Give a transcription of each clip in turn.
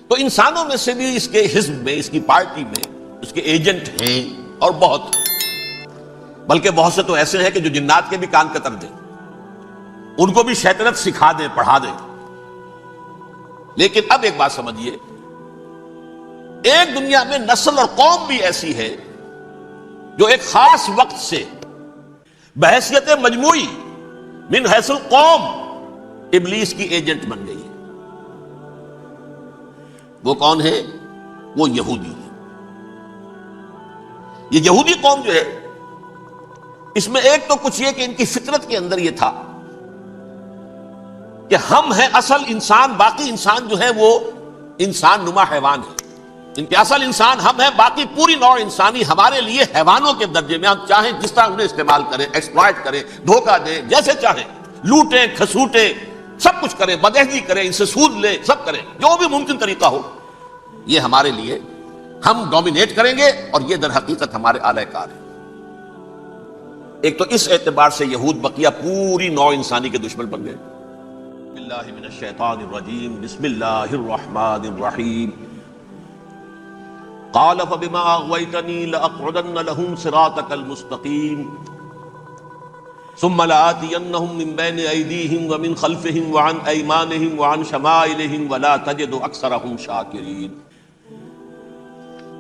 تو انسانوں میں سے بھی اس کے حزب میں، اس کی پارٹی میں اس کے ایجنٹ ہیں اور بہت ہیں، بلکہ بہت سے تو ایسے ہیں کہ جو جنات کے بھی کان کتر دیں، ان کو بھی شیطنت سکھا دیں، پڑھا دیں۔ لیکن اب ایک بات سمجھیے، ایک دنیا میں نسل اور قوم بھی ایسی ہے جو ایک خاص وقت سے بحیثیت مجموعی من حیث القوم ابلیس کی ایجنٹ بن گئی ہے۔ وہ کون ہے؟ وہ یہودی ہے۔ یہ یہودی قوم جو ہے، اس میں ایک تو کچھ یہ کہ ان کی فطرت کے اندر یہ تھا کہ ہم ہیں اصل انسان، باقی انسان جو ہے وہ انسان نما حیوان ہے۔ ان کے اصل انسان ہم ہیں، باقی پوری نوع انسانی ہمارے لیے حیوانوں کے درجے میں، ہم چاہیں جس طرح انہیں استعمال کریں، ایکسپلائٹ کریں، دھوکہ دیں، جیسے چاہیں، لوٹیں کھسوٹیں، سب کچھ کریں، بدہضی کریں، ان سے سود لیں، سب کریں، جو بھی ممکن طریقہ ہو، یہ ہمارے لیے، ہم ڈومینیٹ کریں گے، اور یہ در حقیقت ہمارے اعلی کار ہیں۔ ایک تو اس اعتبار سے یہود بقیہ پوری نوع انسانی کے دشمن بن گئے۔ باللہ من الشیطان الرجیم، بسم اللہ الرحمن الرحیم۔ قال فبما اغويتني لاقعدن لهم صراطك المستقيم ثم لآتينهم من بين ايديهم ومن خلفهم وعن ايمانهم وعن شمائلهم ولا تجد اكثرهم شاكرين۔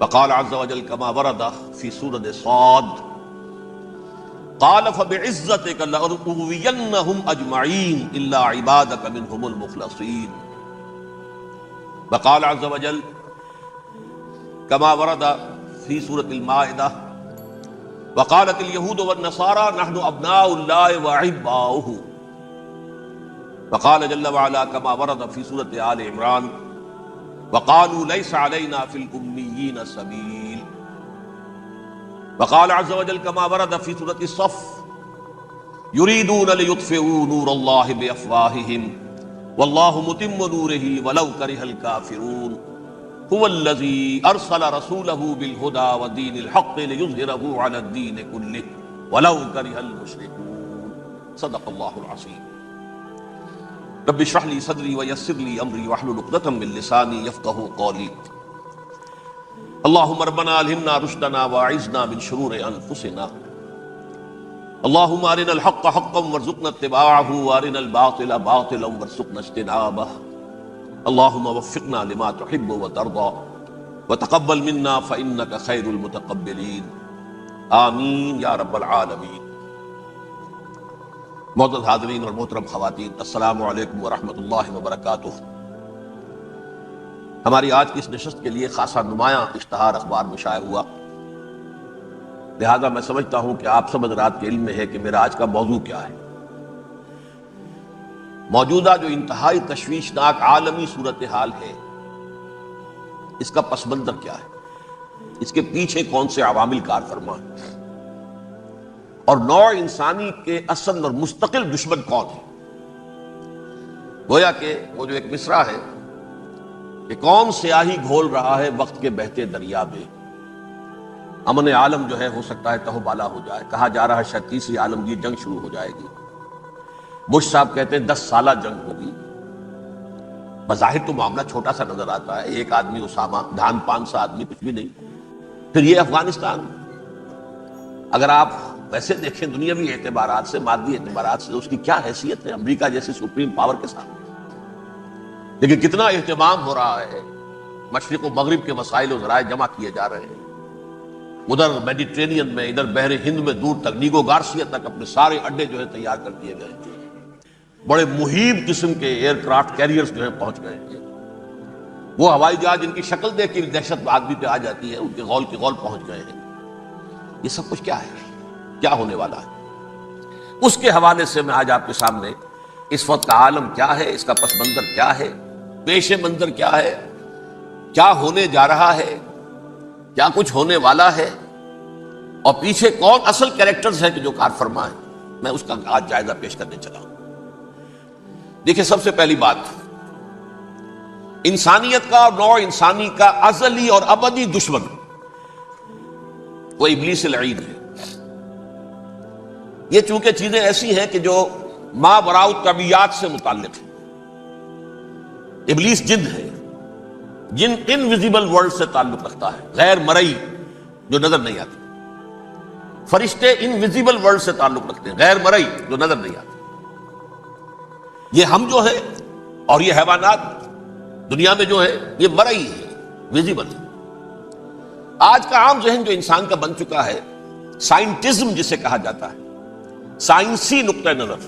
وقال عز وجل كما ورد في سورة صاد قال فبعزتك لأغوينهم اجمعين الا عبادك منهم المخلصين۔ وقال عز وجل كما ورد في سورة المائدة وقالت اليهود والنصارى نحن أبناء الله وأحباؤه۔ وقال جل وعلا كما ورد في سورة آل عمران وقالوا ليس علينا في الأميين سبيل۔ وقال عز وجل كما ورد في سورة الصف يريدون ليطفئوا نور الله بأفواههم والله متم نوره ولو كره الكافرون۔ هو الذي ارسل رسوله بالهدى ودين الحق ليظهره على الدين كله ولو كره المشركون۔ صدق الله العظيم۔ رب اشرح لي صدري ويسر لي امري واحلل عقدة من لساني يفقهوا قولي۔ اللهم ربنا الهمنا رشدنا واعذنا من شرور انفسنا۔ اللهم ارنا الحق حقا وارزقنا اتباعه وارنا الباطل باطلا وارزقنا اجتنابه۔ اللهم وفقنا لما تحب وترضى وتقبل منا فإنك خير المتقبلين۔ آمین یا رب العالمین۔ معزز حاضرین اور محترم خواتین، السلام علیکم ورحمۃ اللہ وبرکاتہ۔ ہماری آج کی اس نشست کے لیے خاصا نمایاں اشتہار اخبار میں شائع ہوا، لہذا میں سمجھتا ہوں کہ آپ سب حضرات کے علم میں ہے کہ میرا آج کا موضوع کیا ہے۔ موجودہ جو انتہائی تشویشناک عالمی صورتحال ہے، اس کا پس منظر کیا ہے، اس کے پیچھے کون سے عوامل کار فرما ہیں، اور نوع انسانی کے اصل اور مستقل دشمن کون ہیں۔ گویا کہ وہ جو ایک مصرع ہے کہ کون سیاہی گھول رہا ہے وقت کے بہتے دریا میں، امن عالم جو ہے ہو سکتا ہے تہو بالا ہو جائے، کہا جا رہا ہے شاید تیسری عالمگیر جنگ شروع ہو جائے گی۔ بش صاحب کہتے ہیں 10 سالہ جنگ ہوگی۔ بظاہر تو معاملہ چھوٹا سا نظر آتا ہے، ایک آدمی اسامہ، دھان 500 آدمی، کچھ بھی نہیں۔ پھر یہ افغانستان، اگر آپ ویسے دیکھیں دنیاوی اعتبارات سے، مادی اعتبارات سے، تو اس کی کیا حیثیت ہے امریکہ جیسے سپریم پاور کے ساتھ، لیکن کتنا اہتمام ہو رہا ہے، مشرق و مغرب کے وسائل و ذرائع جمع کیے جا رہے ہیں، ادھر میڈیٹرینین میں، ادھر بحر ہند میں، دور تک نیگو گارسیا تک اپنے سارے اڈے جو ہے تیار کر دیے گئے ہیں، بڑے مہیب قسم کے ایئر کرافٹ کیریئرز جو ہیں پہنچ گئے ہیں، وہ ہوائی جہاز جن کی شکل دیکھ کے دہشت آدمی پہ آ جاتی ہے، ان کے غول کی غول پہنچ گئے ہیں۔ یہ سب کچھ کیا ہے، کیا ہونے والا ہے، اس کے حوالے سے میں آج آپ کے سامنے اس وقت کا عالم کیا ہے، اس کا پس منظر کیا ہے، پیش منظر کیا ہے، کیا ہونے جا رہا ہے، کیا کچھ ہونے والا ہے، اور پیچھے کون اصل کیریکٹرز ہیں کہ جو کار فرما ہے، میں اس کا آج جائزہ پیش کرنے چلا ہوں۔ دیکھیں، سب سے پہلی بات، انسانیت کا اور نوع انسانی کا ازلی اور ابدی دشمن وہ ابلیس لعین ہے۔ یہ چونکہ چیزیں ایسی ہیں کہ جو ما وراء الطبیعات سے متعلق ہیں۔ ابلیس جن ہے، جن انویزیبل ورلڈ سے تعلق رکھتا ہے، غیر مرئی جو نظر نہیں آتی. فرشتے انویزیبل ورلڈ سے تعلق رکھتے ہیں، غیر مرئی جو نظر نہیں آتی. یہ ہم جو ہے اور یہ حیوانات دنیا میں جو ہے یہ مرئی ہے، ویزیبل ہے. آج کا عام ذہن جو انسان کا بن چکا ہے، سائنٹزم جسے کہا جاتا ہے، سائنسی نقطہ نظر،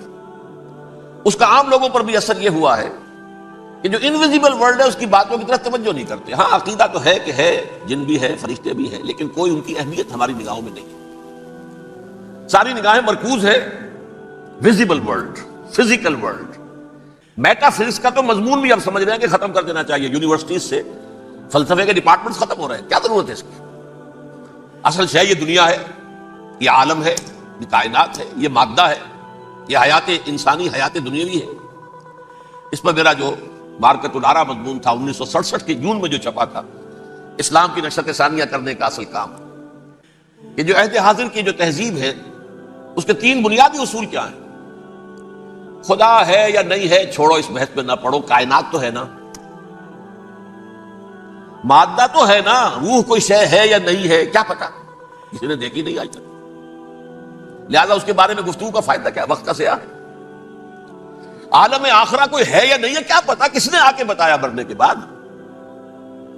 اس کا عام لوگوں پر بھی اثر یہ ہوا ہے کہ جو انویزیبل ورلڈ ہے اس کی باتوں کی طرف توجہ نہیں کرتے. ہاں عقیدہ تو ہے کہ ہے، جن بھی ہے، فرشتے بھی ہیں، لیکن کوئی ان کی اہمیت ہماری نگاہوں میں نہیں ہے. ساری نگاہیں مرکوز ہے visible world, physical world. Meta physics کا تو مضمون بھی اب سمجھ رہے ہیں کہ ختم کر دینا چاہیے. یونیورسٹیز سے فلسفے کے ڈپارٹمنٹس ختم ہو رہے ہیں، کیا ضرورت ہے اس کی؟ اصل شے یہ دنیا ہے، یہ عالم ہے، یہ کائنات ہے، یہ مادہ ہے، یہ حیات انسانی، حیات دنیاوی ہے. اس پر میرا جو مارکت الارا مضمون تھا 1967 کے جون میں جو چھپا تھا، اسلام کی نشرت ثانیہ کرنے کا اصل کام، کہ جو عہد حاضر کی جو تہذیب ہے اس کے 3 بنیادی اصول کیا ہیں. خدا ہے یا نہیں ہے چھوڑو، اس بحث پہ نہ پڑو. کائنات تو ہے نا، مادہ تو ہے نا، روح کوئی شے ہے یا نہیں ہے کیا پتا، کسی نے دیکھی نہیں آج تک. لہذا اس کے بارے میں گفتگو کا فائدہ کیا، وقت کا سیاح ہے. عالم آخرہ کوئی ہے یا نہیں ہے کیا پتا، کس نے آ کے بتایا مرنے کے بعد.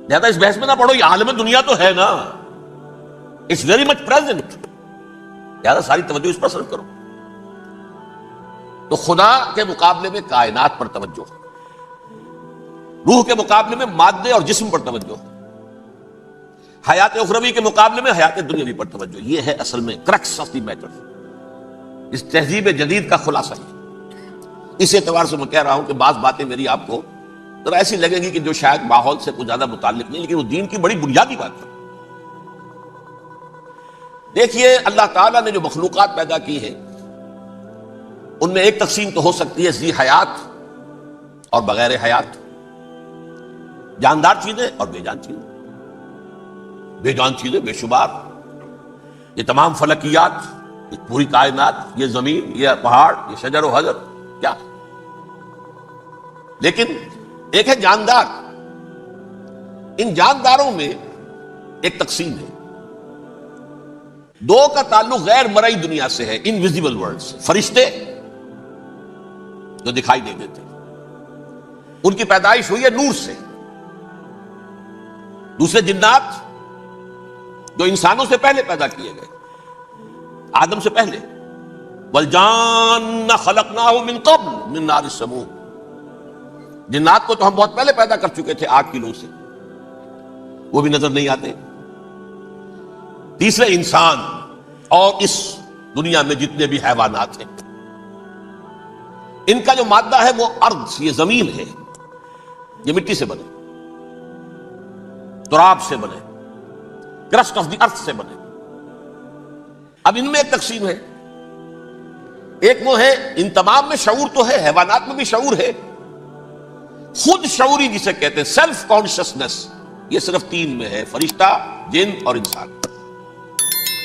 لہذا اس بحث میں نہ پڑھو، یہ عالم دنیا تو ہے نا، اٹس ویری مچ پریزنٹ. لہذا ساری توجہ اس پر صرف کرو. تو خدا کے مقابلے میں کائنات پر توجہ، روح کے مقابلے میں مادے اور جسم پر توجہ، حیات اخروی کے مقابلے میں حیات دنیاوی پر توجہ. یہ ہے اصل میں کرکس آف دی میٹر، اس تہذیب جدید کا خلاصہ ہے. اس اعتبار سے میں کہہ رہا ہوں کہ بعض باتیں میری آپ کو ذرا ایسی لگیں گی کہ جو شاید ماحول سے کچھ زیادہ متعلق نہیں، لیکن وہ دین کی بڑی بنیادی بات ہے. دیکھیے اللہ تعالیٰ نے جو مخلوقات پیدا کی ہیں ان میں ایک تقسیم تو ہو سکتی ہے ذی حیات اور بغیر حیات، جاندار چیزیں اور بے جان چیزیں. بے جان چیزیں بے شمار، یہ تمام فلکیات، یہ پوری کائنات، یہ زمین، یہ پہاڑ، یہ شجر و حجر، کیا. لیکن ایک ہے جاندار. ان جانداروں میں ایک تقسیم ہے، 2 کا تعلق غیر مرئی دنیا سے ہے، انویزیبل ورلڈ سے. فرشتے جو دکھائی نہیں دیتے، ان کی پیدائش ہوئی ہے نور سے. دوسرے جنات جو انسانوں سے پہلے پیدا کیے گئے، آدم سے پہلے. وَالْجَانَّ خَلَقْنَاهُ مِن قَبْلُ مِن نَارِ السَّمُومِ. جنات کو تو ہم بہت پہلے پیدا کر چکے تھے آگ کی لو سے، وہ بھی نظر نہیں آتے. تیسرے انسان اور اس دنیا میں جتنے بھی حیوانات ہیں، ان کا جو مادہ ہے وہ ارض، یہ زمین ہے، یہ مٹی سے بنے، تراب سے بنے، کرسٹ آف دی ارتھ سے بنے. اب ان میں ایک تقسیم ہے. ایک وہ ہے، ان تمام میں شعور تو ہے، حیوانات میں بھی شعور ہے، خود شعوری جسے کہتے ہیں سیلف کانشسنس، یہ صرف 3 میں ہے، فرشتہ، جن اور انسان.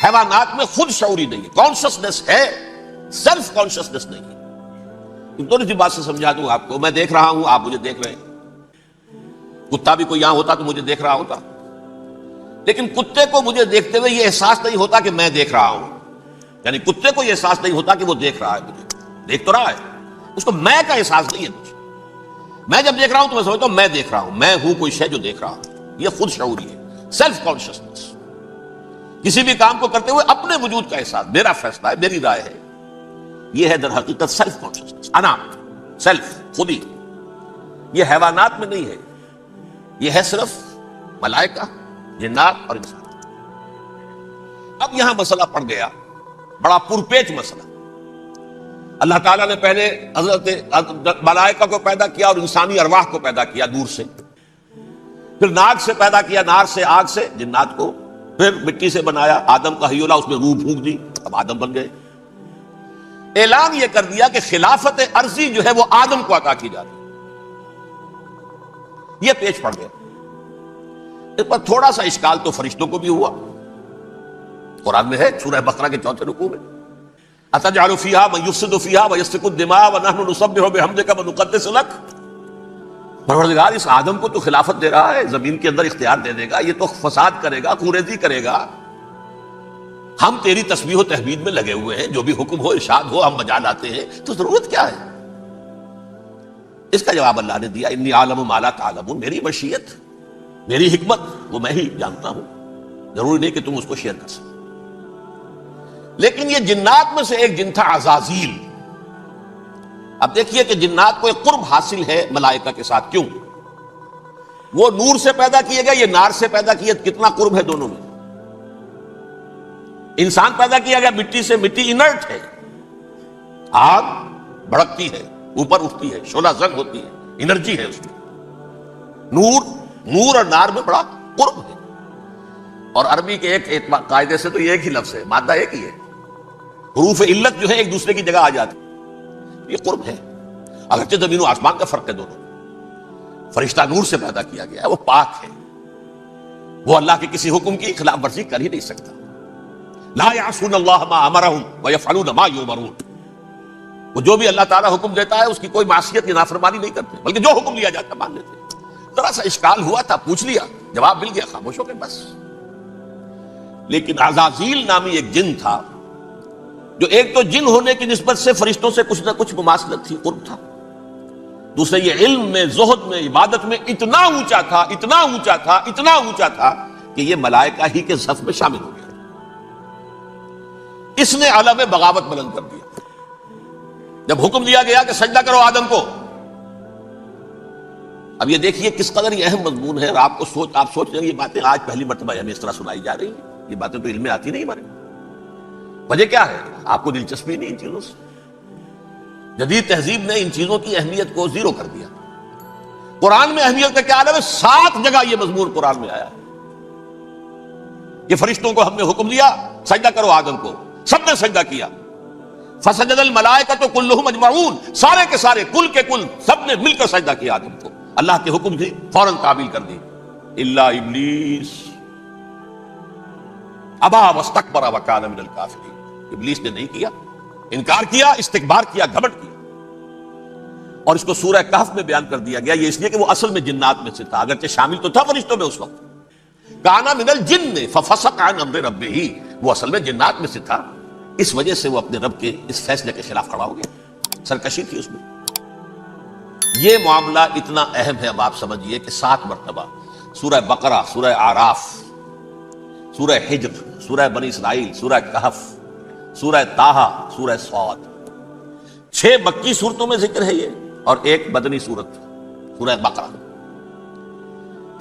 حیوانات میں خود شعوری نہیں ہے، کانشسنس ہے، سیلف کانشسنس نہیں ہے. تھوڑی سی بات سے سمجھا دوں آپ کو. میں دیکھ رہا ہوں، آپ مجھے دیکھ رہے ہیں. کتا بھی کوئی یہاں ہوتا تو مجھے دیکھ رہا ہوتا، لیکن کتے کو مجھے دیکھتے ہوئے یہ احساس نہیں ہوتا کہ میں دیکھ رہا ہوں. یعنی کتے کو یہ احساس نہیں ہوتا کہ وہ دیکھ رہا ہے، مجھے دیکھ تو رہا ہے، اس کو میں کا احساس نہیں ہے مجھے. میں جب دیکھ رہا ہوں تو میں سمجھتا ہوں میں دیکھ رہا ہوں، میں ہوں کوئی شے جو دیکھ رہا ہوں. یہ خود شعوری ہے، سیلف کانشسنس. کسی بھی کام کو کرتے ہوئے اپنے وجود کا احساس، میرا فیصلہ ہے، میری رائے ہے. یہ ہے در حقیقت سیلف کانشسنس، انا، سیلف، خودی. یہ حیوانات میں نہیں ہے، یہ ہے صرف ملائکہ، جنات اور انسان. اب یہاں مسئلہ پڑ گیا، بڑا پرپیچ مسئلہ. اللہ تعالیٰ نے پہلے حضرت ملائکہ کو پیدا کیا اور انسانی ارواح کو پیدا کیا دور سے، پھر ناگ سے پیدا کیا، نار سے، آگ سے جنات کو، پھر مٹی سے بنایا، آدم کا حیولہ، اس میں روح پھونک دی، اب آدم بن گئے. اعلان یہ کر دیا کہ خلافت ارضی جو ہے وہ آدم کو عطا کی جاتی. یہ پیچ پڑ گیا. اس پر تھوڑا سا اشکال تو فرشتوں کو بھی ہوا. قرآن میں ہے سورہ بقرہ کے 4 رکوع میں، أَتَجْعَلُ فِيهَا مَن يُفْسِدُ فِيهَا وَيَسْفِكُ الدِّمَاءَ وَنَحْنُ نُسَبِّحُ بِحَمْدِكَ وَنُقَدِّسُ لَكَ. پروردگار اس آدم کو تو خلافت دے رہا ہے، زمین کے اندر اختیار دے دے گا، یہ تو فساد کرے گا، کوریزی کرے گا، ہم تیری تسبیح و تحمید میں لگے ہوئے ہیں، جو بھی حکم ہو ارشاد ہو ہم بجا لاتے ہیں، تو ضرورت کیا ہے؟ اس کا جواب اللہ نے دیا، انی عالم ما لا تعلمون، میری مشیت، میری حکمت وہ میں ہی جانتا ہوں، ضروری نہیں کہ تم اس کو شیئر کر سکو۔ لیکن یہ جنات میں سے ایک جن تھا عزازیل۔ اب دیکھیے کہ جنات کو ایک قرب حاصل ہے ملائکہ کے ساتھ، کیوں؟ وہ نور سے پیدا کیے گئے، یہ نار سے پیدا کیے، کتنا قرب ہے دونوں میں۔ انسان پیدا کیا گیا مٹی سے، مٹی انرٹ ہے، آگ بھڑکتی ہے، اوپر اٹھتی ہے، شعلہ زن ہوتی ہے، انرجی ہے اس میں۔ نور اور نار میں بڑا قرب ہے۔ اور عربی کے ایک قاعدے سے تو یہ ایک ہی لفظ ہے، مادہ ایک ہی ہے، حروف علت جو ہے ایک دوسرے کی جگہ آ جاتی، یہ قرب ہے۔ اگرچہ زمین و آسمان کا فرق ہے دونوں، فرشتہ نور سے پیدا کیا گیا ہے، وہ پاک ہے، وہ اللہ کے کسی حکم کی خلاف ورزی کر ہی نہیں سکتا۔ لا یعصون اللہ ما امرہم ویفعلون ما یؤمرون، وہ جو بھی اللہ تعالیٰ حکم دیتا ہے اس کی کوئی معصیت یا نافرمانی نہیں کرتے، بلکہ جو حکم لیا جاتا مان لیتے۔ ذرا سا اشکال ہوا تھا، پوچھ لیا، جواب مل گیا، خاموش ہو گئے بس۔ لیکن عزازیل نامی ایک جن تھا، جو ایک تو جن ہونے کی نسبت سے فرشتوں سے کچھ نہ کچھ مماثلت تھی، قرب تھا، دوسرے یہ علم میں، زہد میں، عبادت میں اتنا اونچا تھا، اتنا اونچا تھا، اتنا اونچا تھا کہ یہ ملائکہ ہی کے صف میں شامل ہو گیا۔ اس نے علم بغاوت بلند کر دیا۔ جب حکم دیا گیا کہ سجدہ کرو آدم کو، اب یہ دیکھیے کس قدر یہ اہم مضمون ہے، اور آپ سوچ رہے ہیں یہ باتیں آج پہلی مرتبہ ہمیں اس طرح سنائی جا رہی ہیں، یہ باتیں تو علم میں آتی نہیں ہمارے۔ وجہ کیا ہے؟ آپ کو دلچسپی نہیں ان چیزوں سے۔ جدید تہذیب نے ان چیزوں کی اہمیت کو زیرو کر دیا۔ قرآن میں اہمیت کا کیا عالم ہے؟ 7 جگہ یہ مضمون قرآن میں آیا ہے کہ فرشتوں کو ہم نے حکم دیا سجدہ کرو آدم کو، سب نے سجدہ کیا۔ فسجد الملائکۃ کلھم اجمعون، سارے کے سارے، کل کے کل، سب نے مل کر سجدہ کیا آدم کو، اللہ کے حکم سے فوراً تعمیل کر دی، الا ابلیس ابا واستکبر وکان من الکافرین، ابلیس نے نہیں کیا، انکار کیا، استکبار کیا، گھمنڈ کیا۔ اور اس کو سورہ کہف میں بیان کر دیا گیا، یہ اس لیے کہ وہ اصل میں جنات میں سے تھا، اگرچہ شامل تو تھا فرشتوں میں اس وقت، کانا من الجن ففسق عن امر ربہ، وہ اصل میں جنات میں سے تھا، اس وجہ سے وہ اپنے رب کے اس فیصلے کے خلاف کھڑا ہو گیا، سرکشی تھی اس میں۔ یہ معاملہ اتنا اہم ہے، اب آپ سمجھیے کہ 7 مرتبہ سورہ بقرہ، سورہ اعراف، سورہ حجر، سورہ بنی اسرائیل، سورہ کہف، سورہ طٰہٰ، سورہ صاد، 6 مکی صورتوں میں ذکر ہے یہ، اور ایک مدنی صورت سورہ بقرہ۔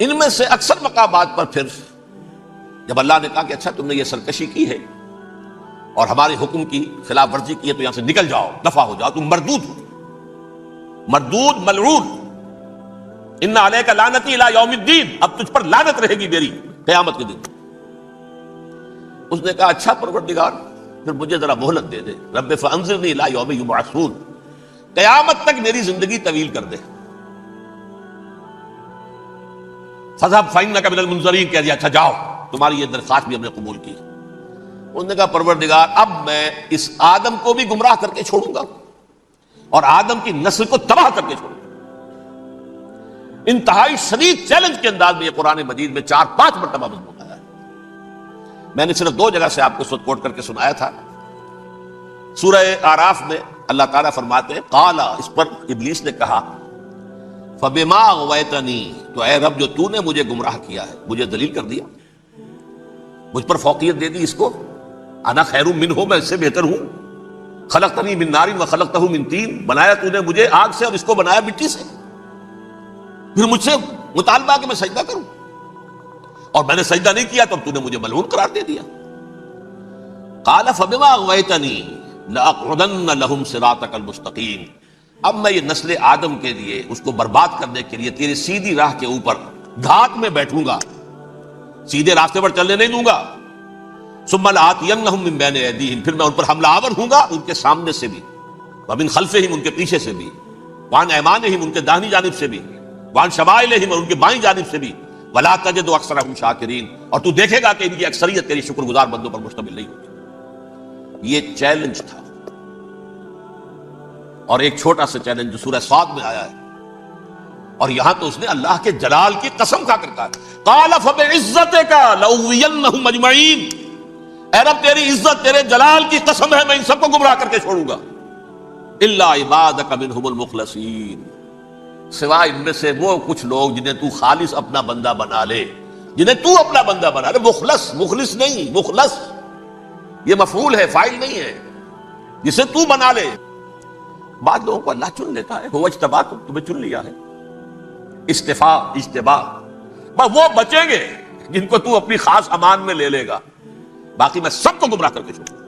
ان میں سے اکثر مقامات پر پھر جب اللہ نے کہا کہ اچھا تم نے یہ سرکشی کی ہے اور ہمارے حکم کی خلاف ورزی کی ہے تو یہاں سے نکل جاؤ، دفع ہو جاؤ، تم مردود ہو، مردود ملعون، ان علیک لعنتی الی یوم الدین، اب تجھ پر لعنت رہے گی میری قیامت کے دن۔ اس نے کہا اچھا پروردگار پھر مجھے ذرا مہلت دے دے، رب فانظرنی الی یوم یبعثون، قیامت تک میری زندگی طویل کر دے۔ فاذهب فانک من المنظرین، کہہ دیا اچھا جاؤ، تمہاری یہ درخواست بھی ہم نے قبول کی۔ انہوں نے کہا پروردگار اب میں اس آدم کو بھی گمراہ کر کے چھوڑوں گا اور آدم کی نسل کو تباہ کر کے چھوڑوں گا۔ انتہائی شدید چیلنج کے انداز میں یہ قرآن مجید میں 4-5 مرتبہ مضمون آیا ہے۔ میں نے صرف 2 جگہ سے آپ کو سوٹ کوٹ کر کے سنایا تھا۔ سورہ آراف میں اللہ تعالیٰ فرماتے ہیں قال، اس پر ابلیس نے کہا فبما اغویتنی، تو اے رب جو تو نے مجھے گمراہ کیا ہے، مجھے ذلیل کر دیا، مجھ پر فوقیت دے دی اس کو، انا خیر منہ، میں اس سے بہتر ہوں، خلقتنی من نار وخلقتہ من طین، بنایا تو نے مجھے آگ سے اور اس کو بنایا مٹی سے، پھر مجھ سے مطالبہ کہ میں سجدہ کروں، اور میں نے سجدہ نہیں کیا تو اب تو نے مجھے ملعون قرار دے دیا۔ قال فبما اغویتنی لاقعدن لهم صراطک المستقیم، اب میں یہ نسل آدم کے لیے، اس کو برباد کرنے کے لیے تیرے سیدھی راہ کے اوپر گھات میں بیٹھوں گا، سیدھے راستے پر چلنے نہیں دوں گا۔ ثم لآتینہم من بین ایدیہم، پھر میں ان پر حملہ آور ہوں گا، ان کے سامنے سے بھی، ومن خلفہم، ان کے پیچھے سے بھی، وعن ایمانہم، ان کے داہنی جانب سے بھی، وعن شمائلہم، اور ان کے بائیں جانب سے بھی، ولا تجد اکثرہم شاکرین، اور تو دیکھے گا کہ ان کی اکثریت تیری شکر گزار بندوں پر مشتمل نہیں ہوگی۔ یہ چیلنج تھا۔ اور ایک چھوٹا سا چیلنج جو سورہ صاد میں آیا ہے، اور یہاں تو اس نے اللہ کے جلال کی قسم کھا کر کہا قال فبعزتک لأغوینہم اجمعین، اے رب تیری عزت تیرے جلال کی قسم ہے میں ان سب کو گمراہ کر کے چھوڑوں گا، الا عبادک منہم المخلصین، سوائے ان میں سے وہ کچھ لوگ جنہیں تو خالص اپنا بندہ بنا لے، جنہیں تو اپنا بندہ بنا لے، مخلص، مخلص نہیں، مخلص یہ مفعول ہے، فاعل نہیں ہے، جسے تو بنا لے۔ بعض لوگوں کو اللہ چن لیتا ہے، وہ اجتباکم، تمہیں چن لیا ہے، استفاء اجتباء، بس وہ بچیں گے جن کو تو اپنی خاص امان میں لے لے گا، باقی میں سب کو گمراہ کر کے چھوڑوں گا۔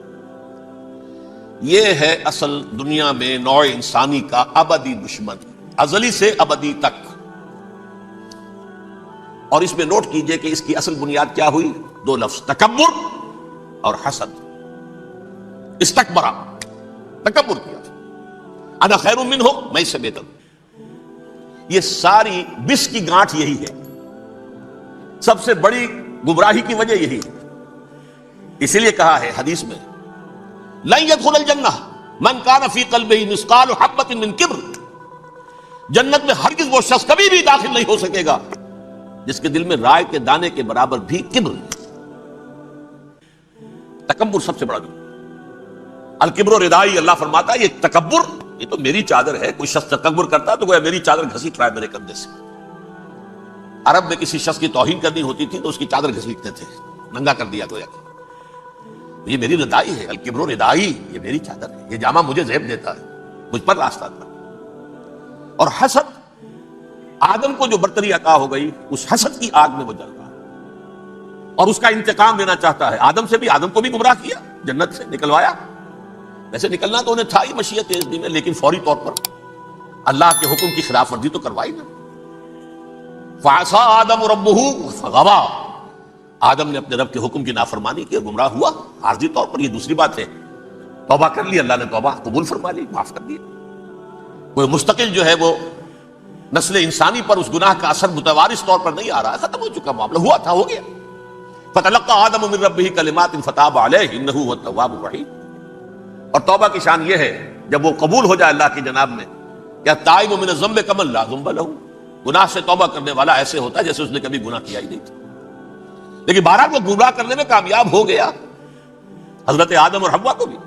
یہ ہے اصل دنیا میں نوع انسانی کا ابدی دشمن، ازلی سے ابدی تک۔ اور اس میں نوٹ کیجئے کہ اس کی اصل بنیاد کیا ہوئی؟ دو لفظ، تکبر اور حسد۔ استکبرا، تکبر کیا، انا خیر منہ، میں اس سے بہتر ہوں۔ یہ ساری بس کی گانٹھ یہی ہے، سب سے بڑی گمراہی کی وجہ یہی ہے۔ اسی لیے کہا ہے حدیث میں لن يدخل الجنہ من کان فی قلبہ مثقال حبۃ من کبر، جنت میں ہرگز وہ شخص کبھی بھی داخل نہیں ہو سکے گا جس کے دل میں رائے کے دانے کے برابر بھی کبر ہے۔ تکبر سب سے بڑا گناہ۔ الکبر ردائی، اللہ فرماتا ہے یہ تکبر، یہ تو میری چادر ہے۔ کوئی شخص تکبر کرتا تو گویا میری چادر گھسیٹ رہا ہے میرے کندھے سے۔ عرب میں کسی شخص کی توہین کرنی ہوتی تھی تو اس کی چادر گھسیٹتے تھے، ننگا کر دیا گویا کہ یہ میری ردائی ہے، الکبر ردائی، یہ میری چادر ہے، یہ جامہ مجھے زیب دیتا ہے، مجھ پر راستہ تھا۔ اور حسد، آدم کو جو برتری عطا ہو گئی اس حسد کی آگ میں وہ جل رہا ہے اور اس کا انتقام لینا چاہتا ہے۔ آدم کو بھی گمراہ کیا، جنت سے نکلوایا، ویسے نکلنا تو انہیں تھا ہی مشیت اذنی میں، لیکن فوری طور پر اللہ کے حکم کی خلاف ورزی تو کروائی نا۔ فعصى آدم ربہ فغوی، آدم نے اپنے رب کے حکم کی نافرمانی کی اور گمراہ ہوا عارضی طور پر۔ یہ دوسری بات ہے، توبہ کر لی، اللہ نے توبہ قبول فرما لی، معاف کر دیا۔ کوئی مستقل جو ہے وہ نسل انسانی پر اس گناہ کا اثر متوارث طور پر نہیں آ رہا ہے، ختم ہو چکا معاملہ، ہوا تھا ہو گیا۔ فتلقى آدم من ربہ کلمات فتاب علیہ انہ هو التواب الرحیم۔ اور توبہ کی شان یہ ہے جب وہ قبول ہو جائے اللہ کی جناب میں، کیا تائب من الذنب کمن لا ذنب له، گناہ سے توبہ کرنے والا ایسے ہوتا ہے جیسے اس نے کبھی گناہ کیا ہی نہیں تھا۔ لیکن بہرحال وہ گمراہ کرنے میں کامیاب ہو گیا، حضرت آدم اور حوا کو بھی،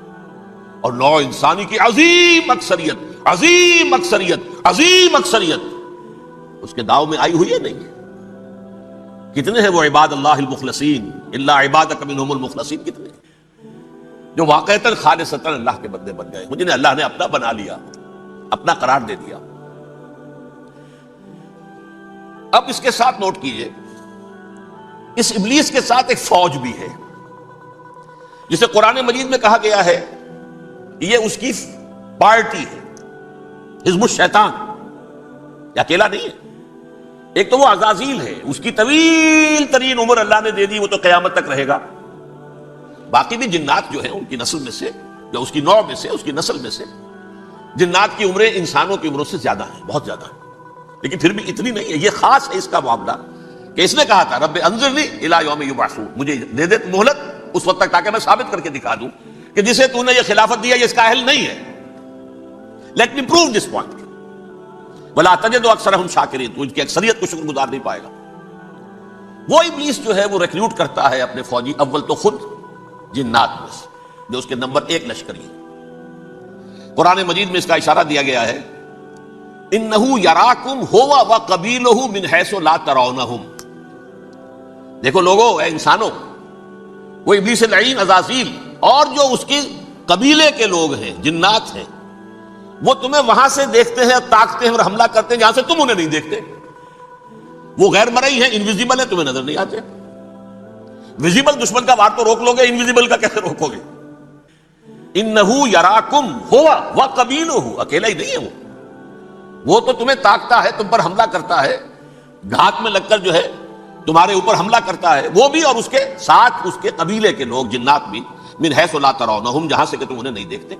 اور نوع انسانی کی عظیم اکثریت، عظیم اکثریت، عظیم اکثریت اس کے داؤ میں آئی ہوئی ہے نہیں ہے۔ کتنے ہیں وہ عباد اللہ المخلصین، الا عبادک منہم المخلصین، کتنے جو واقعتاً خالصتاً اللہ کے بندے بن گئے، جنہیں اللہ نے اپنا بنا لیا، اپنا قرار دے دیا۔ اب اس کے ساتھ نوٹ کیجئے، اس ابلیس کے ساتھ ایک فوج بھی ہے جسے قرآن مجید میں کہا گیا ہے یہ اس کی پارٹی ہے، حزب الشیطان، یہ اکیلا نہیں ہے۔ ایک تو وہ عزازیل ہے، اس کی طویل ترین عمر اللہ نے دے دی، وہ تو قیامت تک رہے گا۔ باقی بھی جنات جو ہیں ان کی نسل میں سے، جو اس کی نوع میں سے، اس کی نسل میں سے، جنات کی عمریں انسانوں کی عمروں سے زیادہ ہیں، بہت زیادہ ہیں، لیکن پھر بھی اتنی نہیں ہے۔ یہ خاص ہے اس کا معاملہ کہ اس نے کہا تھا رب انظرنی الی یوم یبعثون، مجھے دے دے مہلت اس وقت تک تاکہ میں ثابت کر کے دکھا دوں کہ جسے تو نے یہ خلافت دیا یہ اس کا اہل نہیں ہے۔ Let me prove this point ولا تجد اکثرهم شاکرین، تو ان کی اکثریت کو شکر گزار نہیں پائے گا۔ وہ ابلیس جو ہے وہ ریکروٹ کرتا ہے اپنے فوجی، اول تو خود جنات میں سے جو اس کے نمبر 1 لشکری ہے۔ قرآن مجید میں اس کا اشارہ دیا گیا ہے انہو یراکم ہوا وقبیلہ من حیث لا ترونہم۔ دیکھو لوگو، اے انسانوں، وہ ابلیس لعین عزازیل اور جو اس کے قبیلے کے لوگ ہیں، جنات ہیں، وہ تمہیں وہاں سے دیکھتے ہیں، تاکتے ہیں اور حملہ کرتے ہیں جہاں سے تم انہیں نہیں دیکھتے۔ وہ غیر مرئی ہیں، انویزیبل ہیں، تمہیں نظر نہیں آتے۔ ویزیبل دشمن کا وار تو روک لو گے، انویزیبل کا کیسے روکو گے؟ انہو یراکم ہوا وقبیلہ، اکیلا ہی نہیں ہے وہ تو تمہیں تاکتا ہے، تم پر حملہ کرتا ہے، گھات میں لگ کر جو ہے تمہارے اوپر حملہ کرتا ہے، وہ بھی اور اس کے ساتھ اس کے قبیلے کے لوگ جنات بھی، من حیث لا ترونہم، جہاں سے کہ تم انہیں نہیں دیکھتے۔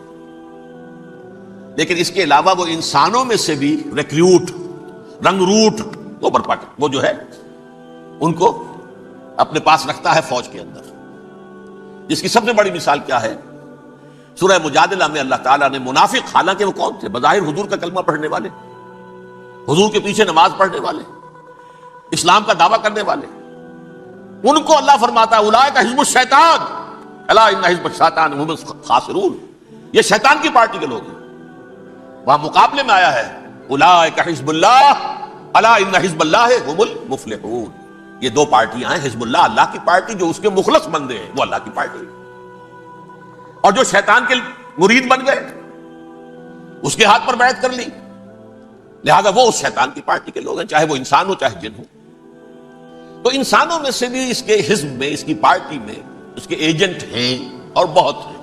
لیکن اس کے علاوہ وہ انسانوں میں سے بھی ریکریوٹ، رنگ روٹ، وہ برپا کر، وہ جو ہے ان کو اپنے پاس رکھتا ہے فوج کے اندر، جس کی سب سے بڑی مثال کیا ہے؟ سورہ مجادلہ میں اللہ تعالیٰ نے منافق، حالانکہ وہ کون تھے؟ بظاہر حضور کا کلمہ پڑھنے والے، حضور کے پیچھے نماز پڑھنے والے، اسلام کا دعویٰ کرنے والے، ان کو اللہ فرماتا ہے اولئک حزب الشیطان الا ان حزب الشیطان هم الخاسرون، یہ شیطان کی پارٹی کے لوگ ہیں۔ وہاں مقابلے میں آیا ہے اولئک حزب اللہ الا ان حزب اللہ هم المفلحون، یہ دو پارٹیاں ہیں، حزب اللہ اللہ کی پارٹی جو اس کے مخلص بندے ہیں وہ اللہ کی پارٹی، اور جو شیطان کے مرید بن گئے اس کے ہاتھ پر بیعت کر لی، لہذا وہ اس شیطان کی پارٹی کے لوگ ہیں، چاہے وہ انسان ہو چاہے جن ہو۔ تو انسانوں میں سے بھی اس کے حزب میں، اس کی پارٹی میں اس کے ایجنٹ ہیں اور بہت ہیں،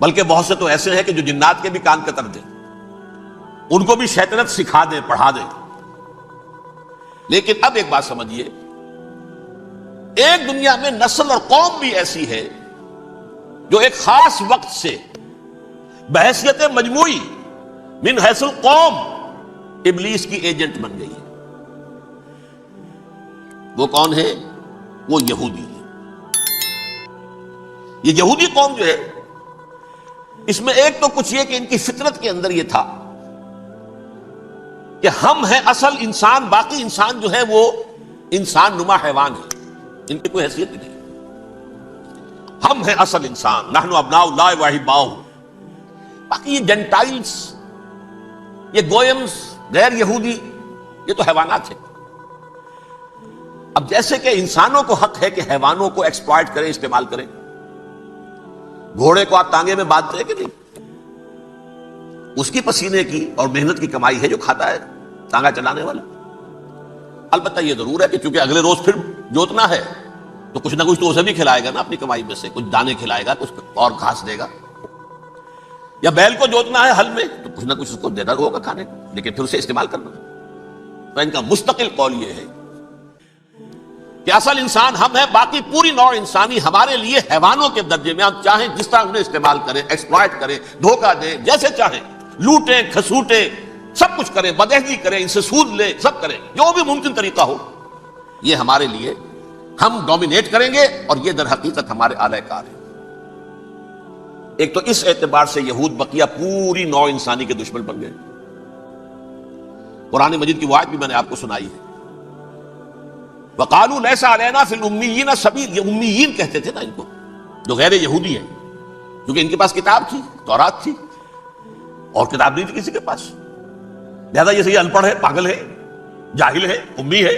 بلکہ بہت سے تو ایسے ہیں کہ جو جنات کے بھی کان کتر دیں، ان کو بھی شیطنت سکھا دیں، پڑھا دیں۔ لیکن اب ایک بات سمجھیے، ایک دنیا میں نسل اور قوم بھی ایسی ہے جو ایک خاص وقت سے بحیثیت مجموعی من حیث القوم ابلیس کی ایجنٹ بن گئی ہے۔ وہ کون ہے؟ وہ یہودی ہے۔ یہ یہودی قوم جو ہے، اس میں ایک تو کچھ یہ کہ ان کی فطرت کے اندر یہ تھا کہ ہم ہیں اصل انسان، باقی انسان جو ہے وہ انسان نما حیوان ہے، ان کی کوئی حیثیت نہیں، ہم ہیں اصل انسان، نحن ابناء اللہ واحباؤہ۔ باقی یہ جنٹائلز، یہ گوئمز، غیر یہودی، یہ تو حیوانات ہیں۔ اب جیسے کہ انسانوں کو حق ہے کہ حیوانوں کو ایکسپلائٹ کریں، استعمال کریں، گھوڑے کو آپ ٹانگے میں باندھتے ہیں کہ نہیں؟ اس کی پسینے کی اور محنت کی کمائی ہے جو کھاتا ہے ٹانگا چلانے والا۔ البتہ یہ ضرور ہے کہ چونکہ اگلے روز پھر جوتنا ہے تو کچھ نہ کچھ تو اسے بھی کھلائے گا نا، اپنی کمائی میں سے کچھ دانے کھلائے گا، کچھ اور گھاس دے گا، یا بیل کو جوتنا ہے ہل میں تو کچھ نہ کچھ اس کو دینا ہوگا کھانے، لیکن پھر اسے استعمال کرنا۔ تو ان کا مستقل قول یہ ہے کہ اصل انسان ہم ہیں، باقی پوری نوع انسانی ہمارے لیے حیوانوں کے درجے میں، ہم چاہیں جس طرح انہیں استعمال کریں، ایکسپلائٹ کریں، دھوکہ دیں، جیسے چاہیں لوٹیں کھسوٹیں، سب کچھ کریں، بدہضی کریں، ان سے سود لیں، سب کریں، جو بھی ممکن طریقہ ہو، یہ ہمارے لیے ہم ڈومینیٹ کریں گے، اور یہ در حقیقت ہمارے اعلی کار ہے۔ ایک تو اس اعتبار سے یہود بقیہ پوری نوع انسانی کے دشمن بن گئے۔ قرآن مجید کی وہ آیت بھی میں نے آپ کو سنائی ہے، وَقَالُوا لَيْسَ عَلَيْنَا فِي الْأُمِّيِّينَ سَبِيلٌ، یہ امیین کہتے تھے نا ان کو، جو غیر یہودی ہیں، کیونکہ ان کے پاس کتاب تھی، تورات تھی، اور کتاب نہیں تھی کسی کے پاس، لہذا یہ ان پڑھ ہے، پاگل ہے، جاہل ہے، امی ہے،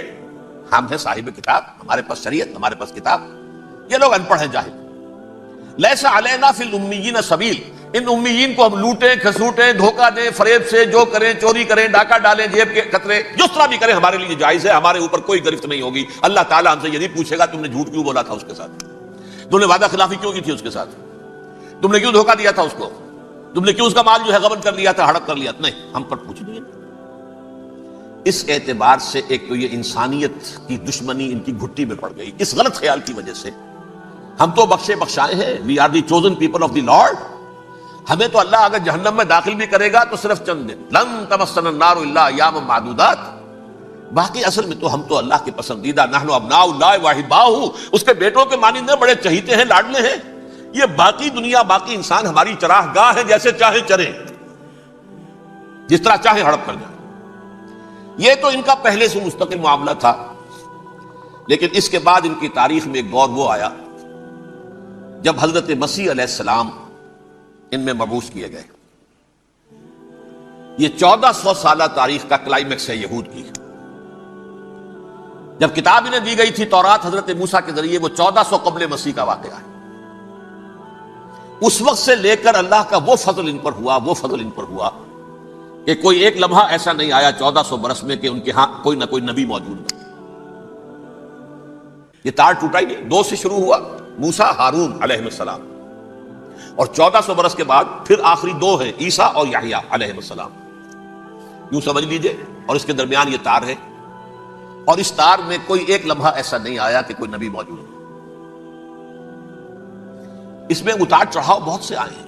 ہم ہیں صاحب کتاب، ہمارے پاس شریعت، ہمارے پاس کتاب، یہ لوگ ان پڑھ ہیں، جاہل۔ لیسا علینا فی الامیین سبیل، ان امیین کو ہم لوٹیں کھسوٹیں، دھوکہ دیں، فریب سے جو کریں، چوری کریں، ڈاکہ ڈالیں، جیب کے قطرے، جس طرح بھی کریں ہمارے لیے جائز ہے، ہمارے اوپر کوئی گرفت نہیں ہوگی۔ اللہ تعالیٰ ہم سے یہ نہیں پوچھے گا تم نے جھوٹ کیوں بولا تھا اس کے ساتھ، تم نے وعدہ خلافی کیوں کی تھی اس کے ساتھ، تم نے کیوں دھوکہ دیا تھا اس کو، تم نے کیوں اس کا مال جو ہے غبن کر لیا تھا، ہڑپ کر لیا تھا، نہیں، ہم پر پوچھ نہیں ہے۔ اس اعتبار سے ایک تو یہ انسانیت کی دشمنی ان کی گھٹی میں پڑ گئی، اس غلط خیال کی وجہ سے ہم تو بخشے بخشائے ہیں، we are the chosen people of the Lord, ہمیں تو اللہ اگر جہنم میں داخل بھی کرے گا تو صرف چند دن، لن تمسنا النار الا ایاما معدودات، باقی اصل میں تو ہم تو اللہ کے پسندیدہ، نحن ابناء اللہ واحباؤہ، اس کے بیٹوں کے مانند بڑے چہیتے ہیں، لاڈلے ہیں، یہ باقی دنیا، باقی انسان ہماری چراہ گاہ ہے، جیسے چاہے چریں، جس طرح چاہے ہڑپ کر جائیں۔ یہ تو ان کا پہلے سے مستقل معاملہ تھا، لیکن اس کے بعد ان کی تاریخ میں ایک دور وہ آیا جب حضرت مسیح علیہ السلام ان میں مبعوث کیے گئے۔ یہ 1400 سالہ تاریخ کا کلائمیکس ہے یہود کی۔ جب کتاب انہیں دی گئی تھی تورات حضرت موسیٰ کے ذریعے، وہ 1400 قبل مسیح کا واقعہ ہے۔ اس وقت سے لے کر اللہ کا وہ فضل ان پر ہوا، وہ فضل ان پر ہوا کہ کوئی ایک لمحہ ایسا نہیں آیا 1400 برس میں کہ ان کے ہاں کوئی نہ کوئی نبی موجود نہ۔ یہ تار ٹوٹا ہی نہیں، 2 سے شروع ہوا، موسیٰ ہارون علیہ السلام، اور 1400 برس کے بعد پھر آخری 2 ہیں، عیسیٰ اور یحییٰ علیہ السلام، یوں سمجھ لیجئے، اور اس کے درمیان یہ تار ہے، اور اس تار میں کوئی ایک لمحہ ایسا نہیں آیا کہ کوئی نبی موجود ہو۔ اس میں اتار چڑھاؤ بہت سے آئے ہیں،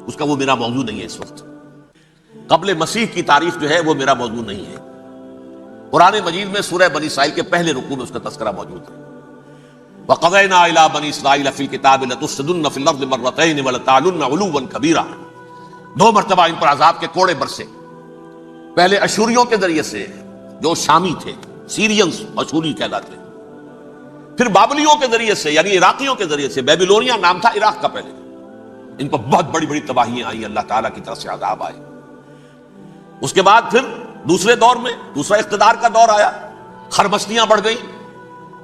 اس کا وہ میرا موضوع نہیں ہے اس وقت۔ قبل مسیح کی تاریخ جو ہے وہ میرا موضوع نہیں ہے۔ قرآن مجید میں سورہ بنی اسرائیل کے پہلے رکوع میں اس کا تذکرہ موجود ہے۔ وَقَضَيْنَا إِلَىٰ بَنِي إِسْرَائِيلَ فِي الْكِتَابِ لَتُفْسِدُنَّ فِي الْأَرْضِ مَرَّتَيْنِ وَلَتَعْلُنَّ عُلُوًّا كَبِيرًا، 2 مرتبہ ان پر عذاب کے کوڑے برسے، پہلے اشوریوں کے ذریعے سے جو شامی تھے، سیرینز اشوری کہلاتے، پھر بابلیوں کے ذریعے سے یعنی عراقیوں کے ذریعے سے، بیبیلونیا نام تھا عراق کا پہلے، ان پر بہت بڑی بڑی تباہیاں آئی، اللہ تعالیٰ کی طرف سے عذاب آئے۔ اس کے بعد پھر دوسرے دور میں دوسرا اقتدار کا دور آیا، خرمستیاں بڑھ گئیں،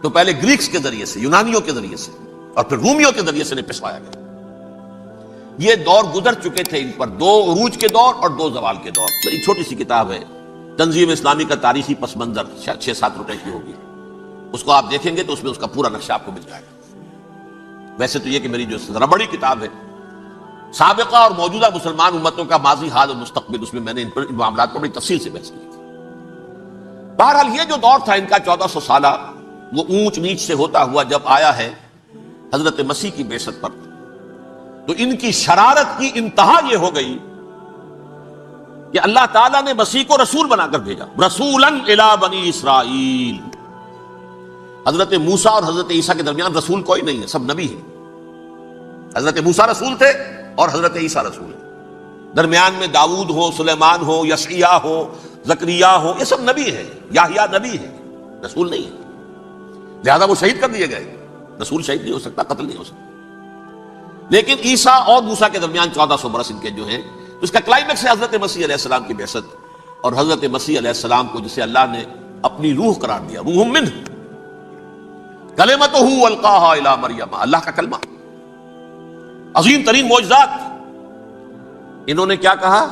تو پہلے گریکس کے ذریعے سے، یونانیوں کے ذریعے سے، اور پھر رومیوں کے ذریعے سے انہیں پسوایا گیا۔ یہ دور گزر چکے تھے ان پر، دو عروج کے دور اور دو زوال کے دور۔ میری چھوٹی سی کتاب ہے تنظیم اسلامی کا تاریخی پس منظر، 6-7 روپے کی ہوگی، اس کو آپ دیکھیں گے تو اس میں اس کا پورا نقشہ آپ کو مل جائے گا۔ ویسے تو یہ کہ میری جو ذرا بڑی کتاب ہے سابقہ اور موجودہ مسلمان امتوں کا ماضی، حال اور مستقبل، اس میں میں نے ان معاملات پر بڑی تفصیل سے بحث کی تھی۔ بہرحال یہ جو دور تھا ان کا 1400 سالہ، وہ اونچ نیچ سے ہوتا ہوا جب آیا ہے حضرت مسیح کی بعثت پر، تو ان کی شرارت کی انتہا یہ ہو گئی کہ اللہ تعالیٰ نے مسیح کو رسول بنا کر بھیجا، رسولاً الی بنی اسرائیل۔ حضرت موسیٰ اور حضرت عیسیٰ کے درمیان رسول کوئی نہیں ہے، سب نبی ہیں۔ حضرت موسیٰ رسول تھے اور حضرت عیسیٰ رسول ہیں، درمیان میں داؤد ہو، سلیمان ہو، یشعیاء ہو، زکریا ہو، یہ سب نبی ہیں، یحییٰ نبی ہے، رسول نہیں ہے، لہذا وہ شہید کر دیے گئے۔ رسول شہید نہیں ہو سکتا، قتل نہیں ہو سکتا۔ لیکن عیسیٰ اور موسیٰ کے درمیان 1400 برس ان کے جو ہیں، تو اس کا کلائمیکس ہے حضرت مسیح علیہ السلام کی بعثت، اور حضرت مسیح علیہ السلام کو جسے اللہ نے اپنی روح قرار دیا، روح منہ، کلمتہ القاہا الی مریم، اللہ کا کلمہ، عظیم ترین معجزات۔ انہوں نے کیا کہا؟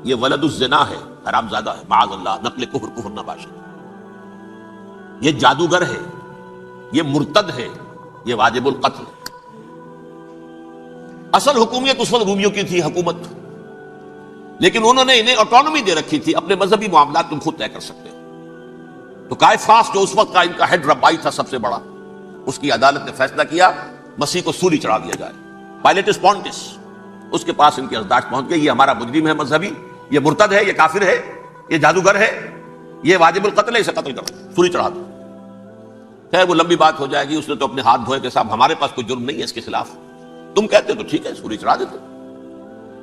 یہ ولد الزنا ہے، حرام زادہ ہے، معاذ اللہ، نقل کفر نہ باشد، یہ جادوگر ہے، یہ مرتد ہے، یہ واجب القتل ہے۔ اصل حکومت اس وقت رومیوں کی تھی حکومت، لیکن انہوں نے انہیں آٹونومی دے رکھی تھی، اپنے مذہبی معاملات تم خود طے کر سکتے ہو۔ تو کائفاس جو اس وقت کا ان کا ہیڈ ربائی تھا سب سے بڑا، اس کی عدالت نے فیصلہ کیا مسیح کو سولی چڑھا دیا جائے۔ پائلیٹس پونٹس اس کے پاس ان کی یادداشت پہنچ گئی، یہ ہمارا مجرم ہے مذہبی، یہ مرتد ہے، یہ کافر ہے، یہ جادوگر ہے، یہ واجب القتل ہے، اسے قتل کرو، سولی چڑھا دو۔ خیر وہ لمبی بات ہو جائے گی، اس نے تو اپنے ہاتھ دھوئے کہ صاحب ہمارے پاس کوئی جرم نہیں ہے اس کے خلاف، تم کہتے ہو تو ٹھیک ہے، سولی چڑھا دیتے۔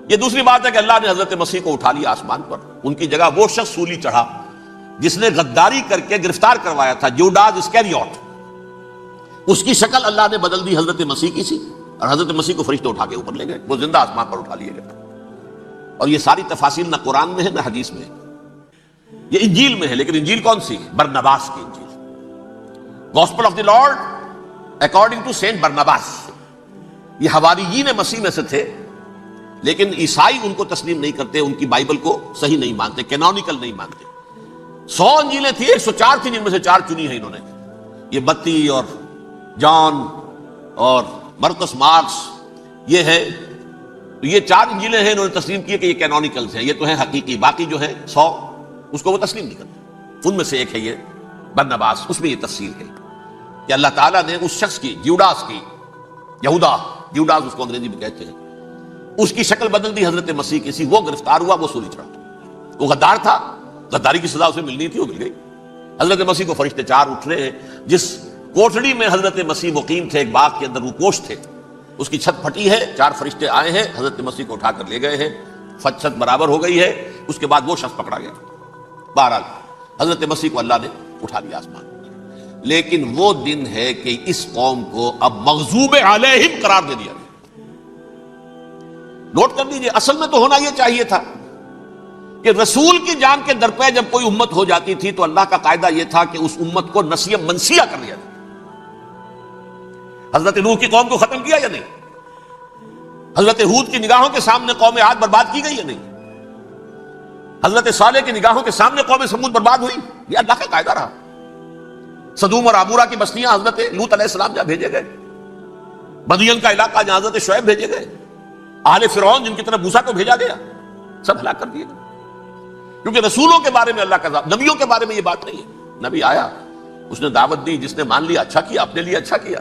یہ دوسری بات ہے کہ اللہ نے حضرت مسیح کو اٹھا لیا آسمان پر، ان کی جگہ وہ شخص سولی چڑھا جس نے غداری کر کے گرفتار کروایا تھا، جوڈاس اسکیریوٹ، اس کی شکل اللہ نے بدل دی حضرت مسیح کی سی، اور حضرت مسیح کو فرشتے اٹھا کے اوپر لے گئے، وہ زندہ آسمان پر اٹھا لیے گئے۔ اور یہ ساری تفاصیل نہ قرآن میں ہے نہ حدیث میں ہے، یہ انجیل میں ہے، لیکن انجیل کون سی؟ برنباس کی انجیل، gospel of the Lord according to saint Barnabas. یہ حواریین مسیح میں سے تھے، لیکن عیسائی ان کو تسلیم نہیں کرتے، ان کی بائبل کو صحیح نہیں مانتے، کینونیکل نہیں مانتے۔ 100 انجیلیں تھیں، 104 تھیں، جن میں سے 4 چنی ہیں انہوں نے، یہ متی اور جان اور مرکس مارکس، یہ ہے، تو یہ 4 انجیلیں ہیں، انہوں نے تسلیم کی کہ یہ کینونیکلز ہیں، یہ تو ہیں حقیقی، باقی جو ہے 100 اس کو وہ تسلیم نہیں کرتے۔ ان میں سے ایک ہے یہ برنباس، اس میں یہ تفصیل ہے کہ اللہ تعالیٰ نے اس شخص کی، جیوڈاس کی، یہودا جیوڈاس اس کو انگریزی میں کہتے ہیں، اس کی شکل بدل دی حضرت مسیح کی سی، وہ گرفتار ہوا، وہ سولی چڑھا، وہ غدار تھا، غداری کی سزا اسے ملنی تھی، وہ مل گئی۔ حضرت مسیح کو فرشتے 4 اٹھ رہے ہیں، جس کوٹڑی میں حضرت مسیح مقیم تھے، ایک باغ کے اندر روپوش تھے، اس کی چھت پھٹی ہے، 4 فرشتے آئے ہیں، حضرت مسیح کو اٹھا کر لے گئے ہیں، چھت برابر ہو گئی ہے، اس کے بعد وہ شخص پکڑا گیا۔ بہرحال حضرت مسیح کو اللہ نے اٹھا لیا آسمان۔ لیکن وہ دن ہے کہ اس قوم کو اب مغضوب علیہم قرار دے دیا۔ نوٹ کر لیجیے، اصل میں تو ہونا یہ چاہیے تھا کہ رسول کی جان کے در پہ جب کوئی امت ہو جاتی تھی تو اللہ کا قاعدہ یہ تھا کہ اس امت کو نسیہ منسیہ کر دیا جائے۔ حضرت نوح کی قوم کو ختم کیا یا نہیں؟ حضرت ہود کی نگاہوں کے سامنے قوم عاد برباد کی گئی یا نہیں؟ حضرت صالح کی نگاہوں کے سامنے قوم سمود برباد ہوئی؟ یہ اللہ کا قاعدہ رہا۔ سدوم اور عمورہ کی بستیاں حضرت لوط علیہ السلام جہاں بھیجے گئے، مدین کا علاقہ جہاں حضرت شعیب بھیجے گئے، اہل فرعون جن کی طرف موسیٰ کو بھیجا گیا، سب ہلاک کر دیے گئے۔ کیونکہ رسولوں کے بارے میں اللہ کا ذات، نبیوں کے بارے میں یہ بات نہیں ہے۔ نبی آیا، اس نے دعوت دی، جس نے مان لیا اچھا کیا، اپنے لیے اچھا کیا،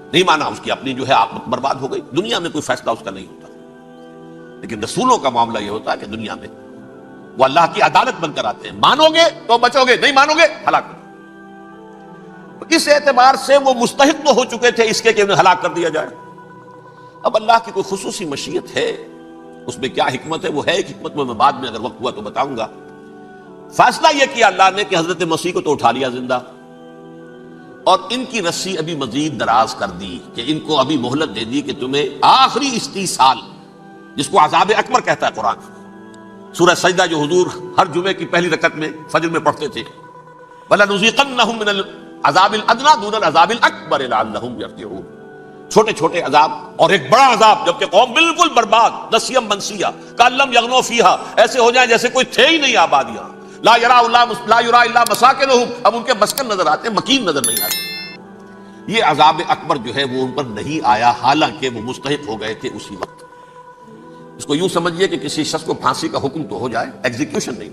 نہیں مانا اس کی اپنی جو ہے آپ برباد ہو گئی۔ دنیا میں کوئی فیصلہ اس کا نہیں ہوتا، لیکن رسولوں کا معاملہ یہ ہوتا ہے کہ دنیا میں وہ اللہ کی عدالت بن کر آتے ہیں، مانو گے تو بچو گے، نہیں مانو گے ہلاک۔ اس اعتبار سے وہ مستحق تو ہو چکے تھے اس کے کہ انہیں ہلاک کر دیا جائے۔ اب اللہ کی کوئی خصوصی مشیت ہے، اس میں کیا حکمت ہے، وہ ہے ایک حکمت، میں بعد میں اگر وقت ہوا تو بتاؤں گا۔ فیصلہ یہ کیا اللہ نے کہ حضرت مسیح کو تو اٹھا لیا زندہ، اور ان کی رسی ابھی مزید دراز کر دی کہ ان کو ابھی مہلت دے دی کہ تمہیں آخری استیصال، جس کو عذاب اکبر کہتا ہے قرآن، سورہ سجدہ جو حضور ہر جمعے کی پہلی رکعت میں فجر میں پڑھتے تھے، وَلَنُذِيقَنَّهُم مِّنَ الْعَذَابِ الْأَدْنَىٰ دُونَ الْعَذَابِ الْأَكْبَرِ لَعَلَّهُمْ يَرْجِعُونَ، چھوٹے چھوٹے عذاب اور ایک بڑا عذاب، جبکہ قوم بالکل برباد، نسیم منسیہ، کأن لم یغنوا فیہا، ایسے ہو جائیں جیسے کوئی تھے ہی نہیں آبادیاں، لا یرا الا مساکنہم، اب ان کے مسکن نظر آتے، مکین نظر نہیں آتے۔ یہ عذاب اکبر جو ہے وہ ان پر نہیں آیا، حالانکہ وہ مستحق ہو گئے تھے اسی وقت۔ اس کو یوں سمجھیے کہ کسی شخص کو پھانسی کا حکم تو ہو جائے، ایگزیکیوشن نہیں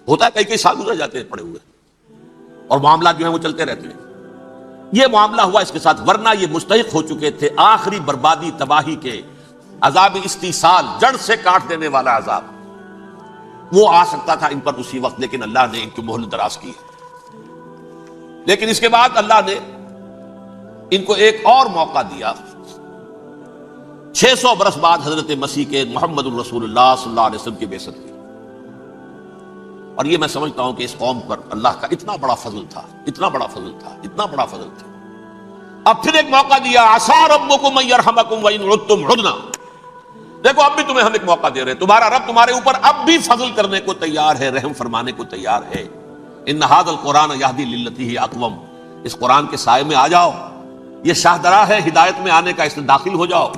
ہوتا ہے، کئی سال گزر جاتے ہیں پڑے ہوئے، اور معاملات جو ہیں وہ چلتے رہتے ہیں۔ یہ معاملہ ہوا اس کے ساتھ، ورنہ یہ مستحق ہو چکے تھے آخری بربادی تباہی کے، عذاب استیصال، جڑ سے کاٹ دینے والا عذاب، وہ آ سکتا تھا ان پر اسی وقت، لیکن اللہ نے ان کی مہلت دراز کی۔ لیکن اس کے بعد اللہ نے ان کو ایک اور موقع دیا، 600 برس بعد حضرت مسیح کے محمد الرسول اللہ صلی اللہ علیہ وسلم کی بعثت کی، اور یہ میں سمجھتا ہوں کہ اس قوم پر اللہ کا اتنا بڑا فضل تھا، اتنا بڑا فضل تھا، اتنا بڑا فضل تھا۔ اب پھر ایک موقع دیا، عسیٰ ربکم ان یرحمکم وان عدتم عدنا، دیکھو اب بھی تمہیں ہم ایک موقع دے رہے ہیں، تمہارا رب تمہارے اوپر اب بھی فضل کرنے کو تیار ہے، رحم فرمانے کو تیار ہے۔ ان ھذا القرآن یہدی للتی ہی اقوم، اس قرآن کے سائے میں آ جاؤ، یہ شاہدرا ہے ہدایت میں آنے کا، اس میں داخل ہو جاؤ،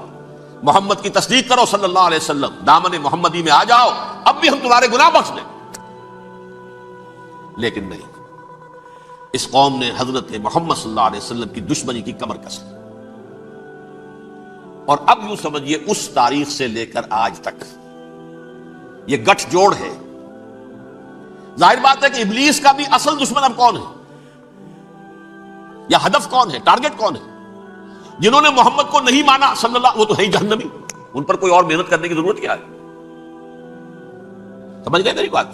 محمد کی تصدیق کرو صلی اللہ علیہ وسلم، دامن محمدی میں آ جاؤ، اب بھی ہم تمہارے گناہ بخش دیں۔ لیکن نہیں، اس قوم نے حضرت محمد صلی اللہ علیہ وسلم کی دشمنی کی کمر کس لی، اور اب یوں سمجھیے اس تاریخ سے لے کر آج تک یہ گٹھ جوڑ ہے۔ ظاہر بات ہے کہ ابلیس کا بھی اصل دشمن اب کون ہے، یا ہدف کون ہے، ٹارگٹ کون ہے؟ جنہوں نے محمد کو نہیں مانا صلی اللہ، وہ تو ہے ہی جہنمی، ان پر کوئی اور محنت کرنے کی ضرورت کیا ہے؟ سمجھ گئے میری بات؟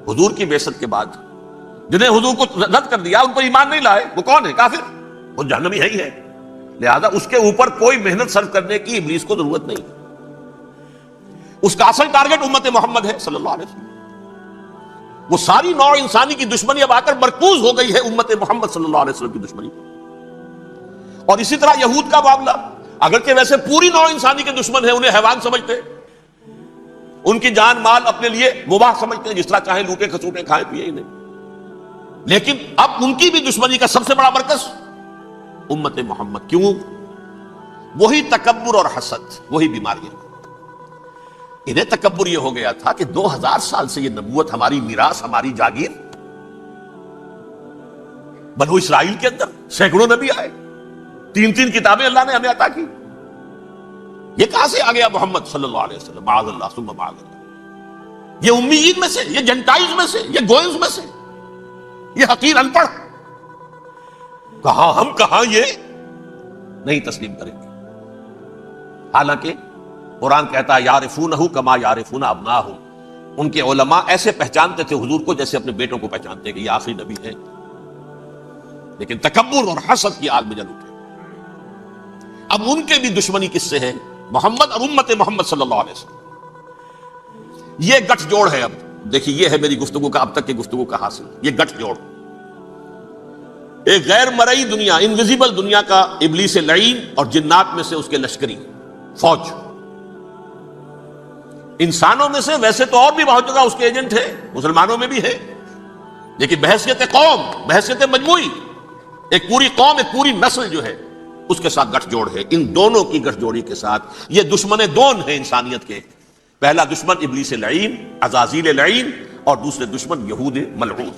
حضور کی بعثت کے بعد جنہیں حضور کو رد کر دیا، ان پر ایمان نہیں لائے، وہ کون ہے؟ کافر، وہ جہنمی ہے ہی ہے، لہذا اس کے اوپر کوئی محنت صرف کرنے کی ابلیس کو ضرورت نہیں۔ اس کا اصل ٹارگٹ امت محمد ہے صلی اللہ علیہ وسلم، وہ ساری نوع انسانی کی دشمنی اب آ کر مرکوز ہو گئی ہے امت محمد صلی اللہ علیہ وسلم کی دشمنی۔ اور اسی طرح یہود کا معاملہ، اگرچہ ویسے پوری نوع انسانی کے دشمن ہیں، انہیں حیوان سمجھتے، ان کی جان مال اپنے لیے مباح سمجھتے ہیں، جس طرح چاہیں لوٹے کھسوٹے کھائیں پیے ہی نہیں، لیکن اب ان کی بھی دشمنی کا سب سے بڑا مرکز امت محمد۔ کیوں؟ وہی تکبر اور حسد، وہی بیماریاں۔ انہیں تکبر یہ ہو گیا تھا کہ 2000 سال سے یہ نبوت ہماری میراث، ہماری جاگیر، بنو اسرائیل کے اندر سینکڑوں نبی آئے، 3 کتابیں اللہ نے ہمیں عطا کی، یہ کہاں سے آ گیا محمد صلی اللہ علیہ وسلم؟ معاذ اللہ ثم معاذ اللہ، یہ امیین میں سے، یہ جنٹائلز میں سے، یہ گوئنز میں سے، یہ حقیر ان پڑھ، کہاں ہم کہاں یہ نہیں تسلیم کریں گے۔ حالانکہ قرآن کہتا ہے یعرفونہ کما یعرفون ابناہم، ان کے علماء ایسے پہچانتے تھے حضور کو جیسے اپنے بیٹوں کو پہچانتے کہ یہ آخری نبی ہے، لیکن تکبر اور حسد کی آگ میں جل اٹھے۔ اب ان کے بھی دشمنی کس سے ہے؟ محمد اور امت محمد صلی اللہ علیہ وسلم۔ یہ گٹھ جوڑ ہے۔ اب دیکھیے، یہ ہے میری گفتگو کا اب تک کی گفتگو کا حاصل، یہ گٹھ جوڑ، ایک غیر مرئی دنیا، انویزیبل دنیا کا ابلیس لعین اور جنات میں سے اس کے لشکری فوج، انسانوں میں سے ویسے تو اور بھی بہت جگہ اس کے ایجنٹ ہے، مسلمانوں میں بھی ہے، لیکن بحیثیت قوم، بحیثیت مجموعی، ایک پوری قوم، ایک پوری نسل جو ہے اس کے ساتھ گٹھ جوڑ ہے۔ ان دونوں کی گٹھ جوڑی کے ساتھ یہ دشمن دون ہیں انسانیت کے، پہلا دشمن ابلیس لعین، عزازیل لعین، اور دوسرے دشمن یہود ملعون۔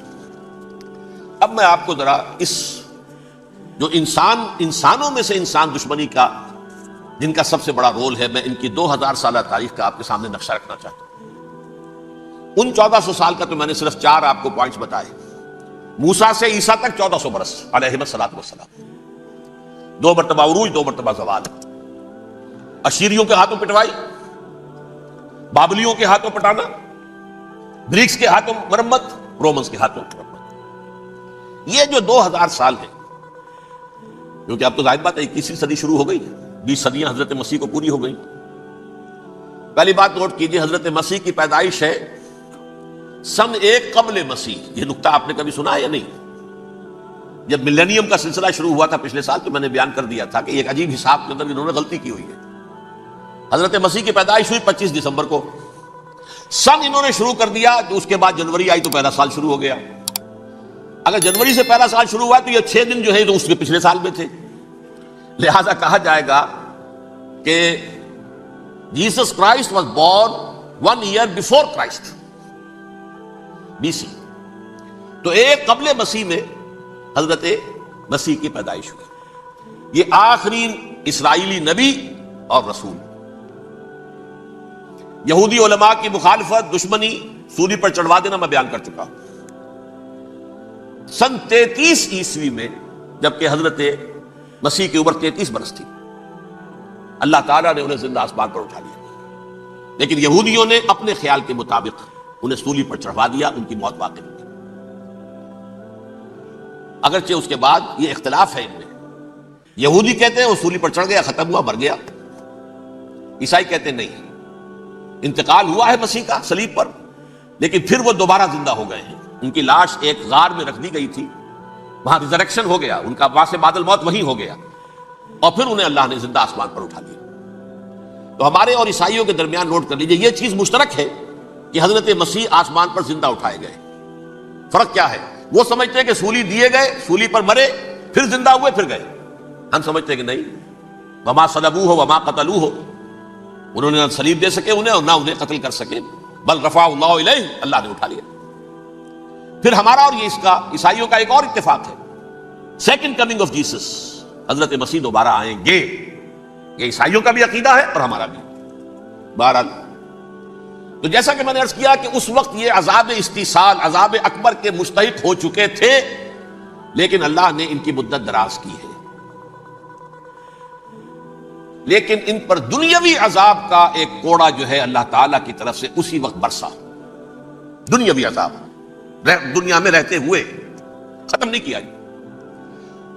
اب میں آپ کو ذرا اس جو انسانوں میں سے انسان دشمنی کا، جن کا سب سے بڑا رول ہے، میں ان کی 2000 سالہ تاریخ کا آپ کے سامنے نقشہ رکھنا چاہتا ہوں۔ ان 1400 سال کا تو میں نے صرف 4 آپ کو پوائنٹس بتائے۔ موسیٰ سے عیسیٰ تک 1400 برس علیہ السلام، 2 مرتبہ عروج، 2 مرتبہ زوال، اشیریوں کے ہاتھوں پٹوائی، بابلیوں کے ہاتھوں پٹانا، گریکس کے ہاتھوں مرمت، رومنز کے ہاتھوں مرمت۔ یہ جو 2000 سال ہے، کیونکہ اب تو ظاہر بات ہے 21ویں صدی شروع ہو گئی ہے، 20 صدیاں حضرت مسیح کو پوری ہو گئی۔ پہلی بات نوٹ کیجئے، حضرت مسیح کی پیدائش ہے سن ایک قبل مسیح، یہ نقطہ آپ نے کبھی سنا ہے یا نہیں؟ جب ملینیم کا سلسلہ شروع ہوا تھا پچھلے سال تو میں نے بیان کر دیا تھا کہ ایک عجیب حساب کے اندر انہوں نے غلطی کی ہوئی ہے۔ حضرت مسیح کی پیدائش ہوئی 25 دسمبر کو، سن انہوں نے شروع کر دیا تو اس کے بعد جنوری آئی تو پہلا سال شروع ہو گیا۔ اگر جنوری سے پہلا سال شروع ہوا تو یہ 6 دن جو ہے تو اس کے پچھلے سال میں تھے، لہذا کہا جائے گا کہ Jesus Christ was born 1 year before Christ BC، تو ایک قبل مسیح میں حضرت مسیح کی پیدائش ہوئی۔ یہ آخری اسرائیلی نبی اور رسول۔ یہودی علماء کی مخالفت، دشمنی، سولی پر چڑھوا دینا میں بیان کر چکا ہوں۔ سن 33 عیسوی میں جبکہ حضرت مسیح کی عمر 33 برس تھی، اللہ تعالیٰ نے انہیں زندہ آسمان پر اٹھا لیا، لیکن یہودیوں نے اپنے خیال کے مطابق انہیں سولی پر چڑھوا دیا، ان کی موت واقع ہوئی۔ اگرچہ اس کے بعد یہ اختلاف ہے ان میں، یہودی کہتے ہیں وہ سولی پر چڑھ گیا، ختم ہوا، مر گیا، عیسائی کہتے ہیں نہیں، انتقال ہوا ہے مسیح کا صلیب پر، لیکن پھر وہ دوبارہ زندہ ہو گئے ہیں۔ ان کی لاش ایک غار میں رکھ دی گئی تھی، وہاں ریزریکشن ہو گیا، ان کا وہاں سے بعد الموت وہیں ہو گیا، اور پھر انہیں اللہ نے زندہ آسمان پر اٹھا لیا۔ تو ہمارے اور عیسائیوں کے درمیان نوٹ کر لیجئے، یہ چیز مشترک ہے کہ حضرت مسیح آسمان پر زندہ اٹھائے گئے۔ فرق کیا ہے؟ وہ سمجھتے ہیں کہ سولی دیے گئے، سولی پر مرے، پھر زندہ ہوئے، پھر گئے۔ ہم سمجھتے ہیں کہ نہیں، وما صلبوہ وما قتلوہ، انہوں نے نہ صلیب دے سکے انہیں اور نہ انہیں قتل کر سکے، بل رفع اللہ الیہ، اللہ نے اٹھا لیا۔ پھر ہمارا اور یہ اس کا عیسائیوں کا ایک اور اتفاق ہے، سیکنڈ کمنگ آف جیسس، حضرت مسیح دوبارہ آئیں گے، یہ عیسائیوں کا بھی عقیدہ ہے اور ہمارا بھی۔ بہرحال تو جیسا کہ میں نے عرض کیا کہ اس وقت یہ عذاب استیصال، عذاب اکبر کے مستحق ہو چکے تھے، لیکن اللہ نے ان کی مدت دراز کی ہے، لیکن ان پر دنیاوی عذاب کا ایک کوڑا جو ہے اللہ تعالیٰ کی طرف سے اسی وقت برسا۔ دنیاوی عذاب دنیا میں رہتے ہوئے ختم نہیں کیا۔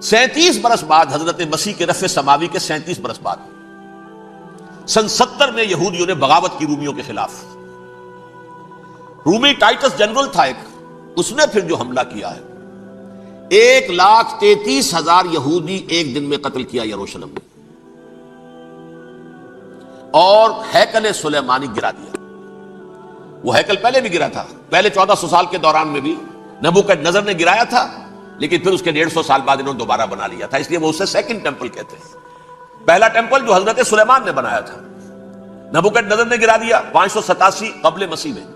37 برس بعد حضرت مسیح کے رفع سماوی کے 37 برس بعد سن 70 میں یہودیوں نے بغاوت کی رومیوں کے خلاف۔ رومی ٹائٹس جنرل تھا ایک، اس نے پھر جو حملہ کیا ہے، 1,33,000 یہودی ایک دن میں قتل کیا یروشلم میں، اور ہیکل سلیمانی گرا دیا۔ وہ ہیکل پہلے بھی گرا تھا، پہلے 1400 سال کے دوران میں بھی نبوکدنضر نے گرایا تھا، لیکن پھر اس کے 150 سال بعد انہوں نے دوبارہ بنا لیا تھا، اس لیے وہ اسے سیکنڈ ٹیمپل کہتے ہیں۔ پہلا ٹیمپل جو حضرت سلیمان نے بنایا تھا، نبوکدنضر نے گرا دیا 587 قبل مسیح میں،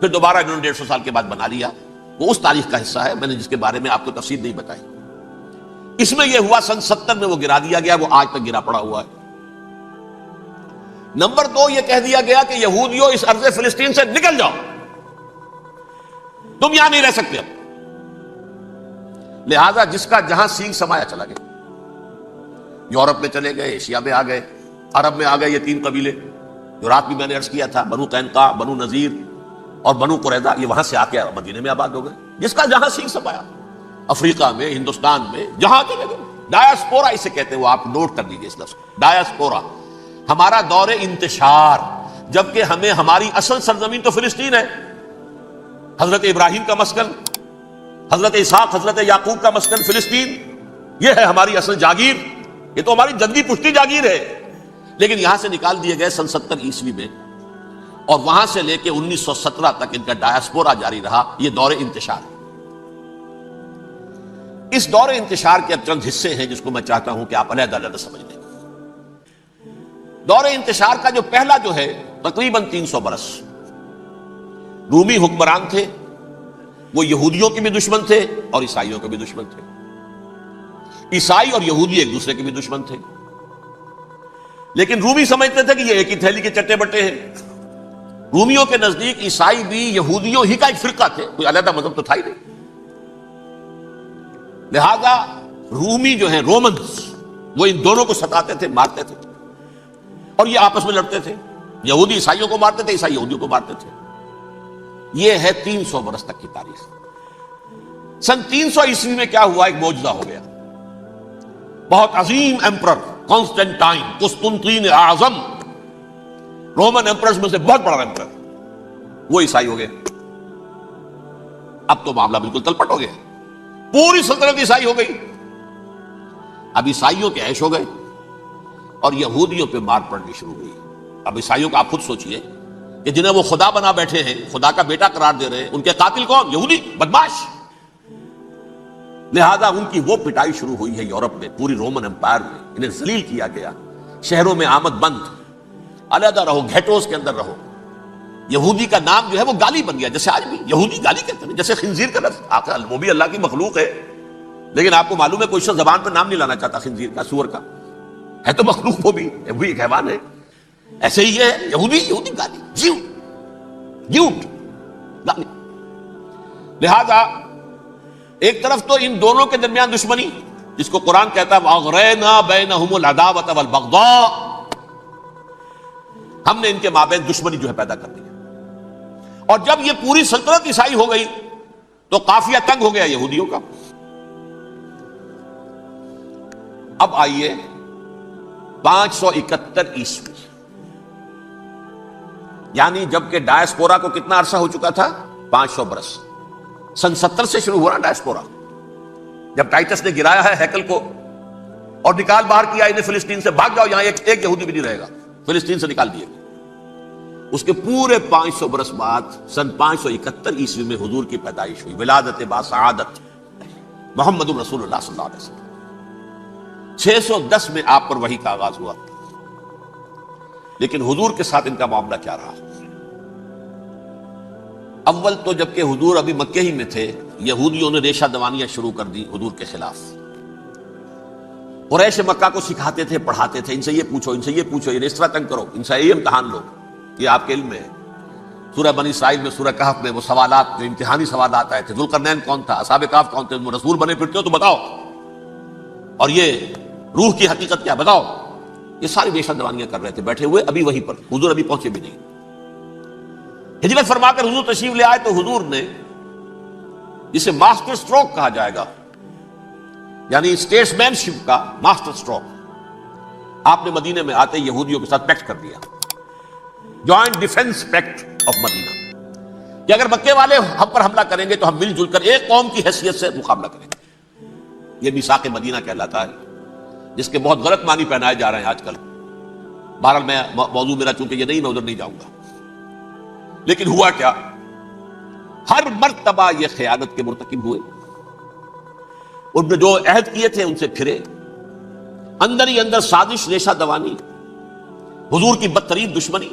پھر دوبارہ انہوں نے 150 سال کے بعد بنا لیا۔ وہ اس تاریخ کا حصہ ہے میں نے جس کے بارے میں آپ کو تفصیل نہیں بتائی۔ اس میں یہ ہوا سن 70 میں وہ گرا دیا گیا، وہ آج تک گرا پڑا ہوا ہے۔ نمبر 2، یہ کہہ دیا گیا کہ یہودیوں اس ارض فلسطین سے نکل جاؤ، تم یہاں نہیں رہ سکتے اب۔ لہذا جس کا جہاں سینگ سمایا چلا گیا، یورپ میں چلے گئے، ایشیا میں آ گئے، عرب میں آ گئے، یہ 3 قبیلے جو رات بھی میں نے عرض کیا تھا، بنو قینقاع، بنو نذیر اور بنو قریظہ، یہ وہاں سے آ کے مدینے میں آباد ہو گئے، جس کا جہاں سینگ سمایا، افریقہ میں، ہندوستان میں، جہاں چلے گئے۔ ڈایاسپورا اسے کہتے ہیں، وہ آپ نوٹ کر لیجیے اس لفظ کو، ڈایاسپورا، ہمارا دور انتشار، جبکہ ہمیں ہماری اصل سرزمین تو فلسطین ہے، حضرت ابراہیم کا مسکن، حضرت اسحاق، حضرت یعقوب کا مسکن فلسطین، یہ ہے ہماری اصل جاگیر، یہ تو ہماری جدی پشتی جاگیر ہے، لیکن یہاں سے نکال دیے گئے سن 70 عیسوی میں، اور وہاں سے لے کے 1917 تک ان کا ڈایاسپورا جاری رہا۔ یہ دور انتشار ہے۔ اس دور انتشار کے اب چند حصے ہیں جس کو میں چاہتا ہوں کہ آپ علیحدہ علیحدہ سمجھ لیں۔ دور انتشار کا جو پہلا جو ہے تقریباً 300 برس، رومی حکمران تھے، وہ یہودیوں کے بھی دشمن تھے اور عیسائیوں کے بھی دشمن تھے، عیسائی اور یہودی ایک دوسرے کے بھی دشمن تھے، لیکن رومی سمجھتے تھے کہ یہ ایک ہی تھیلی کے چٹے بٹے ہیں۔ رومیوں کے نزدیک عیسائی بھی یہودیوں ہی کا ایک فرقہ تھے، کوئی علیحدہ مذہب تو تھا ہی نہیں۔ لہذا رومی جو ہیں رومنز، وہ ان دونوں کو ستاتے تھے، مارتے تھے، اور یہ آپس میں لڑتے تھے، یہودی عیسائیوں کو مارتے تھے، عیسائی یہودیوں کو مارتے تھے۔ یہ ہے 300 برس تک کی تاریخ۔ سن 300 عیسوی میں کیا ہوا؟ ایک معجزہ ہو گیا۔ بہت عظیم ایمپرر کانسٹینٹائن، قسطنطین اعظم، رومن ایمپررز میں سے بہت بڑا ایمپرر، وہ عیسائی ہو گئے۔ اب تو معاملہ بالکل تلپٹ ہو گیا، پوری سلطنت عیسائی ہو گئی. اب عیسائیوں کے عیش ہو گئے اور یہودیوں پہ مار پڑنی شروع ہوئی. اب عیسائیوں کا آپ خود سوچئے کہ جنہیں وہ خدا بنا بیٹھے ہیں، خدا کا بیٹا قرار دے رہے ہیں، ان کے قاتل کون؟ یہودی بدماش. لہذا ان کی وہ پٹائی شروع ہوئی ہے یورپ میں، پوری رومن امپائر میں انہیں ذلیل کیا گیا. شہروں میں آمد بند، علیحدہ رہو، گھیٹوز کے اندر رہو. یہودی کا نام جو ہے وہ گالی بن گیا، جیسے آج بھی یہودی گالی کہتے ہیں، جیسے خنزیر کا لفظ. آخر وہ بھی اللہ کی مخلوق ہے، لیکن آپ کو معلوم ہے کوئی شخص زبان پر نام نہیں لانا چاہتا خنزیر کا، سور کا. ہے تو مخلوق، وہ بھی ایک حیوان ہے. ایسے ہی ہے یہودی گالی، جھوٹ گالی. لہذا ایک طرف تو ان دونوں کے درمیان دشمنی، جس کو قرآن کہتا ہے وَأَغْرَيْنَا بَيْنَهُمُ الْعَدَاوَةَ وَالْبَغْضَاءَ، ہم نے ان کے مابین دشمنی جو ہے پیدا کر دی. اور جب یہ پوری سلطنت عیسائی ہو گئی تو قافیہ تنگ ہو گیا یہودیوں کا. اب آئیے 571 عیسوی، یعنی جبکہ ڈائسپورا کو کتنا عرصہ ہو چکا تھا؟ 500 برس. سن 70 سے شروع ہو رہا ڈائسپورا، جب ٹائٹس نے گرایا ہے ہیکل کو اور نکال باہر کیا انہیں فلسطین سے. بھاگ جاؤ، یہاں ایک یہودی بھی نہیں رہے گا، فلسطین سے نکال دیے. اس کے پورے 500 برس بعد سن 571 عیسوی میں حضور کی پیدائش ہوئی، ولادت باسعادت محمد رسول اللہ صلی اللہ علیہ وسلم. 610 میں آپ پر وحی کا آغاز ہوا. لیکن حضور کے ساتھ ان کا معاملہ کیا رہا؟ اول تو جبکہ حضور ابھی مکہ ہی میں تھے، یہودیوں نے ریشہ دوانیاں شروع کر دی حضور کے خلاف. قریش مکہ کو سکھاتے تھے، پڑھاتے تھے، ان سے یہ پوچھو، ان سے یہ پوچھو، یہ اس طرح تنگ کرو، ان سے یہ امتحان لو. یہ آپ کے علم میں ہے. سورہ بنی اسرائیل میں، سورہ کہف میں وہ سوالات، جو امتحانی سوالات آئے تھے، ذوالقرنین کون تھا، اصحاب کہف کون تھے، رسول بنے پھرتے ہو تو بتاؤ، اور یہ روح کی حقیقت کیا بتاؤ. یہ ساری ریشہ دوانیاں کر رہے تھے بیٹھے ہوئے ابھی وہیں پر. حضور ابھی پہنچے بھی نہیں. ہجرت فرما کر حضور تشریف لے آئے تو حضور نے جسے ماسٹر سٹروک کہا جائے گا، یعنی اسٹیٹس مین شپ کا ماسٹر سٹروک، آپ نے مدینے میں آتے یہودیوں کے ساتھ پیکٹ کر دیا، جوائنٹ ڈیفنس پیکٹ آف مدینہ، کہ اگر مکے والے ہم پر حملہ کریں گے تو ہم مل جل کر ایک قوم کی حیثیت سے مقابلہ کریں گے. یہ میثاق مدینہ کہلاتا ہے، جس کے بہت غلط معنی پہنائے جا رہے ہیں آج کل. بہرحال میں موضوع میرا چونکہ یہ نہیں، میں ادھر نہیں جاؤں گا. لیکن ہوا کیا؟ ہر مرتبہ یہ خیانت کے مرتکب ہوئے. ان نے جو عہد کیے تھے ان سے پھرے، اندر ہی اندر سازش، ریشہ دوانی، حضور کی بدترین دشمنی.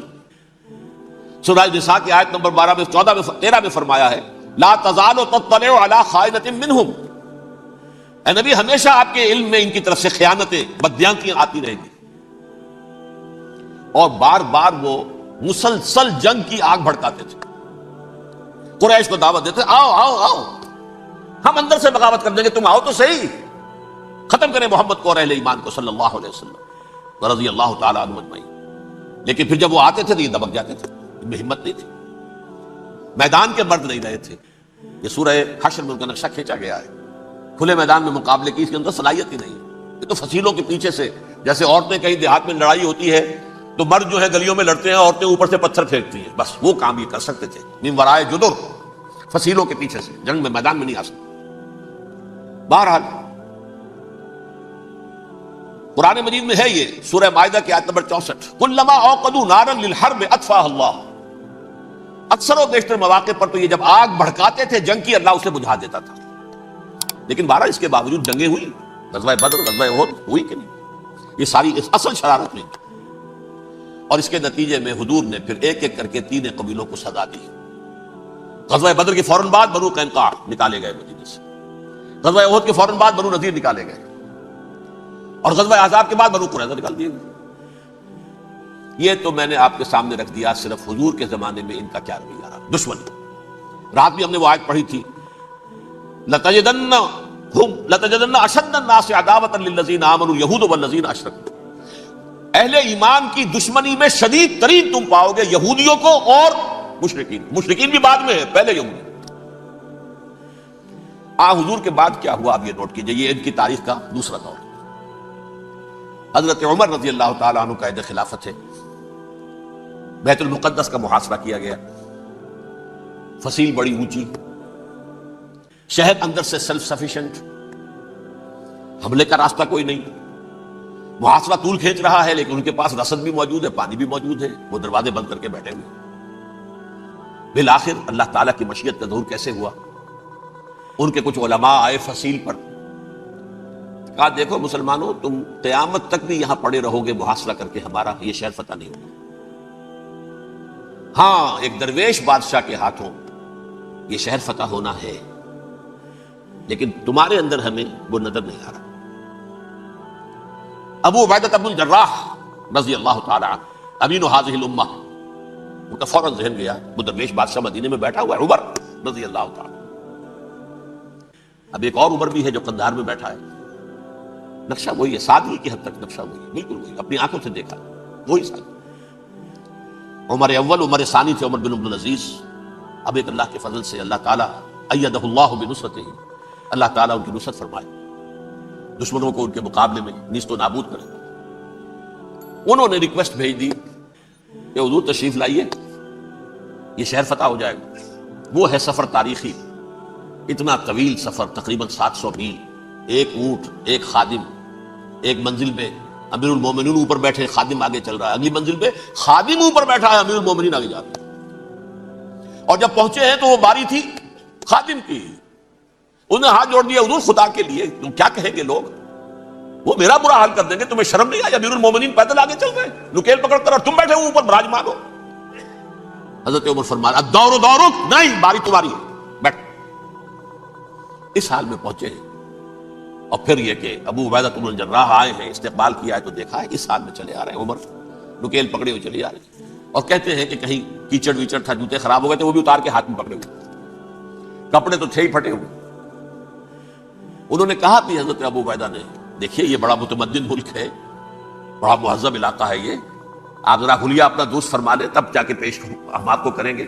سورہ نساء کی آیت نمبر 12 میں 14 میں 13 میں فرمایا ہے لا تزال تطلع علی خائنۃ منہم، اے نبی ہمیشہ آپ کے علم میں ان کی طرف سے خیانتیں، بدیانتیاں آتی رہیں گی. اور بار بار وہ مسلسل جنگ کی آگ بھڑکاتے تھے. قریش کو دعوت دیتے، آؤ آؤ آؤ، ہم اندر سے بغاوت کر دیں گے، تم آؤ تو صحیح، ختم کریں محمد کو اور اہل ایمان کو صلی اللہ علیہ وسلم رضی اللہ تعالی عنہ اجمعین. لیکن پھر جب وہ آتے تھے تو یہ دبک جاتے تھے، ان میں ہمت نہیں تھی، میدان کے مرد نہیں رہے تھے. یہ سورہ حشر میں ان کا نقشہ کھینچا گیا ہے. کھلے میدان میں مقابلے کی اس کے اندر صلاحیت ہی نہیں ہے. یہ تو فصیلوں کے پیچھے سے، جیسے عورتیں کہیں دیہات میں لڑائی ہوتی ہے تو مرد جو ہے گلیوں میں لڑتے ہیں، عورتیں اوپر سے پتھر پھینکتی ہیں، بس وہ کام یہ کر سکتے تھے. من ورائے جدر، فصیلوں کے پیچھے سے، جنگ میں میدان میں نہیں آ سکتے. بہرحال قرآن مجید میں ہے یہ سورہ مائدہ کی آیت نمبر 64 کلما اوقدوا نارا للحرب اطفاها اللہ. اکثر و بیشتر مواقع پر تو یہ جب آگ بھڑکاتے تھے جنگ کی، اللہ اسے بجھا دیتا تھا. لیکن بہرحال اس کے باوجود جنگیں ہوئی، غزوہ بدر، غزوہ احد ہوئی کہ نہیں؟ یہ ساری اس اصل شرارت میں. اور اس کے نتیجے میں حضور نے پھر ایک ایک کر کے 3 قبیلوں کو سزا دی. غزوہ بدر کے فوراً بعد بنو قینقاع نکالے گئے مدینے سے، غزوہ احد کے فوراً بعد بنو نذیر نکالے گئے، اور غزوہ احزاب کے بعد بنو قریظہ نکال دیے گئے. یہ تو میں نے آپ کے سامنے رکھ دیا صرف حضور کے زمانے میں ان کا کیا رویہ رہا، دشمنی. رات بھی ہم نے وہ آیت پڑھی تھی لَتَجِدَنَّ أَشَدَّ النَّاسِ عَدَاوَةً لِلَّذِينَ آمَنُوا الْيَهُودُ وَالَّذِينَ أَشْرَكُوا. اہل ایمان کی دشمنی میں شدید ترین تم پاؤ گے یہودیوں کو اور مشرکین. مشرکین بھی بعد میں ہے، پہلے یہودی. حضور کے بعد کیا ہوا اب یہ نوٹ کیجئے، یہ ان کی تاریخ کا دوسرا دور. حضرت عمر رضی اللہ تعالیٰ عنہ قائد خلافت ہے. بیت المقدس کا محاصرہ کیا گیا، فصیل بڑی اونچی، شہر اندر سے سیلف سفیشینٹ، حملے کا راستہ کوئی نہیں، محاصرہ طول کھینچ رہا ہے، لیکن ان کے پاس رسد بھی موجود ہے، پانی بھی موجود ہے، وہ دروازے بند کر کے بیٹھے ہوئے۔ بالآخر اللہ تعالیٰ کی مشیت کا ظہور کیسے ہوا؟ ان کے کچھ علماء آئے فصیل پر، کہا دیکھو مسلمانوں، تم قیامت تک بھی یہاں پڑے رہو گے محاصرہ کر کے، ہمارا یہ شہر فتح نہیں ہوگا۔ ہاں، ایک درویش بادشاہ کے ہاتھوں یہ شہر فتح ہونا ہے، لیکن تمہارے اندر ہمیں وہ نظر نہیں آ رہا۔ ابو عبیدہ بن الجراح رضی اللہ تعالی عنہ، امین هذه الامہ، ان کا فوراً ذہن گیا وہ درویش بادشاہ مدینے میں بیٹھا ہوا ہے، عمر رضی اللہ تعالی۔ اب ایک اور عمر بھی ہے جو قندھار میں بیٹھا ہے، نقشہ وہی ہے، سادگی کی حد تک نقشہ وہی ہے، بالکل وہی، اپنی آنکھوں سے دیکھا وہی سادگی۔ عمر اول عمر ثانی تھے عمر بن عبد العزیز۔ اب ایک اللہ کے فضل سے اللہ تعالیٰ ایدہ اللہ بنصرتہ، اللہ تعالیٰ ان کی نصرت فرمائے، دشمنوں کو ان کے مقابلے میں نیست و نابود کرے۔ انہوں نے ریکویسٹ بھیج دی کہ حضور تشریف لائیے، یہ شہر فتح ہو جائے گا۔ وہ ہے سفر تاریخی، اتنا طویل سفر، تقریباً 700 میل، ایک اونٹ، ایک خادم، ایک منزل پہ امیر المومنین اوپر بیٹھے، خادم آگے چل رہا ہے، اگلی منزل پہ خادم اوپر بیٹھا ہے، امیر المومنین آگے جا رہے ہیں۔ اور جب پہنچے ہیں تو وہ باری تھی خادم کی، انہوں نے ہاتھ جوڑ دیا، حضور خدا کے لیے تم کیا کہیں گے لوگ، وہ میرا برا حال کر دیں گے، تمہیں شرم نہیں آئی؟ امیر المومنین پیدل آگے چل رہے ہیں نکیل پکڑ کر، اور تم بیٹھے ہو اوپر براجمان ہو۔ حضرت عمر فرمایا الدور دورک، نہیں، باری تمہاری ہے، بیٹھ۔ اس حال میں پہنچے ہیں، اور پھر یہ کہ ابو عبیدہ بن الجراح آئے ہیں، استقبال کیا ہے تو دیکھا ہے اس حال میں چلے آ رہے ہیں، عمر نکیل پکڑے ہوئے چلے آ رہے ہیں، اور کہتے ہیں کہ کہیں کیچڑ ویچڑ تھا، جوتے خراب ہو گئے تھے، وہ بھی اتار کے ہاتھ میں پکڑے ہوئے، کپڑے تو تھے ہی پھٹے ہوئے۔ انہوں نے کہا بھی حضرت ابو عبیدہ نے، دیکھیے یہ بڑا متمدن ملک ہے، بڑا مہذب علاقہ ہے یہ، آپ ذرا حلیہ اپنا دوست فرما لیں تب جا کے پیش ہم آپ کو کریں گے۔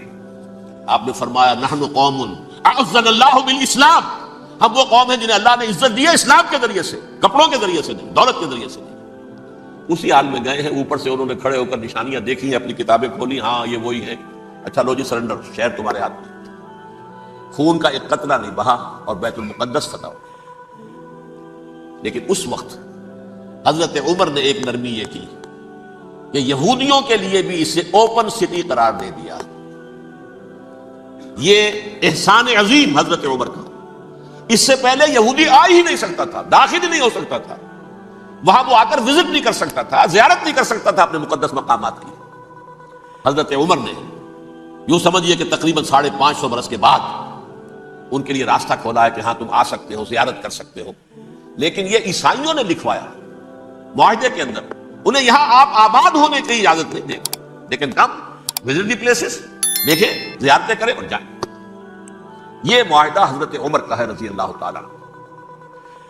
آپ نے فرمایا نحن قوم اعزنا اللہ بالاسلام، ہم وہ قوم ہیں جنہیں اللہ نے عزت دی ہے اسلام کے ذریعے سے، کپڑوں کے ذریعے سے نہیں، دولت کے ذریعے سے نہیں۔ اسی حال میں گئے ہیں، اوپر سے انہوں نے کھڑے ہو کر نشانیاں دیکھی ہیں، اپنی کتابیں کھولی، ہاں یہ وہی ہے، اچھا لو جی سرنڈر، شہر تمہارے ہاتھ میں۔ خون کا ایک قطرہ نہیں بہا اور بیت المقدس فتح ہو۔ لیکن اس وقت حضرت عمر نے ایک نرمی یہ کی کہ یہودیوں کے لیے بھی اسے اوپن سٹی قرار دے دیا۔ یہ احسان عظیم حضرت عمر کا، اس سے پہلے یہودی آ ہی نہیں سکتا تھا، داخل ہی نہیں ہو سکتا تھا، وہاں وہ آ کر وزٹ نہیں کر سکتا تھا، زیارت نہیں کر سکتا تھا اپنے مقدس مقامات کی۔ حضرت عمر نے یوں سمجھیے کہ تقریباً 550 برس کے بعد ان کے لیے راستہ کھولا ہے کہ ہاں تم آ سکتے ہو، زیارت کر سکتے ہو۔ لیکن یہ عیسائیوں نے لکھوایا معاہدے کے اندر، انہیں یہاں آپ آباد ہونے کی اجازت نہیں دے، لیکن کم وزٹ دی پلیسز، دیکھیں زیارتیں کریں اور جائیں۔ یہ معاہدہ حضرت عمر کا ہے رضی اللہ تعالیٰ،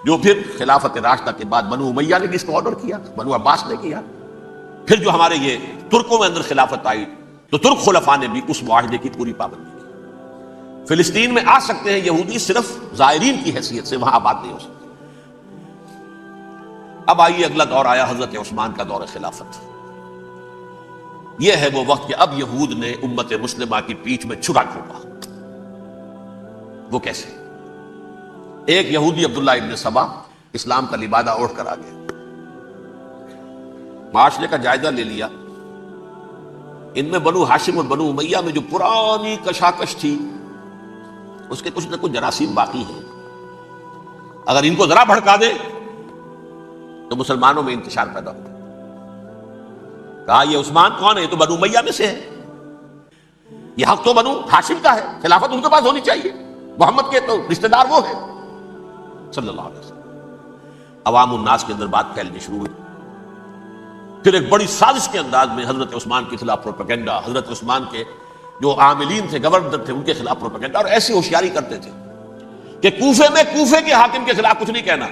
جو پھر خلافت راشدہ کے بعد بنو امیہ نے بھی اس کو آرڈر کیا، بنو عباس نے کیا، پھر جو ہمارے یہ ترکوں میں اندر خلافت آئی تو ترک خلفاء نے بھی اس معاہدے کی پوری پابندی کی۔ فلسطین میں آ سکتے ہیں یہودی، صرف زائرین کی حیثیت سے، وہاں آباد نہیں ہو سکتے۔ اب آئیے اگلا دور آیا حضرت عثمان کا دور خلافت۔ یہ ہے وہ وقت کہ اب یہود نے امت مسلمہ کی پیٹھ میں چھرا گھونپا۔ وہ کیسے؟ ایک یہودی عبداللہ ابن سبا اسلام کا لبادہ اوڑھ کر آ گیا، معاشرے کا جائزہ لے لیا، ان میں بنو ہاشم اور بنو امیہ میں جو پرانی کشاکش تھی اس کے کچھ نہ کچھ جراثیم باقی ہیں، اگر ان کو ذرا بھڑکا دے تو مسلمانوں میں انتشار پیدا ہو۔ کہا یہ عثمان کون ہے؟ یہ تو بنو امیہ میں سے ہے، یہ حق تو بنو ہاشم کا ہے، خلافت ان کے پاس ہونی چاہیے، محمد کے تو رشتہ دار وہ ہے صلی اللہ علیہ وسلم۔ عوام الناس کے اندر بات پھیلنی شروع ہوئی، پھر ایک بڑی سازش کے انداز میں حضرت عثمان کے خلاف پروپیگنڈا، حضرت عثمان کے جو عاملین تھے، گورنر تھے، ان کے خلاف پروپیگنڈا، اور ایسی ہوشیاری کرتے تھے کہ کوفے میں کوفے کے حاکم کے خلاف کچھ نہیں کہنا،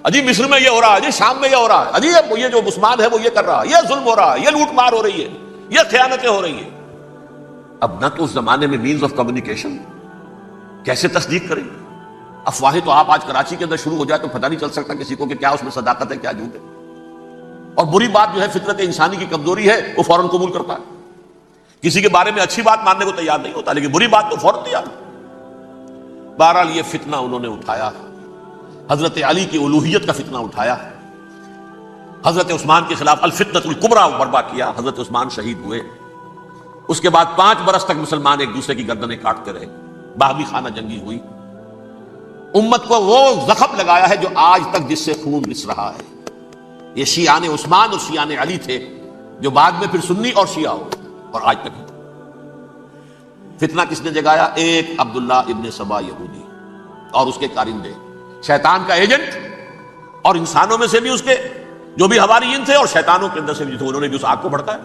اجی مصر میں یہ ہو رہا ہے، اجی شام میں یہ ہو رہا ہے، اجی یہ جو عثمان ہے وہ یہ کر رہا ہے، یہ ظلم ہو رہا ہے، یہ لوٹ مار ہو رہی ہے، یہ خیانتیں ہو رہی ہیں۔ اب نہ تو اس زمانے میں مینز آف کمیونیکیشن، کیسے تصدیق کریں؟ افواہیں تو آپ آج کراچی کے اندر شروع ہو جائے تو پتہ نہیں چل سکتا کسی کو کہ کیا اس میں صداقت ہے کیا جھوٹ ہے، اور بری بات جو ہے فطرت انسانی کی کمزوری ہے، وہ فوراً قبول کرتا ہے، کسی کے بارے میں اچھی بات ماننے کو تیار نہیں ہوتا، لیکن بری بات تو فوراً تیار۔ بہرحال یہ فتنہ انہوں نے اٹھایا، حضرت علی کی الوہیت کا فتنہ اٹھایا، حضرت عثمان کے خلاف الفتنۃ الکبریٰ برپا کیا، حضرت عثمان شہید ہوئے۔ اس کے بعد 5 برس تک مسلمان ایک دوسرے کی گردنیں کاٹتے رہے، باہمی خانہ جنگی ہوئی، امت کو وہ زخم لگایا ہے جو آج تک جس سے خون رس رہا ہے۔ یہ شیعان عثمان اور شیعان علی تھے جو بعد میں پھر سنی اور شیعہ ہو، اور آج تک فتنہ کس نے جگایا؟ ایک عبداللہ ابن سبا یہودی اور اس کے کارندے، شیطان کا ایجنٹ، اور انسانوں میں سے بھی اس کے جو بھی حواریین تھے اور شیطانوں کے اندر سے بھی تھے، انہوں نے بھی اس آگ کو بھڑکایا۔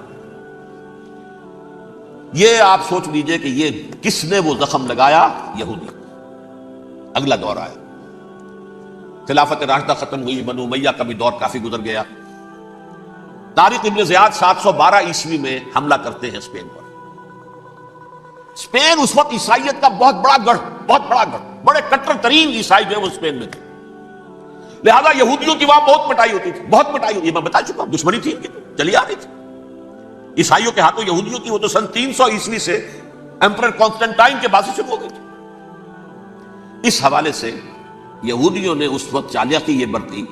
یہ آپ سوچ لیجئے کہ یہ کس نے وہ زخم لگایا؟ یہودی۔ اگلا دور آیا، خلافت راشدہ ختم ہوئی، بنو امیہ کا بھی دور کافی گزر گیا۔ طارق ابن زیاد 712 عیسوی میں حملہ کرتے ہیں اسپین پر۔ اسپین اس وقت عیسائیت کا بہت بڑا گڑھ، بڑے کٹر ترین عیسائی جو ہے وہ اسپین میں تھے، لہذا یہودیوں کی وہاں بہت پٹائی ہوتی تھی، بہت پٹائی ہوتی، میں بتا چکا ہوں، دشمنی تھی ان کی چلی آ رہی تھی عیسائیوں کے ہاتھوں یہودیوں کی۔ وہ تو سن 300 عیسوی سے ایمپرر کانسٹنٹائن کے بعد سے شروع ہو گئی تھی۔ اس حوالے سے یہودیوں نے اس وقت چالاکی یہ برتی،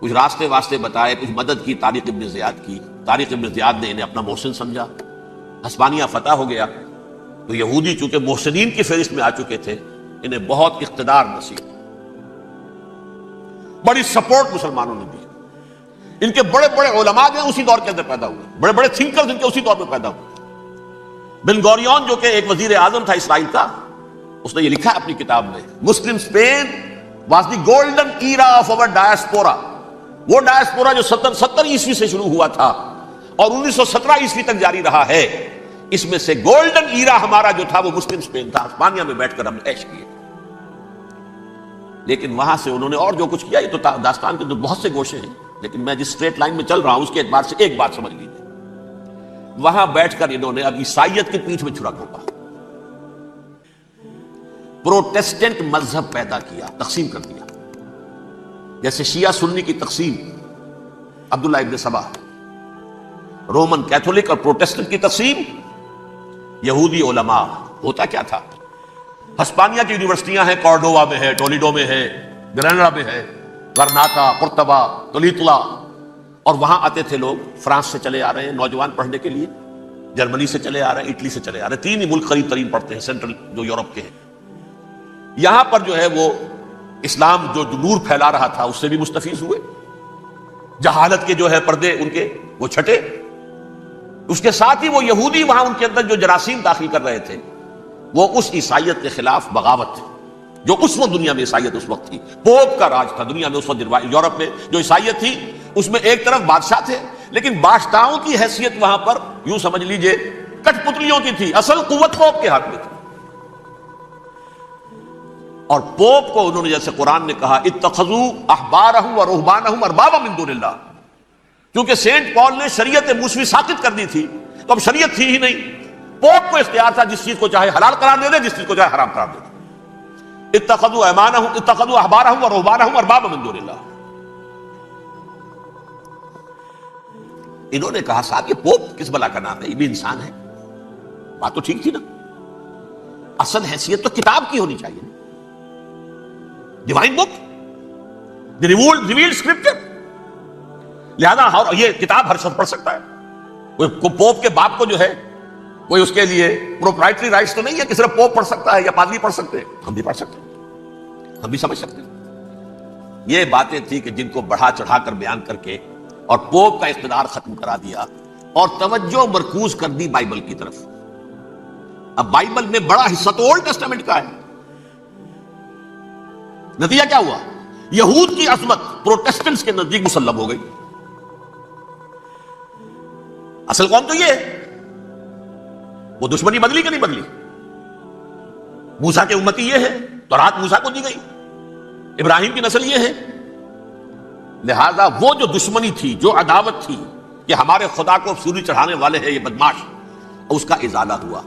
کچھ راستے واسطے بتائے، کچھ مدد کی طارق ابن زیاد کی۔ طارق ابن زیاد نے انہیں اپنا محسن سمجھا، ہسپانیہ فتح ہو گیا، تو یہودی چونکہ محسنین کی فہرست میں آ چکے تھے، انہیں بہت اقتدار نصیب، بڑی سپورٹ مسلمانوں نے دی۔ ان کے بڑے بڑے علماء جو ہیں اسی دور کے اندر پیدا ہوئے، بڑے بڑے تھنکرز ان کے اسی دور میں پیدا ہوئے۔ بن گوریون جو کہ ایک وزیر اعظم تھا اسرائیل کا، اس نے یہ لکھا ہے اپنی کتاب میں، Muslim Spain was the golden era of our diaspora. وہ ڈائسپورا جو 70 عیسوی سے شروع ہوا تھا اور 1917 عیسوی تک جاری رہا ہے، اس میں سے گولڈن ایرا ہمارا جو تھا وہ مسلم اسپین تھا۔ اسپانیہ میں بیٹھ کر ہم نے عیش کیے، لیکن وہاں سے انہوں نے اور جو کچھ کیا، یہ تو داستان کے تو بہت سے گوشے ہیں، لیکن میں جس اسٹریٹ لائن میں چل رہا ہوں اس کے اعتبار سے ایک بات سمجھ لیجیے، وہاں بیٹھ کر انہوں نے اب عیسائیت کی پیٹھ میں چھرا گھونپا، پروٹیسٹنٹ مذہب پیدا کیا، تقسیم کر دیا، جیسے شیعہ سنی کی تقسیم، عبداللہ ابن سبا، رومن کیتھولک اور پروٹیسٹنٹ کی تقسیم، یہودی علماء۔ ہوتا کیا تھا، ہسپانیہ کی یونیورسٹیاں ہیں، کارڈووا میں ہے، ٹولیڈو میں ہے، گریناڈا میں ہے، غرناطہ، قرطبہ، تولیتلا، اور وہاں آتے تھے لوگ، فرانس سے چلے آ رہے ہیں نوجوان پڑھنے کے لیے، جرمنی سے چلے آ رہے ہیں، اٹلی سے چلے آ رہے ہیں، 3 ہی ملک قریب ترین پڑھتے ہیں سینٹرل جو یورپ کے ہیں۔ یہاں پر جو ہے وہ اسلام جو نور پھیلا رہا تھا اس سے بھی مستفیض ہوئے، جہالت کے جو ہے پردے ان کے وہ چھٹے، اس کے ساتھ ہی وہ یہودی وہاں ان کے اندر جو جراثیم داخل کر رہے تھے، وہ اس عیسائیت کے خلاف بغاوت تھی جو اس وقت دنیا میں عیسائیت اس وقت تھی، پوپ کا راج تھا دنیا میں اس وقت۔ یورپ میں جو عیسائیت تھی اس میں ایک طرف بادشاہ تھے، لیکن بادشاہوں کی حیثیت وہاں پر یوں سمجھ لیجئے کٹ پتلیوں کی تھی، اصل قوت پوپ کے ہاتھ میں تھی۔ اور پوپ کو انہوں نے جیسے قرآن نے کہا اتخذوا احبارهم ورهبانهم اربابا من دون اللہ، کیونکہ سینٹ پال نے شریعت موسوی ساقط کر دی تھی تو اب شریعت تھی ہی نہیں، پوپ کو اختیار تھا جس چیز کو چاہے حلال قرار دے دے، جس چیز کو چاہے حرام قرار دے دے۔ اتخذوا احبارهم ورهبانهم اربابا من دون اللہ۔ انہوں نے کہا صاحب یہ پوپ کس بلا کا نام ہے، یہ بھی انسان ہے، بات تو ٹھیک تھی نا، اصل حیثیت تو کتاب کی ہونی چاہیے، ڈیوائن بک، ریویلڈ اسکرپچر، لہذا یہ کتاب ہر شخص پڑھ سکتا ہے، کوئی پوپ کے باپ کو جو ہے کوئی اس کے لیے پروپرائٹری رائٹس تو نہیں ہے کہ صرف پوپ پڑھ سکتا ہے یا پادری پڑھ سکتے ہیں، ہم بھی پڑھ سکتے ہیں، ہم بھی سمجھ سکتے ہیں۔ یہ باتیں تھی کہ جن کو بڑھا چڑھا کر بیان کر کے اور پوپ کا اقتدار ختم کرا دیا اور توجہ مرکوز کر دی بائبل کی طرف۔ اب بائبل میں بڑا حصہ تو اولڈ ٹیسٹامنٹ کا ہے، نتیجہ کیا ہوا، یہود کی عظمت پروٹیسٹنٹس کے نزدیک مسلم ہو گئی۔ اصل قوم تو یہ ہے، وہ دشمنی بدلی کہ نہیں بدلی، موسیٰ کے امتی یہ ہے، تورات موسیٰ کو دی گئی، ابراہیم کی نسل یہ ہے، لہذا وہ جو دشمنی تھی، جو عداوت تھی کہ ہمارے خدا کو سوری چڑھانے والے ہیں یہ بدماش، اس کا ازالہ ہوا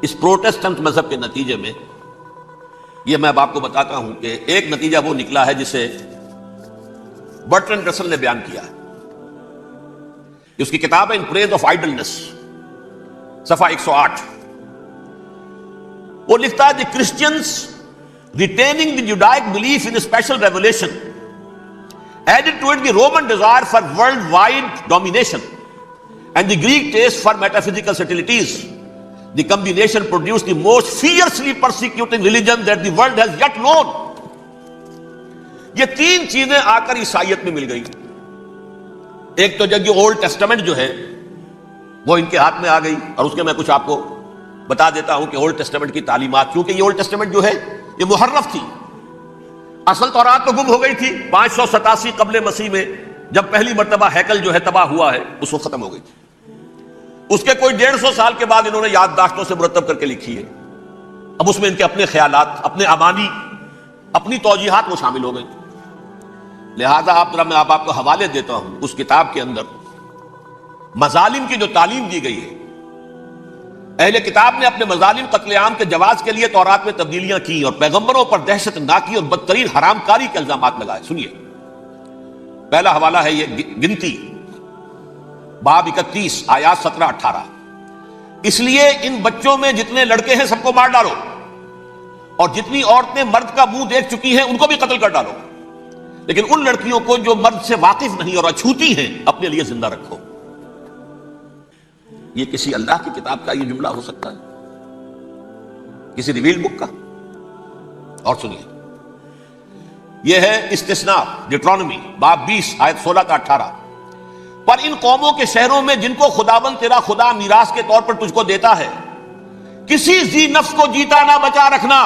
اس پروٹیسٹنٹ مذہب کے نتیجے میں۔ یہ میں اب آپ کو بتاتا ہوں کہ ایک نتیجہ وہ نکلا ہے جسے برٹرنڈ رسل نے بیان کیا ہے، اس کی کتاب ہے ان پریز آف آئیڈلنس، صفحہ 108۔ وہ لکھتا ہے کہ Christians retaining the Judaic belief in a special revelation, added to it the Roman desire for worldwide domination and the Greek taste for metaphysical subtleties. The combination produced the most fiercely persecuting religion that the world has yet known. یہ تین چیزیں آ کر عیسائیت میں مل گئی. ایک تو جب یہ اولڈ ٹیسٹمنٹ جو ہے وہ ان کے ہاتھ میں آ گئی, اور اس کے میں کچھ آپ کو بتا دیتا ہوں کہ اولڈ ٹیسٹمنٹ کی تعلیمات, کیونکہ یہ اولڈ ٹیسٹمنٹ جو ہے یہ محرف تھی. اصل تورات تو گم ہو گئی تھی 587 قبل مسیح میں, جب پہلی مرتبہ ہیکل جو ہے تباہ ہوا ہے, اس وقت ختم ہو گئی تھی. اس کے کوئی 150 سال کے بعد انہوں نے یادداشتوں سے مرتب کر کے لکھی ہے. اب اس میں ان کے اپنے خیالات, اپنے امانی, اپنی توجیحات وہ شامل ہو گئی. لہذا میں آپ کو حوالے دیتا ہوں اس کتاب کے اندر مظالم کی جو تعلیم دی گئی ہے. اہل کتاب نے اپنے مظالم قتل عام کے جواز کے لیے تورات میں تبدیلیاں کی اور پیغمبروں پر دہشت ناکی اور بدترین حرام کاری کے الزامات لگائے. سنیے, پہلا حوالہ ہے یہ گنتی باب 31 آیات 17-18. اس لیے ان بچوں میں جتنے لڑکے ہیں سب کو مار ڈالو, اور جتنی عورتیں مرد کا منہ دیکھ چکی ہیں ان کو بھی قتل کر ڈالو, لیکن ان لڑکیوں کو جو مرد سے واقف نہیں اور اچھوتی ہیں اپنے لیے زندہ رکھو. یہ کسی اللہ کی کتاب کا یہ جملہ ہو سکتا ہے, کسی ریویلڈ بک کا؟ اور سنیے, یہ ہے استثناء ڈیٹرانومی باب 20 آیت 16-18. پر ان قوموں کے شہروں میں جن کو خداوند تیرا خدا میراث کے طور پر تجھ کو دیتا ہے, کسی ذی نفس کو جیتا نہ بچا رکھنا,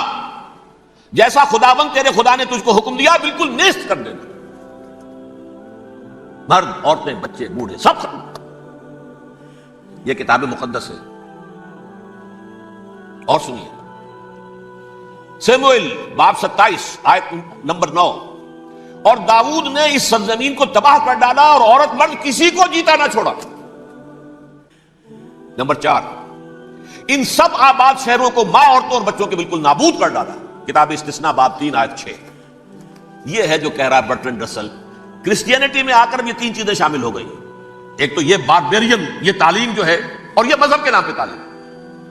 جیسا خداوند تیرے خدا نے تجھ کو حکم دیا بالکل نیست کر دینا. مرد, عورتیں, بچے, بوڑھے سب ختم. یہ کتاب مقدس ہے. اور سنیے, سیموئیل باب 27 آیت نمبر 9. اور داؤد نے اس سرزمین کو تباہ کر ڈالا اور عورت مرد کسی کو جیتا نہ چھوڑا. نمبر 4, ان سب آباد شہروں کو ماں, عورتوں اور بچوں کے بالکل نابود کر ڈالا. کتاب استثناء باب 3 آیت 6. یہ ہے جو کہہ رہا ہے برٹرنڈ رسل, کرسچینٹی میں آ کر یہ تین چیزیں شامل ہو گئی. ایک تو یہ باربیرین یہ تعلیم جو ہے, اور یہ مذہب کے نام پہ تعلیم,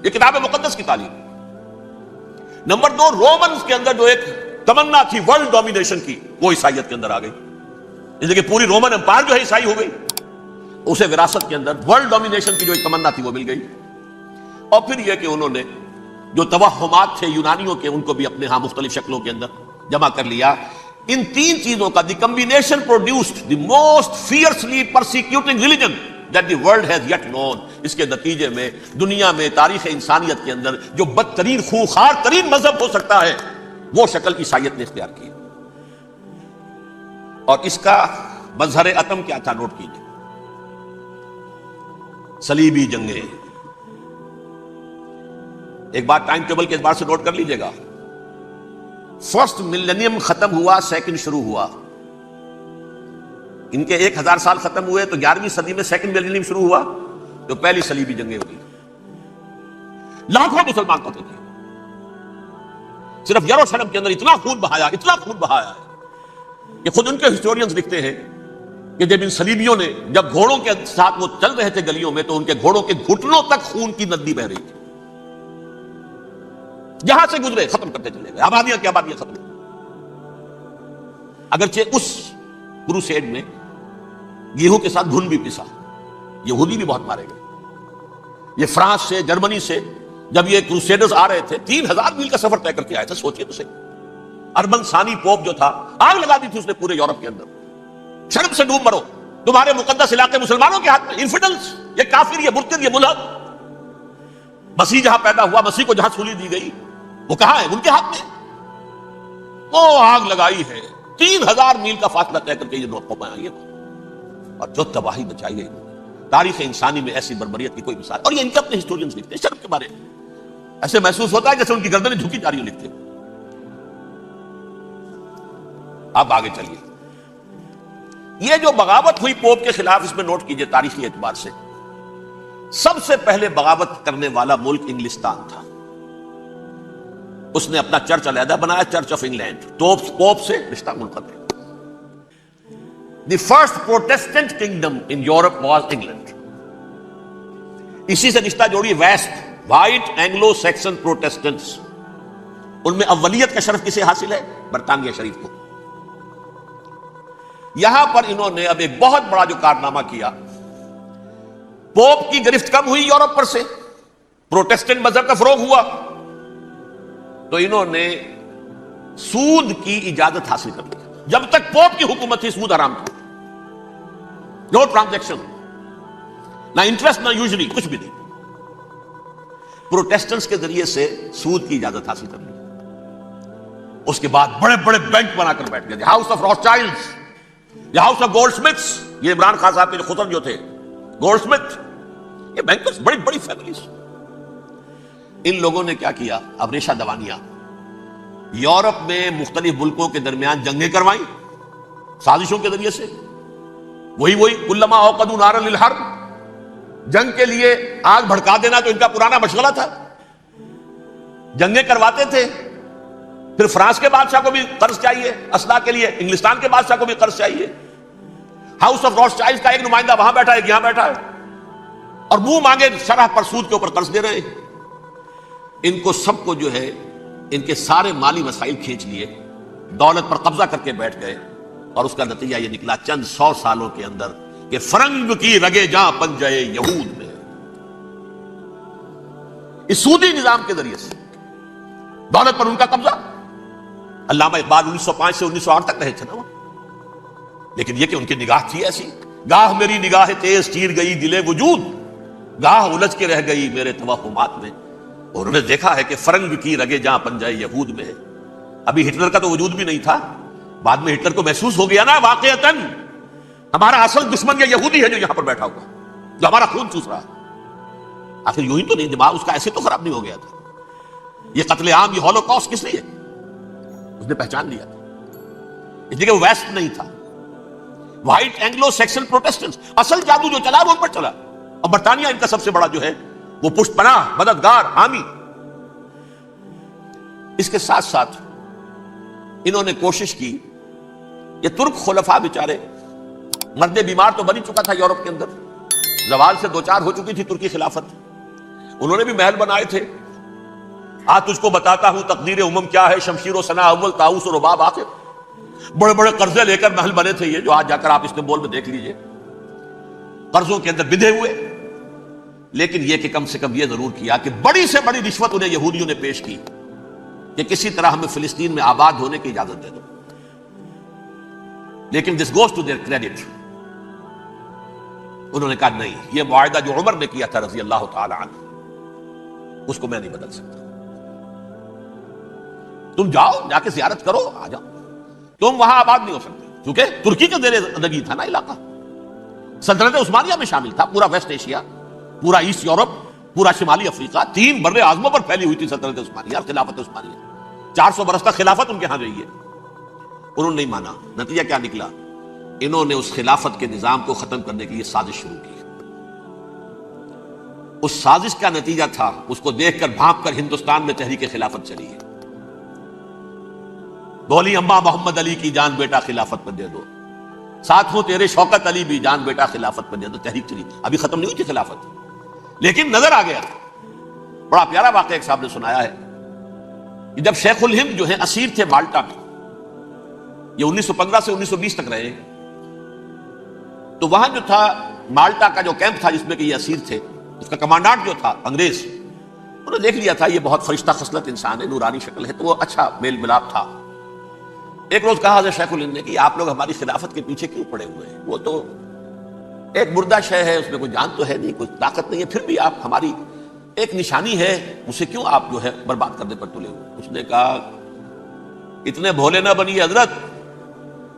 یہ کتاب مقدس کی تعلیم. نمبر 2, رومنز کے اندر جو ایک تمنا تھی ورلڈ ڈومینیشن کی, وہ عیسائیت کے اندر آ گئی. اس لیے کہ پوری رومن امپائر جو ہے عیسائی ہو گئی, اسے وراثت کے اندر ورلڈ ڈومینیشن کی جو ایک تمنا تھی وہ مل گئی. اور پھر یہ کہ انہوں نے جو توہمات تھے یونانیوں کے, ان کو بھی اپنے ہاں مختلف شکلوں کے اندر جمع کر لیا. ان تین چیزوں کا the combination produced the most fiercely persecuting religion that the world has yet known. اس کے نتیجے میں دنیا میں تاریخ انسانیت کے اندر جو بدترین خونخوار ترین مذہب ہو سکتا ہے وہ شکل عیسائیت نے اختیار کی. اور اس کا مظہر عتم کیا تھا, نوٹ کیجیے, صلیبی جنگیں. ایک بات ٹائم ٹیبل کے اعتبار سے نوٹ کر لیجئے گا, فرسٹ ملینیم ختم ہوا, سیکنڈ شروع ہوا. ان کے 1000 سال ختم ہوئے تو 11ویں صدی میں سیکنڈ ملینیم شروع ہوا, تو پہلی صلیبی جنگیں ہوئی. لاکھوں مسلمان قتل تھے. صرف یروشلم کے اندر اتنا خون بہایا ہے کہ خود ان کے ہسٹورینز لکھتے ہیں کہ جب ان صلیبیوں نے, جب گھوڑوں کے ساتھ وہ چل رہے تھے گلیوں میں, تو ان کے گھوڑوں کے گھٹنوں تک خون کی ندی بہ رہی تھی. جہاں سے گزرے ختم کرتے چلے گئے, آبادیاں کی آبادیاں ختم. اگرچہ اس کروسیڈ میں گیہوں کے ساتھ گھن بھی پسا, یہودی بھی بہت مارے گئے. یہ فرانس سے, جرمنی سے جب یہ کروسیڈرز آ رہے تھے, 3000 میل کا سفر طے کر کے آئے تھے. سوچئے تو صحیح, اربن ثانی پوپ جو تھا, آگ لگا دی تھی اس نے پورے یورپ کے اندر. شرم سے ڈوب مرو, تمہارے مقدس علاقے مسلمانوں کے ہاتھ میں. انفیڈلز, یہ کافر, یہ مرتد, یہ ملحد. مسیح جہاں پیدا ہوا, مسیح کو جہاں سولی دی گئی, وہ کہاں ہے؟ ان کے ہاتھ میں. وہ آگ لگائی ہے, 3000 میل کا فاصلہ طے کر کے یہ قوم آئی ہے, اور جو تباہی بچائی ہے. تاریخ انسانی میں ایسی بربریت کی کوئی مثال. اور یہ ان کے اپنے ہسٹورینز لکھتے ہیں شرم کے بارے میں. ایسے محسوس ہوتا ہے جیسے ان کی گردنیں جھکی جا رہی ہوں لکھتے. اب آگے چلیے, یہ جو بغاوت ہوئی پوپ کے خلاف, اس میں نوٹ کیجئے تاریخی اعتبار سے سب سے پہلے بغاوت کرنے والا ملک انگلستان تھا. اس نے اپنا چرچ علیحدہ بنایا, چرچ آف انگلینڈ. پوپ سے رشتہ منقطع. The first Protestant kingdom in Europe was England. اسی سے رشتہ جوڑی west, white Anglo Saxon Protestants. ان میں اولیت کا شرف کسے حاصل ہے؟ برطانیہ شریف کو. یہاں پر انہوں نے اب ایک بہت بڑا جو کارنامہ کیا، پوپ کی گرفت کم ہوئی یورپ پر سے، پروٹیسٹنٹ مذہب کا فروغ ہوا، تو انہوں نے سود کی اجازت حاصل کر لی. جب تک پوپ کی حکومت تھی سود حرام تھا، نو ٹرانزیکشن، نہ انٹرسٹ نہ یوزلی، کچھ بھی نہیں. پروٹیسٹنٹس کے ذریعے سے سود کی اجازت حاصل کر لی. اس کے بعد بڑے بڑے بینک بنا کر بیٹھ گئے، ہاؤس آف روتھ چائلڈز، یہ ہاؤس آف گولڈ سمتھس، یہ عمران خان صاحب کے خطر جو تھے گولڈ سمتھ، یہ بینکرز، بڑی بڑی فیملیز. ان لوگوں نے کیا کیا؟ اب ریشہ دوانیاں. یورپ میں مختلف ملکوں کے درمیان جنگیں کروائیں سازشوں کے ذریعے سے. وہی کلما اوقدوا نارا للحرب، جنگ کے لیے آگ بھڑکا دینا تو ان کا پرانا مشغلہ تھا. جنگیں کرواتے تھے. پھر فرانس کے بادشاہ کو بھی قرض چاہیے اسلحہ کے لیے، انگلستان کے بادشاہ کو بھی قرض چاہیے. ہاؤس آف روتھ چائلڈز کا ایک نمائندہ وہاں بیٹھا ہے، ایک یہاں بیٹھا ہے، اور منہ مانگے شرح پر سود کے اوپر قرض دے رہے ہیں. ان کو سب کو جو ہے ان کے سارے مالی وسائل کھینچ لیے، دولت پر قبضہ کر کے بیٹھ گئے، اور اس کا نتیجہ یہ نکلا چند 100 سالوں کے اندر کہ فرنگ کی رگے جاں پنجے یہود میں. اس سودی نظام کے ذریعے سے دولت پر ان کا قبضہ. علامہ اقبال 1905 سے 1908 تک رہے تھے نا وہ، لیکن یہ کہ ان کی نگاہ تھی ایسی، گاہ میری نگاہ تیز چیر گئی دل وجود، گاہ الجھ کے رہ گئی میرے توہمات میں. اور انہوں نے دیکھا ہے کہ فرنگ کی رگے جہاں پنجہ یہود میں ہے. ابھی ہٹلر کا تو وجود بھی نہیں تھا، بعد میں ہٹلر کو محسوس ہو گیا نا واقعتاً ہمارا اصل دشمن یہ یہودی ہے جو یہاں پر بیٹھا ہوا، جو ہمارا خون چوس رہا ہے. آخر یوں ہی تو نہیں، دماغ اس کا ایسے تو خراب نہیں ہو گیا تھا. یہ قتل عام، یہ ہولوکاسٹ کس لیے؟ اس نے پہچان لیا تھا، اس لیے کہ وہ ویسٹ نہیں تھا، وائٹ اینگلو سیکسن پروٹیسٹنٹس. اصل جادو جو چلا وہ ان پر چلا، اور برطانیہ ان کا سب سے بڑا جو ہے وہ پشت پناہ، مددگار، حامی. اس کے ساتھ ساتھ انہوں نے کوشش کی، یہ ترک خلفاء بیچارے، مرد بیمار تو بن ہی چکا تھا یورپ کے اندر، زوال سے دوچار ہو چکی تھی ترکی خلافت. انہوں نے بھی محل بنائے تھے. آج تجھ کو بتاتا ہوں تقدیر امم کیا ہے، شمشیر و ثنا اول، طاؤس و رباب آخر. بڑے بڑے قرضے لے کر محل بنے تھے یہ، جو آج جا کر آپ استنبول میں دیکھ لیجئے، قرضوں کے اندر بندھے ہوئے. لیکن یہ کہ کم سے کم یہ ضرور کیا کہ بڑی سے بڑی رشوت انہیں یہودیوں نے پیش کی کہ کسی طرح ہمیں فلسطین میں آباد ہونے کی اجازت دے دو. لیکن this goes to their credit, انہوں نے کہا نہیں، یہ معاہدہ جو عمر نے کیا تھا رضی اللہ تعالی عنہ، اس کو میں نہیں بدل سکتا. تم جاؤ، جا کے زیارت کرو، آ جاؤ، تم وہاں آباد نہیں ہو سکتے، کیونکہ ترکی کے زیر زندگی تھا نا علاقہ. سلطنت عثمانیہ میں شامل تھا پورا ویسٹ ایشیا، پورا ایسٹ یورپ، پورا شمالی افریقہ، 3 بر اعظموں پر پھیلی ہوئی تھی سلطنت عثمانیہ، خلافت عثمانیہ. 400 برس تک خلافت ان کے ہاں رہی ہے. انہوں نے نہیں مانا. نتیجہ کیا نکلا؟ انہوں نے اس خلافت کے نظام کو ختم کرنے کے لیے سازش شروع کی. اس سازش کا نتیجہ تھا، اس کو دیکھ کر بھانپ کر ہندوستان میں تحریک خلافت چلی ہے. بولی اماں محمد علی کی جان بیٹا خلافت پر دے دو، ساتھ ہوں تیرے شوکت علی بھی جان بیٹا خلافت پر دے دو. تحریک چلی، ابھی ختم نہیں ہوئی تھی خلافت، لیکن نظر آ گیا. بڑا پیارا واقعہ ایک صاحب نے سنایا ہے کہ جب شیخ الہند جو ہے اسیر تھے مالٹا میں، یہ 1915 سے 1920 تک رہے، تو وہاں جو تھا مالٹا کا جو کیمپ تھا جس میں کہ یہ اسیر تھے، اس کا کمانڈانٹ جو تھا انگریز، انہوں نے دیکھ لیا تھا یہ بہت فرشتہ خصلت انسان ہے، نورانی شکل ہے، تو وہ اچھا میل ملاپ تھا. ایک روز کہا حضرت شیخ الہند نے کہ آپ لوگ ہماری خلافت کے پیچھے کیوں پڑے ہوئے ہیں؟ وہ تو ایک مردہ شے ہے، اس میں کوئی جان تو ہے نہیں، کوئی طاقت نہیں ہے، پھر بھی آپ ہماری ایک نشانی ہے، اسے کیوں آپ جو ہے برباد کرنے پر تلے ہوئے؟ اس نے کہا اتنے بھولے نہ بنیے حضرت،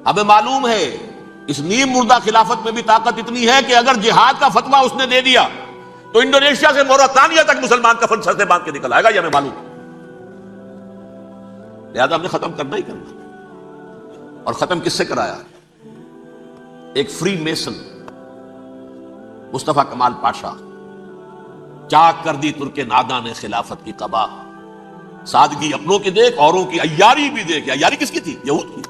ہمیں معلوم ہے اس نیم مردہ خلافت میں بھی طاقت اتنی ہے کہ اگر جہاد کا فتویٰ اس نے دے دیا تو انڈونیشیا سے موریتانیہ تک مسلمان کفن سر سے باندھ کے نکل آئے گا، یہ ہمیں معلوم ہے. لہذا ہم نے ختم کرنا ہی کرنا. اور ختم کس سے کرایا؟ ایک فری میسن مصطفیٰ کمال پاشا. چاک کر دی ترک ناداں نے خلافت کی قبا، سادگی اپنوں کی دیکھ اوروں کی عیاری بھی دیکھ. عیاری کس کی تھی؟ یہود کی،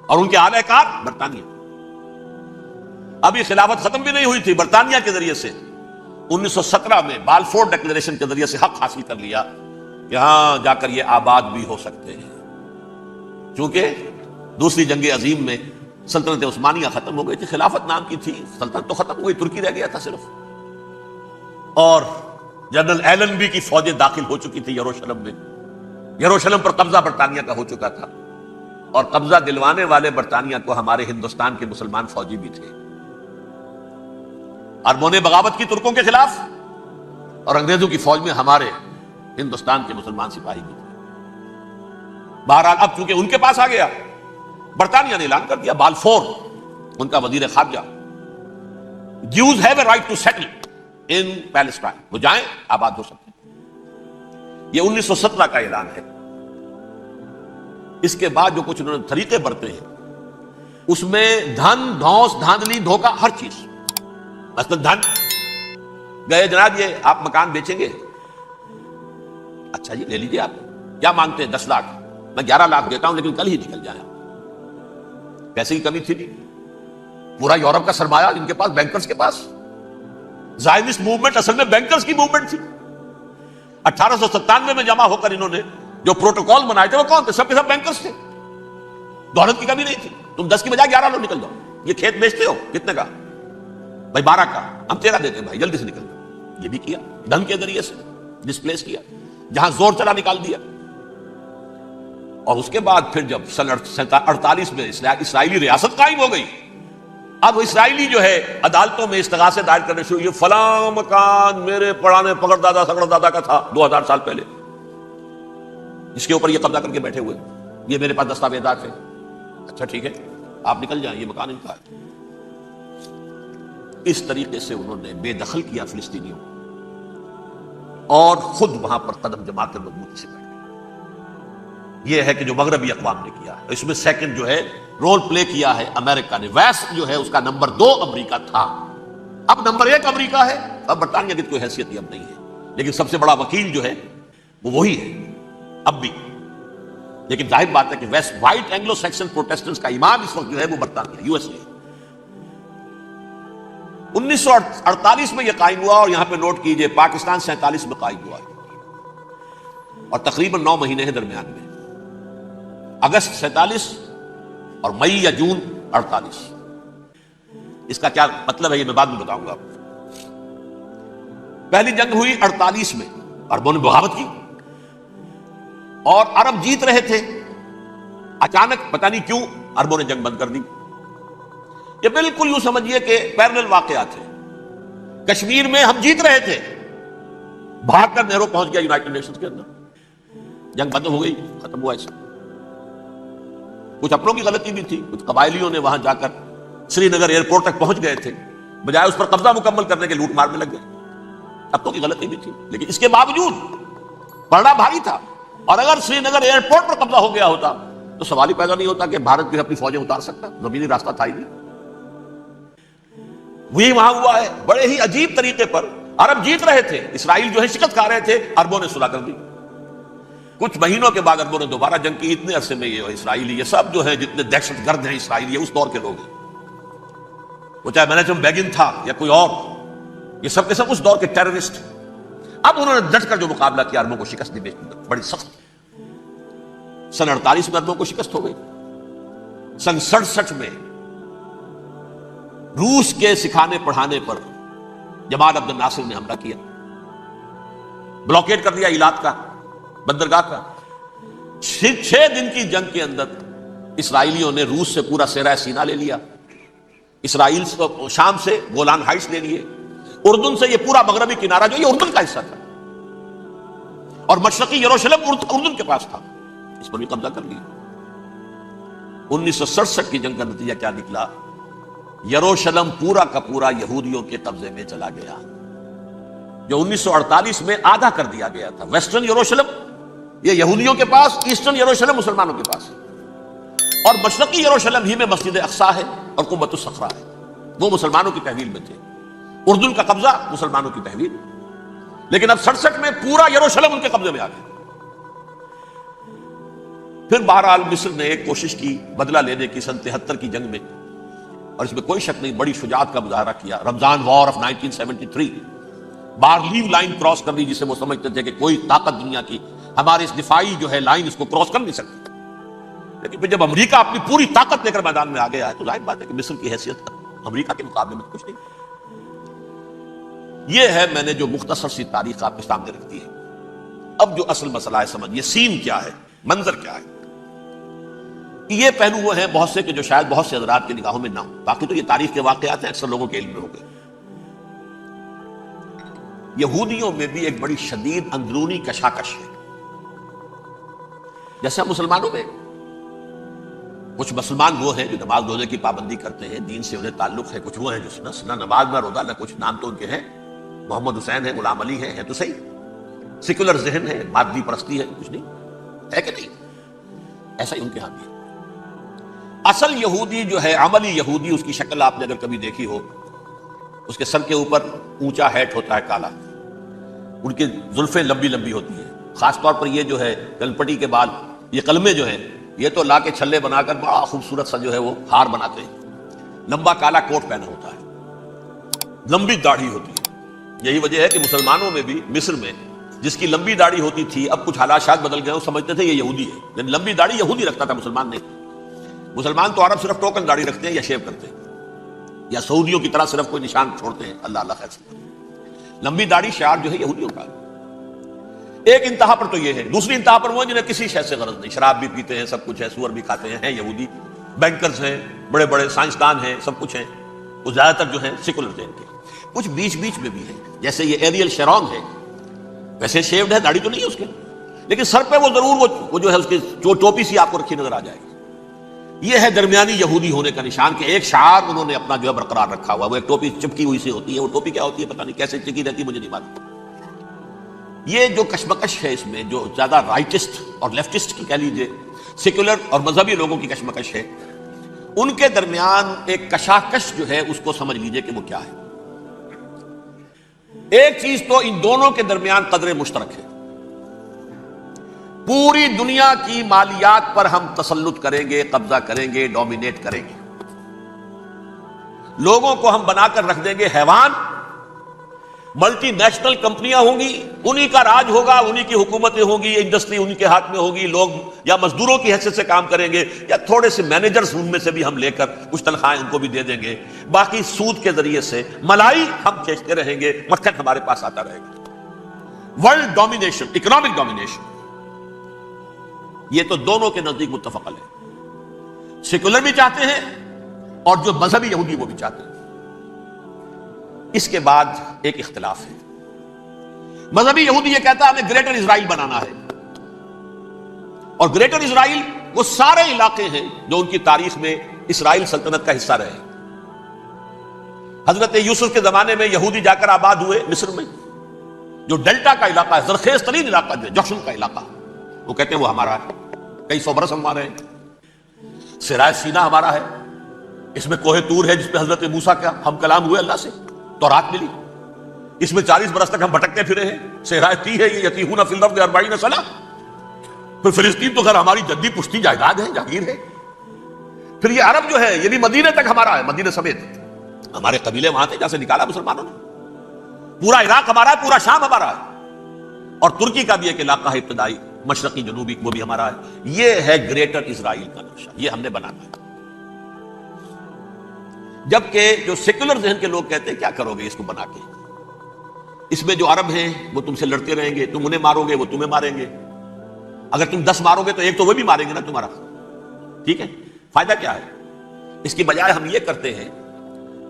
اور ان کے اعلی کار برطانیہ. ابھی خلافت ختم بھی نہیں ہوئی تھی، برطانیہ کے ذریعے سے 1917 میں بالفور ڈکلیریشن کے ذریعے سے حق حاصل کر لیا یہاں جا کر یہ آباد بھی ہو سکتے ہیں، چونکہ دوسری جنگ عظیم میں سلطنت عثمانیہ ختم ہو گئی تھی، خلافت نام کی تھی، سلطنت تو ختم ہو گئی، ترکی رہ گیا تھا صرف، اور جنرل ایلنبی کی فوجیں داخل ہو چکی تھی یروشلم میں، یروشلم پر قبضہ برطانیہ کا ہو چکا تھا، اور قبضہ دلوانے والے برطانیہ کو ہمارے ہندوستان کے مسلمان فوجی بھی تھے، اربوں نے بغاوت کی ترکوں کے خلاف، اور انگریزوں کی فوج میں ہمارے ہندوستان کے مسلمان سپاہی بھی تھے۔ بہرحال اب چونکہ ان کے پاس آ گیا، برطانیہ نے اعلان کر دیا، بالفور ان کا وزیر خارجہ، Jews have a right to settle in Palestine, وہ جائیں آباد ہو سکتے ہیں۔ یہ 1917 کا اعلان ہے۔ اس کے بعد جو کچھ انہوں نے طریقے برتے ہیں، اس میں دھن، دھوس، دھاندلی، دھوکہ، ہر چیز۔ مثلا دھن، گئے جناب یہ آپ مکان بیچیں گے، اچھا جی لے لیجیے، آپ کیا مانگتے ہیں؟ 10 لاکھ، میں 11 لاکھ دیتا ہوں لیکن کل ہی نکل جائیں۔ پیسے کی کمی تھی نہیں، پورا یورپ کا سرمایہ ان کے پاس، بینکرز کے پاس۔ زائنسٹ موومنٹ اصل میں بینکرز کی موومنٹ تھی۔ 1897 میں جمع ہو کر انہوں نے جو پروٹوکول بنائے تھے وہ کون تھے؟ سب کے سب بینکرز تھے، دولت کی کمی نہیں تھی۔ تم 10 کی بجائے 11 لوگ نکل جاؤ، یہ کھیت بیچتے ہو کتنے کا؟ بھائی 12 کا، ہم 13 دیتے ہیں بھائی، جلدی سے نکل جاؤ۔ یہ بھی کیا، دھن کے ذریعے سے ڈسپلیس کیا، جہاں زور چلا نکال دیا۔ اور اس کے بعد پھر جب سن 48 میں اسرائیلی ریاست قائم ہو گئی، اب اسرائیلی جو ہے عدالتوں میں استغاثے دائر کرنے شروع، یہ فلاں مکان میرے پرانے پکڑ دادا سگڑ دادا کا تھا 2000 سال پہلے، جس کے اوپر یہ قبضہ کر کے بیٹھے ہوئے، یہ میرے پاس دستاویزات ہیں، اچھا ٹھیک ہے آپ نکل جائیں، یہ مکان ان کا ہے۔ اس طریقے سے انہوں نے بے دخل کیا فلسطینیوں کو، اور خود وہاں پر قدم جما کر مضبوطی سے بیٹھ گئے۔ یہ ہے کہ جو مغربی اقوام نے کیا ہے۔ اس میں سیکنڈ جو ہے رول پلے کیا ہے امریکہ نے، ویسٹ جو ہے اس کا نمبر 2 امریکہ تھا، اب نمبر 1 امریکہ ہے، اب برطانیہ کی کوئی حیثیت ہی اب نہیں ہے، لیکن سب سے بڑا وکیل جو ہے وہ وہی ہے اب بھی۔ لیکن ظاہر بات ہے کہ west white Anglo Saxon Protestants کا امام اس وقت جو ہے وہ برطانیہ، یو ایس اے۔ 1948 میں یہ قائم ہوا، اور یہاں پہ نوٹ کیجئے پاکستان 47 میں قائم ہوا ہے، اور تقریباً 9 مہینے ہیں درمیان میں، اگست 47 اور مئی یا جون 48۔ اس کا کیا مطلب ہے یہ میں بعد میں بتاؤں گا آپ کو۔ پہلی جنگ ہوئی 48 میں، عربوں نے بغاوت کی، اور عرب جیت رہے تھے، اچانک پتہ نہیں کیوں عربوں نے جنگ بند کر دی۔ یہ بالکل یوں سمجھیے کہ پیرلل واقعات ہیں۔ کشمیر میں ہم جیت رہے تھے، بھاگ کر نہرو پہنچ گیا یونائٹڈ نیشنز کے اندر، جنگ بند ہو گئی، ختم ہوا۔ ایسا کچھ اپنوں کی غلطی بھی تھی، کچھ قبائلیوں نے وہاں جا کر سری نگر ایئرپورٹ تک پہنچ گئے تھے، بجائے اس پر قبضہ مکمل کرنے کے لوٹ مار میں لگ گئے، اپنوں کی غلطی بھی تھی، لیکن اس کے باوجود پڑنا بھاری تھا۔ اور اگر سری نگر ایئرپورٹ پر قبضہ ہو گیا ہوتا تو سوال ہی پیدا نہیں ہوتا کہ بھارت بھی اپنی فوجیں اتار سکتا، زمینی راستہ تھا ہی نہیں۔ وہی وہاں ہوا ہے، بڑے ہی عجیب طریقے پر عرب جیت رہے تھے، اسرائیل جو ہے شکست کھا رہے تھے، عربوں نے صلح کر دی۔ کچھ مہینوں کے بعد عربوں نے دوبارہ جنگ کی۔ اتنے عرصے میں یہ اسرائیلی، یہ سب جو ہے جتنے دہشت گرد ہیں اسرائیلی، اس دور کے لوگ ہیں، وہ چاہے مینیجم بیگن تھا یا کوئی اور، یہ سب کے سب اس دور کے ٹیررسٹ۔ اب انہوں نے ڈٹ کر جو مقابلہ کیا، عربوں کو شکست دی بڑی سخت۔ سن 48 میں عربوں کو شکست ہو گئی۔ سن 67 میں روس کے سکھانے پڑھانے پر جمال عبد الناصر نے حملہ کیا، بلاکیٹ کر دیا ایلات کا، بندرگاہ کا۔ 6 دن کی جنگ کے اندر اسرائیلیوں نے روس سے پورا صحرا سینا لے لیا، اسرائیل شام سے گولان ہائٹس لے لیے، اردن سے یہ پورا مغربی کنارہ جو یہ اردن کا حصہ تھا، اور مشرقی یروشلم اردن کے پاس تھا، اس پر بھی قبضہ کر لیا۔ 1967 کی جنگ کا نتیجہ کیا نکلا؟ یروشلم پورا کا پورا یہودیوں کے قبضے میں چلا گیا، جو 1948 میں آدھا کر دیا گیا تھا۔ ویسٹرن یروشلم یہ یہودیوں کے پاس، ایسٹرن یروشلم مسلمانوں کے پاس، اور مشرقی یروشلم ہی میں مسجد اقصی ہے اور قبۃ الصخرہ ہے، وہ مسلمانوں کی تحویل میں تھے۔ اردن کا قبضہ مسلمانوں کی تحویل، لیکن اب 67 میں پورا یروشلم ان کے قبضے میں آ گیا۔ پھر بہرحال مصر نے ایک کوشش کی بدلہ لینے کی سن 73 کی جنگ میں، اور اس میں کوئی شک نہیں بڑی شجاعت کا مظاہرہ کیا۔ رمضان وار آف 1973 بارلیو لائن کراس کر لی، جسے وہ سمجھتے تھے کہ کوئی طاقت دنیا کی ہمارے اس دفاعی جو ہے لائن اس کو کراس کر نہیں سکتی. لیکن پھر جب امریکہ اپنی پوری طاقت لے کر میدان میں آ گیا ہے تو ظاہر بات ہے کہ مصر کی حیثیت امریکہ کے مقابلے میں کچھ نہیں. یہ ہے میں نے جو مختصر سی تاریخ آپ کے سامنے رکھ دی ہے. اب جو اصل مسئلہ ہے سمجھیے سین کیا ہے، منظر کیا ہے. یہ پہلو وہ ہیں بہت سے کہ جو شاید بہت سے حضرات کے نگاہوں میں نہ ہوں، باقی تو یہ تاریخ کے واقعات ہیں، اکثر لوگوں کے علم میں ہوں گے. یہودیوں میں بھی ایک بڑی شدید اندرونی کشاکش ہے. جیسے مسلمانوں میں کچھ مسلمان وہ ہیں جو نماز روزے کی پابندی کرتے ہیں، دین سے انہیں تعلق ہے. کچھ وہ ہیں جو نہ نماز نہ روزہ نہ کچھ، نام تو ان کے ہیں، محمد حسین ہے، غلام علی ہے تو صحیح. سیکولر ذہن ہے، مادی پرستی ہے، کچھ نہیں ہے کہ نہیں. ایسا ہی ان کے ہاں بھی ہے. اصل یہودی جو ہے، عملی یہودی، اس کی شکل آپ نے اگر کبھی دیکھی ہو، اس کے سر کے اوپر اونچا ہیٹ ہوتا ہے کالا، ان کی زلفیں لمبی لمبی ہوتی ہیں. خاص طور پر یہ جو ہے کلپٹی کے بال، یہ قلمے جو ہیں یہ تو لا کے چھلے بنا کر بڑا خوبصورت سا جو ہے وہ ہار بناتے ہیں. لمبا کالا کوٹ پہنا ہوتا ہے، لمبی داڑھی ہوتی ہے. یہی وجہ ہے کہ مسلمانوں میں بھی مصر میں جس کی لمبی داڑھی ہوتی تھی، اب کچھ حالات شاید بدل گئے، وہ سمجھتے تھے یہ یہودی ہے. لیکن لمبی داڑھی یہودی رکھتا تھا، مسلمان نہیں. مسلمان تو عرب صرف ٹوکن داڑھی رکھتے ہیں یا شیو کرتے ہیں، یا سعودیوں کی طرح صرف کوئی نشان چھوڑتے ہیں. اللہ اللہ خیر سے. لمبی داڑھی شعار جو ہے یہودیوں کا. ایک انتہا پر تو یہ ہے. دوسری انتہا پر وہ جنہیں کسی شے سے غرض نہیں، شراب بھی پیتے ہیں، سب کچھ ہے، سور بھی کھاتے ہیں یہودی. بینکرز ہیں، بڑے بڑے سائنسدان ہیں، سب کچھ ہیں. وہ زیادہ تر جو ہیں سیکولر ذہن کے. کچھ بیچ بیچ میں بھی ہیں، جیسے یہ ایریل شیرون ہے، ویسے شیوڈ ہے، داڑھی تو نہیں ہے اس کے، لیکن سر پہ وہ ضرور وہ جو ہے اس کی جو ٹوپی سی آپ کو رکھی نظر آ جائے گی. یہ ہے درمیانی یہودی ہونے کا نشان کہ ایک شعار انہوں نے اپنا جو ہے برقرار رکھا ہوا. وہ ایک ٹوپی چپکی ہوئی سی ہوتی ہے، وہ ٹوپی کیا ہوتی ہے پتہ نہیں، کیسے چکی رہتی ہے مجھے نہیں معلوم. یہ جو کشمکش ہے اس میں، جو زیادہ رائٹسٹ اور لیفٹسٹ کی کہہ لیجیے، سیکولر اور مذہبی لوگوں کی کشمکش ہے، ان کے درمیان ایک کشاکش جو ہے اس کو سمجھ لیجیے کہ وہ کیا ہے. ایک چیز تو ان دونوں کے درمیان قدر مشترک ہے. پوری دنیا کی مالیات پر ہم تسلط کریں گے، قبضہ کریں گے، ڈومینیٹ کریں گے. لوگوں کو ہم بنا کر رکھ دیں گے حیوان. ملٹی نیشنل کمپنیاں ہوں گی، انہی کا راج ہوگا، انہی کی حکومتیں ہوں گی، انڈسٹری انہی کے ہاتھ میں ہوگی. لوگ یا مزدوروں کی حیثیت سے کام کریں گے، یا تھوڑے سے مینیجرز ان میں سے بھی ہم لے کر کچھ تنخواہیں ان کو بھی دے دیں گے. باقی سود کے ذریعے سے ملائی ہم کھینچتے رہیں گے، مکھن ہمارے پاس آتا رہے گا. ورلڈ ڈومینیشن، اکنامک ڈومینیشن، یہ تو دونوں کے نزدیک متفق ہے. سیکولر بھی چاہتے ہیں اور جو مذہبی یہودی وہ بھی چاہتے ہیں. اس کے بعد ایک اختلاف ہے. مذہبی یہودی یہ کہتا ہے ہمیں گریٹر اسرائیل بنانا ہے، اور گریٹر اسرائیل وہ سارے علاقے ہیں جو ان کی تاریخ میں اسرائیل سلطنت کا حصہ رہے. حضرت یوسف کے زمانے میں یہودی جا کر آباد ہوئے مصر میں. جو ڈیلٹا کا علاقہ ہے، زرخیز ترین علاقہ جو ہے، جوشن کا علاقہ، وہ کہتے ہیں وہ ہمارا ہے، کئی سو برس ہمارے ہیں. سرائے سینا ہمارا ہے، اس میں کوہ طور ہے جس پہ حضرت موسیٰ کا ہم کلام ہوئے اللہ سے، تورات ملی. اس میں 40 برس تک ہم بھٹکتے پھرے ہیں. صحرائے تی ہے یہ یتیہون فی الارض 40 سنہ. پھر فلسطین تو خیر ہماری جدی پشتی جائیداد ہے، جاگیر ہے. پھر یہ عرب جو ہے یہ بھی مدینے تک ہمارا ہے، مدینے سمیت. ہمارے قبیلے وہاں تھے جہاں سے نکالا مسلمانوں نے. پورا عراق ہمارا ہے، پورا شام ہمارا ہے، اور ترکی کا بھی ایک علاقہ ہے ابتدائی مشرقی جنوبی، وہ بھی ہمارا ہے. یہ ہے گریٹر اسرائیل کا نقشہ، یہ ہم نے بنانا ہے. جبکہ جو سیکولر ذہن کے لوگ کہتے ہیں کیا کرو گے اس کو بنا کے، اس میں جو عرب ہیں وہ تم سے لڑتے رہیں گے، تم انہیں مارو گے وہ تمہیں ماریں گے. اگر تم 10 مارو گے تو ایک تو وہ بھی ماریں گے نا تمہارا. ٹھیک ہے، فائدہ کیا ہے؟ اس کی بجائے ہم یہ کرتے ہیں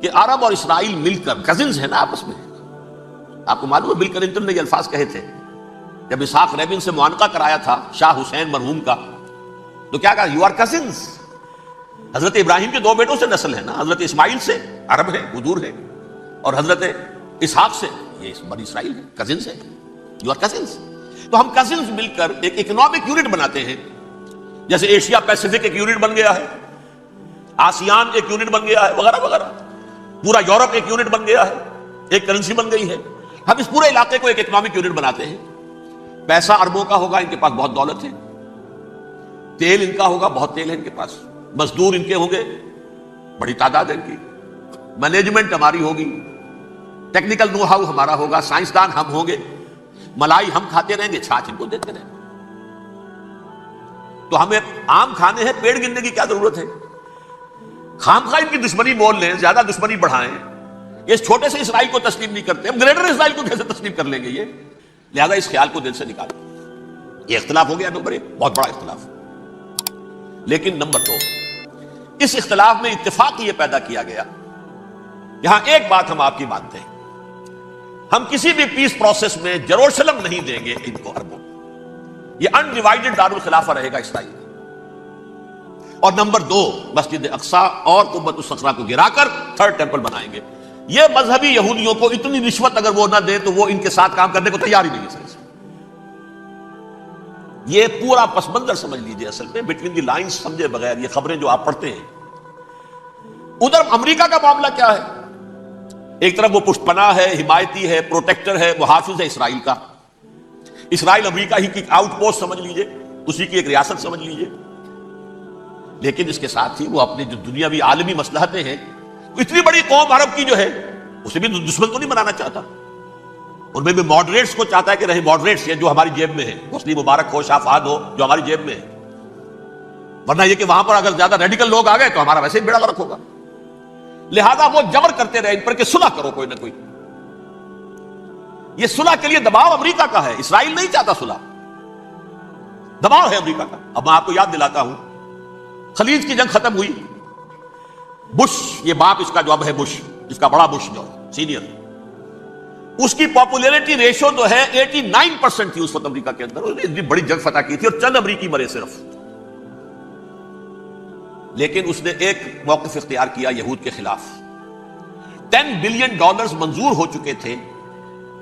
کہ عرب اور اسرائیل مل کر، کزنز ہیں نا آپس میں. آپ کو معلوم ہے بل کلنٹن نے یہ الفاظ کہے تھے جب اسحاق ریبن سے معانقہ کرایا تھا شاہ حسین مرحوم کا، تو کیا کہا؟ You are cousins. حضرت ابراہیم کے 2 بیٹوں سے نسل ہے نا، حضرت اسماعیل سے عرب ہے، بدور ہے، اور حضرت اسحاق سے یہ بنی اسرائیل ہے، کزنز ہے. You are cousins. تو ہم کزنز مل کر ایک اکنامک یونٹ بناتے ہیں. جیسے ایشیا پیسیفک ایک یونٹ بن گیا ہے، آسیان ایک یونٹ بن گیا ہے، وغیرہ وغیرہ. پورا یورپ ایک یونٹ بن گیا ہے، ایک کرنسی بن گئی ہے. ہم اس پورے علاقے کو ایک اکنامک یونٹ بناتے ہیں. پیسہ اربوں کا ہوگا، ان کے پاس بہت دولت ہے. تیل ان کا ہوگا، بہت تیل ہے ان کے پاس. مزدور ان کے ہوں گے، بڑی تعداد ہے ان کی. مینجمنٹ ہماری ہوگی، ٹیکنیکل نو ہاؤ ہمارا ہوگا، سائنسدان ہم ہوں گے. ملائی ہم کھاتے رہیں گے، چھاچھ ان کو دیتے رہیں گے. تو ہمیں آم کھانے ہیں، پیڑ گننے کی کیا ضرورت ہے؟ خام خواہ ان کی دشمنی مول لیں، زیادہ دشمنی بڑھائیں. یہ چھوٹے سے اسرائیل کو تسلیم نہیں کرتے، ہم گریٹر اسرائیل کو کیسے تسلیم کر لیں گے؟ یہ لہذا اس خیال کو دل سے نکالیں. یہ اختلاف ہو گیا نمبر ایک، بہت بڑا اختلاف. لیکن نمبر دو، اس اختلاف میں اتفاق یہ پیدا کیا گیا. یہاں ایک بات ہم آپ کی مانتے ہیں، ہم کسی بھی پیس پروسیس میں یروشلم نہیں دیں گے ان کو عربوں. یہ انڈیوائیڈڈ دارالخلافہ رہے گا اسرائیل. اور نمبر دو، مسجد اقصیٰ اور قبۃ الصخرہ کو گرا کر تھرڈ ٹیمپل بنائیں گے. یہ مذہبی یہودیوں کو اتنی رشوت اگر وہ نہ دیں تو وہ ان کے ساتھ کام کرنے کو تیار ہی نہیں ہے. یہ پورا پس منظر سمجھ لیجئے. اصل میں بٹوین دی لائنز سمجھے بغیر یہ خبریں جو آپ پڑھتے ہیں. ادھر امریکہ کا معاملہ کیا ہے؟ ایک طرف وہ پشت پناہ ہے، حمایتی ہے، پروٹیکٹر ہے، محافظ ہے اسرائیل کا. اسرائیل امریکہ ہی کی آؤٹ پوسٹ سمجھ لیجئے، اسی کی ایک ریاست سمجھ لیجئے. لیکن اس کے ساتھ ہی وہ اپنی جو دنیاوی عالمی مصلحتیں ہیں، اتنی بڑی قوم عرب کی جو ہے اسے بھی دشمن کو نہیں بنانا چاہتا. ان میں بھی ماڈریٹس کو چاہتا ہے کہ رہے ماڈریٹس یہ جو ہماری جیب میں ہے، حسنی مبارک ہو، شافعات ہو، جو ہماری جیب میں ہے. ورنہ یہ کہ وہاں پر اگر زیادہ ریڈیکل لوگ آ گئے تو ہمارا ویسے ہی بیڑا غرق ہوگا. لہذا وہ جبر کرتے رہے ان پر کہ صلح کرو کوئی نہ کوئی. یہ صلح کے لیے دباؤ امریکہ کا ہے، اسرائیل نہیں چاہتا صلح، دباؤ ہے امریکہ کا. اب میں آپ کو یاد دلاتا ہوں، خلیج کی جنگ ختم ہوئی. بش، یہ باپ اس کا جو اب ہے بش، اس کا بڑا بش جو سینئر، اس کی پاپولیرٹی ریشو جو ہے 89% تھی اس وقت امریکہ کے اندر. اتنی بڑی جنگ فتح کی تھی اور چند امریکی مرے صرف. لیکن اس نے ایک موقف اختیار کیا یہود کے خلاف. $10 بلین منظور ہو چکے تھے،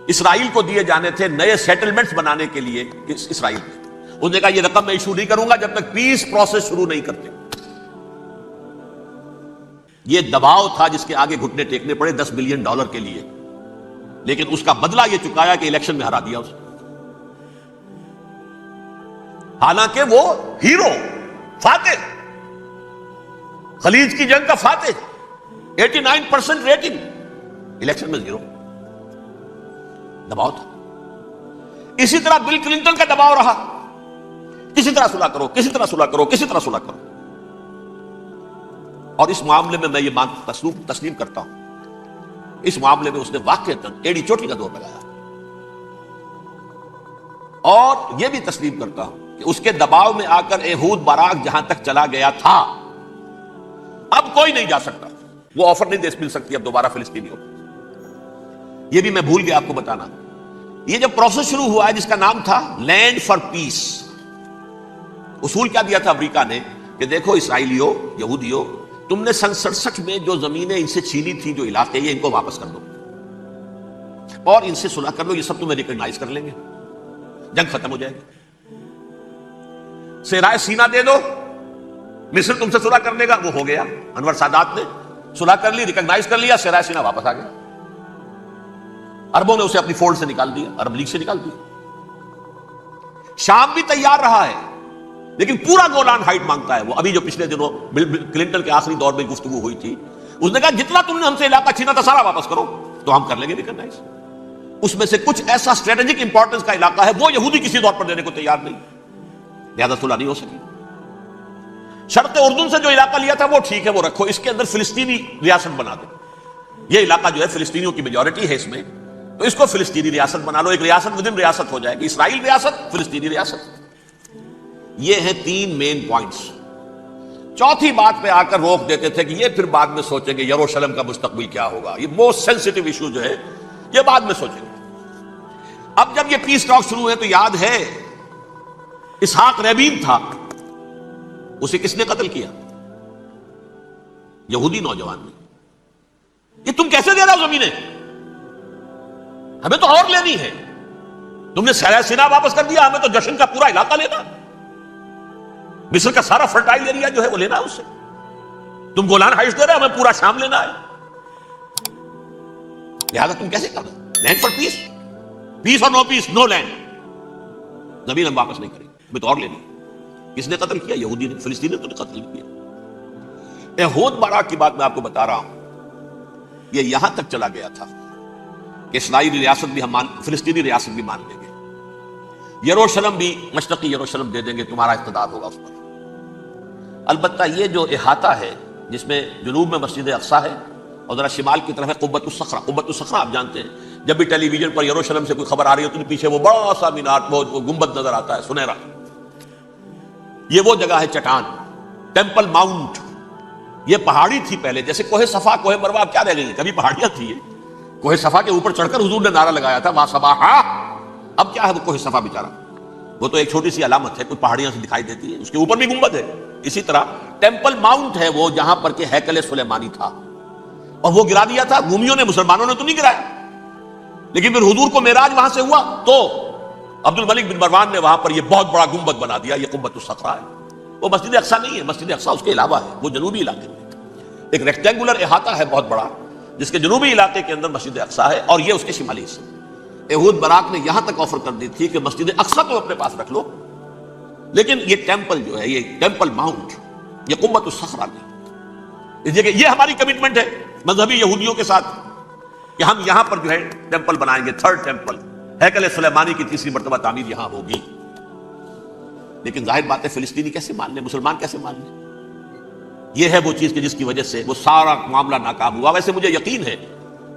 اسرائیل کو دیے جانے تھے نئے سیٹلمنٹس بنانے کے لیے اسرائیل میں. اس نے کہا یہ رقم میں ایشو نہیں کروں گا جب تک پیس پروسیس شروع نہیں کرتے. یہ دباؤ تھا جس کے آگے گھٹنے ٹیکنے پڑے $10 بلین کے لیے. لیکن اس کا بدلہ یہ چکایا کہ الیکشن میں ہرا دیا اسے. حالانکہ وہ ہیرو، فاتح، خلیج کی جنگ کا فاتح، 89% ریٹنگ، الیکشن میں 0. دباؤ تھا. اسی طرح بل کلنٹن کا دباؤ رہا، کسی طرح صلح کرو، کسی طرح صلح کرو، کسی طرح صلح کرو. اور اس معاملے میں میں یہ تسلیم کرتا ہوں، اس معاملے میں اس نے واقعتاً ایڑی چوٹی کا دور لگایا. اور یہ بھی تسلیم کرتا ہوں کہ اس کے دباؤ میں آ کر ایہود باراک جہاں تک چلا گیا تھا اب کوئی نہیں جا سکتا. وہ آفر نہیں مل سکتی اب دوبارہ فلسطینیوں کو. یہ بھی میں بھول گیا آپ کو بتانا. یہ جب پروسیس شروع ہوا ہے جس کا نام تھا لینڈ فار پیس، اصول کیا دیا تھا امریکہ نے کہ دیکھو اسرائیلیوں، یہودیوں، تم نے سن 67 میں جو زمینیں ان سے چھینی تھی، جو علاقے، یہ ان کو واپس کر دو اور ان سے صلح کر لو، یہ سب تمہیں ریکگنائز کر لیں گے، جنگ ختم ہو جائے گی. صحرائے سینا دے دو، مصر تم سے صلح کرنے کا. وہ ہو گیا، انور سادات نے صلح کر لی، ریکگنائز کر لیا، صحرائے سینا واپس آ گیا. عربوں نے اسے اپنی فولڈ سے نکال دیا، عرب لیگ سے نکال دیا. شام بھی تیار رہا ہے لیکن پورا گولان ہائٹ مانگتا ہے. وہ ابھی جو پچھلے دنوں کلنٹن کے آخری دور میں گفتگو ہوئی تھی، اس نے کہا جتنا تم نے ہم سے علاقہ چھینا تھا سارا واپس کرو تو ہم کر لیں گے ریکگنائز. اس میں سے کچھ ایسا اسٹریٹجک امپورٹنس کا علاقہ ہے وہ یہودی کسی طور پر دینے کو تیار نہیں، لہذا صلح نہیں ہو سکی. شرق اردن سے جو علاقہ لیا تھا وہ ٹھیک ہے، وہ رکھو، اس کے اندر فلسطینی ریاست بنا دو. یہ علاقہ جو ہے فلسطینیوں کی میجورٹی ہے اس میں، تو اس کو فلسطینی ریاست بنا لو. ایک ریاست ودن ریاست ہو جائے گی، اسرائیل ریاست، فلسطینی ریاست. یہ ہیں 3 مین پوائنٹس. چوتھی بات پہ آ کر روک دیتے تھے کہ یہ پھر بعد میں سوچیں گے یروشلم کا مستقبل کیا ہوگا، یہ موسٹ سینسٹیو ایشو جو ہے یہ بعد میں سوچیں گے. اب جب یہ پیس ٹاک شروع ہوئے تو یاد ہے اسحاق ریبین تھا، اسے کس نے قتل کیا؟ یہودی نوجوان نے. یہ تم کیسے دے رہا ہو زمینیں؟ ہمیں تو اور لینی ہے. تم نے صحرائے سینا واپس کر دیا، ہمیں تو جشن کا پورا علاقہ لینا، مصر کا سارا فرٹائل ایریا جو ہے وہ لینا ہے اس سے. تم گولان ہائٹس دے رہے ہمیں پورا شام لینا ہے. لہذا تم کیسے کر رہے؟ لینڈ فار پیس، پیس اور نو پیس، نو لینڈ. زمین ہم واپس نہیں کریں گے، ہمیں تو اور لینی. کس نے قتل کیا؟ یہودی نے، فلسطینی نے تو قتل کیا. ایہود باراک کی بات میں آپ کو بتا رہا ہوں، یہ یہاں تک چلا گیا تھا کہ اسرائیلی ریاست بھی ہم فلسطینی ریاست بھی مان لیں گے، یروشلم بھی، مشرقی یروشلم دے دیں گے، تمہارا اقتدار ہوگا اس پر. البتہ یہ جو احاطہ ہے جس میں جنوب میں مسجد اقصیٰ ہے اور ذرا شمال کی طرف ہے قبۃ الصخرہ. قبۃ الصخرہ آپ جانتے ہیں، جب بھی ٹیلی ویژن پر یروشلم سے کوئی خبر آ رہی ہے تو پیچھے وہ بڑا سا مینار، وہ گنبد نظر آتا ہے سنہرا. یہ وہ جگہ ہے چٹان، ٹیمپل ماؤنٹ. یہ پہاڑی تھی پہلے، جیسے کوہ صفا کوہ مروہ کیا رہ گئی، کبھی پہاڑیاں تھی. یہ کوہ صفا کے اوپر چڑھ کر حضور نے نعرہ لگایا تھا ما صباحا. اب کیا ہے وہ کوہ صفا بیچارہ، وہ تو ایک چھوٹی سی علامت ہے، کچھ پہاڑیاں سے دکھائی دیتی ہے، اس کے اوپر بھی گنبد ہے. اسی طرح ٹیمپل ماؤنٹ ہے وہ جہاں پر کہ ہیکل سلیمانی تھا، اور وہ گرا دیا تھا رومیوں نے، مسلمانوں نے تو نہیں گرایا. لیکن پھر حضور کو معراج وہاں سے ہوا تو عبد الملک بن مروان نے وہاں پر یہ بہت بڑا گنبد بنا دیا. یہ قبۃ الصخرہ ہے. وہ مسجد اقصیٰ نہیں ہے، مسجد اقصیٰ اس کے علاوہ ہے، وہ جنوبی علاقے میں ایک ریکٹینگولر احاطہ ہے بہت بڑا، جس کے جنوبی علاقے کے اندر مسجد اقصیٰ ہے، اور یہ اس کے شمالی حصے. یہود براق نے یہاں تک آفر کر دی تھی کہ مسجد اقصیٰ تو اپنے پاس رکھ لو، لیکن یہ ٹیمپل جو ہے، یہ ٹیمپل ماؤنٹ، یہ قبۃ الصخرہ نہیں. یہ ہماری کمٹمنٹ ہے مذہبی یہودیوں کے ساتھ کہ ہم یہاں پر جو ہے ٹیمپل بنائیں گے، تھرڈ ٹیمپل، ہیکل سلیمانی کی تیسری مرتبہ تعمیر یہاں ہوگی. لیکن ظاہر بات ہے فلسطینی کیسے مان لیں، مسلمان کیسے مان لیں؟ یہ ہے وہ چیز کہ جس کی وجہ سے وہ سارا معاملہ ناکام ہوا. ویسے مجھے یقین ہے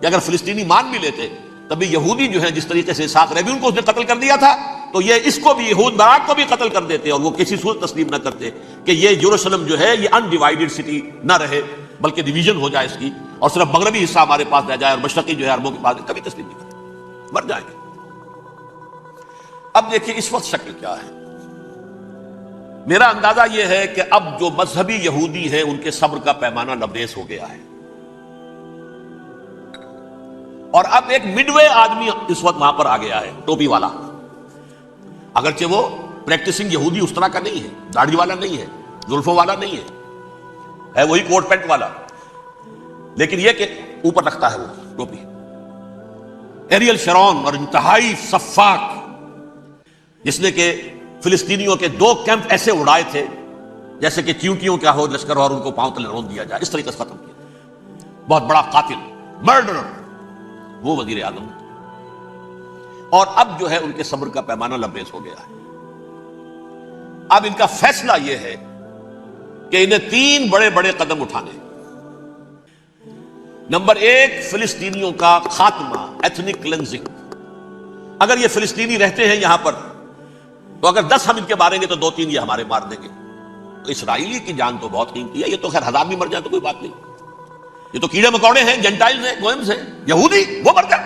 کہ اگر فلسطینی مان بھی لیتے تبھی یہودی جو ہے جس طریقے سے اسحاق ربیون کو اس نے قتل کر دیا تھا، تو یہ اس کو بھی، یہود براق کو بھی قتل کر دیتے، اور وہ کسی صورت تسلیم نہ کرتے کہ یہ یروشلم جو ہے یہ انڈیوائیڈڈ سٹی نہ رہے، بلکہ ڈویژن ہو جائے اس کی، اور صرف مغربی حصہ ہمارے پاس رہ جائے اور مشرقی جو ہے عربوں کے پاس. کبھی تسلیم نہیں کرتے، مر جائیں گے. اب دیکھیں اس وقت شکل کیا ہے. میرا اندازہ یہ ہے کہ اب جو مذہبی یہودی ہیں ان کے صبر کا پیمانہ لبریز ہو گیا ہے، اور اب ایک مڈ وے آدمی اس وقت وہاں پر آ گیا ہے، ٹوپی والا. اگرچہ وہ پریکٹسنگ یہودی اس طرح کا نہیں ہے، داڑھی والا نہیں ہے، زلفوں والا نہیں ہے وہی کوٹ پینٹ والا، لیکن یہ کہ اوپر رکھتا ہے وہ ٹوپی. ایریل شرون اور انتہائی سفاک، جس نے کہ فلسطینیوں کے 2 کیمپ ایسے اڑائے تھے جیسے کہ چیونٹیوں کیا ہو لشکر اور ان کو پاؤں تلے رون دیا جائے، اس طریقے سے ختم کیا. بہت بڑا قاتل، مرڈرر، وہ وزیر اعظم. اور اب جو ہے ان کے صبر کا پیمانہ لبریز ہو گیا ہے. اب ان کا فیصلہ یہ ہے کہ انہیں 3 بڑے بڑے قدم اٹھانے. نمبر 1، فلسطینیوں کا خاتمہ، ایتھنک کلینزنگ. اگر یہ فلسطینی رہتے ہیں یہاں پر تو اگر 10 ہم ان کے ماریں گے تو 2-3 یہ ہمارے مار دیں گے. تو اسرائیلی کی جان تو بہت قیمتی ہے، یہ تو خیر 1000 بھی مر جائیں تو کوئی بات نہیں. یہ تو کیڑے مکوڑے ہیں، جنٹائلز ہیں، گوئمز ہیں، یہودی وہ مر جائیں.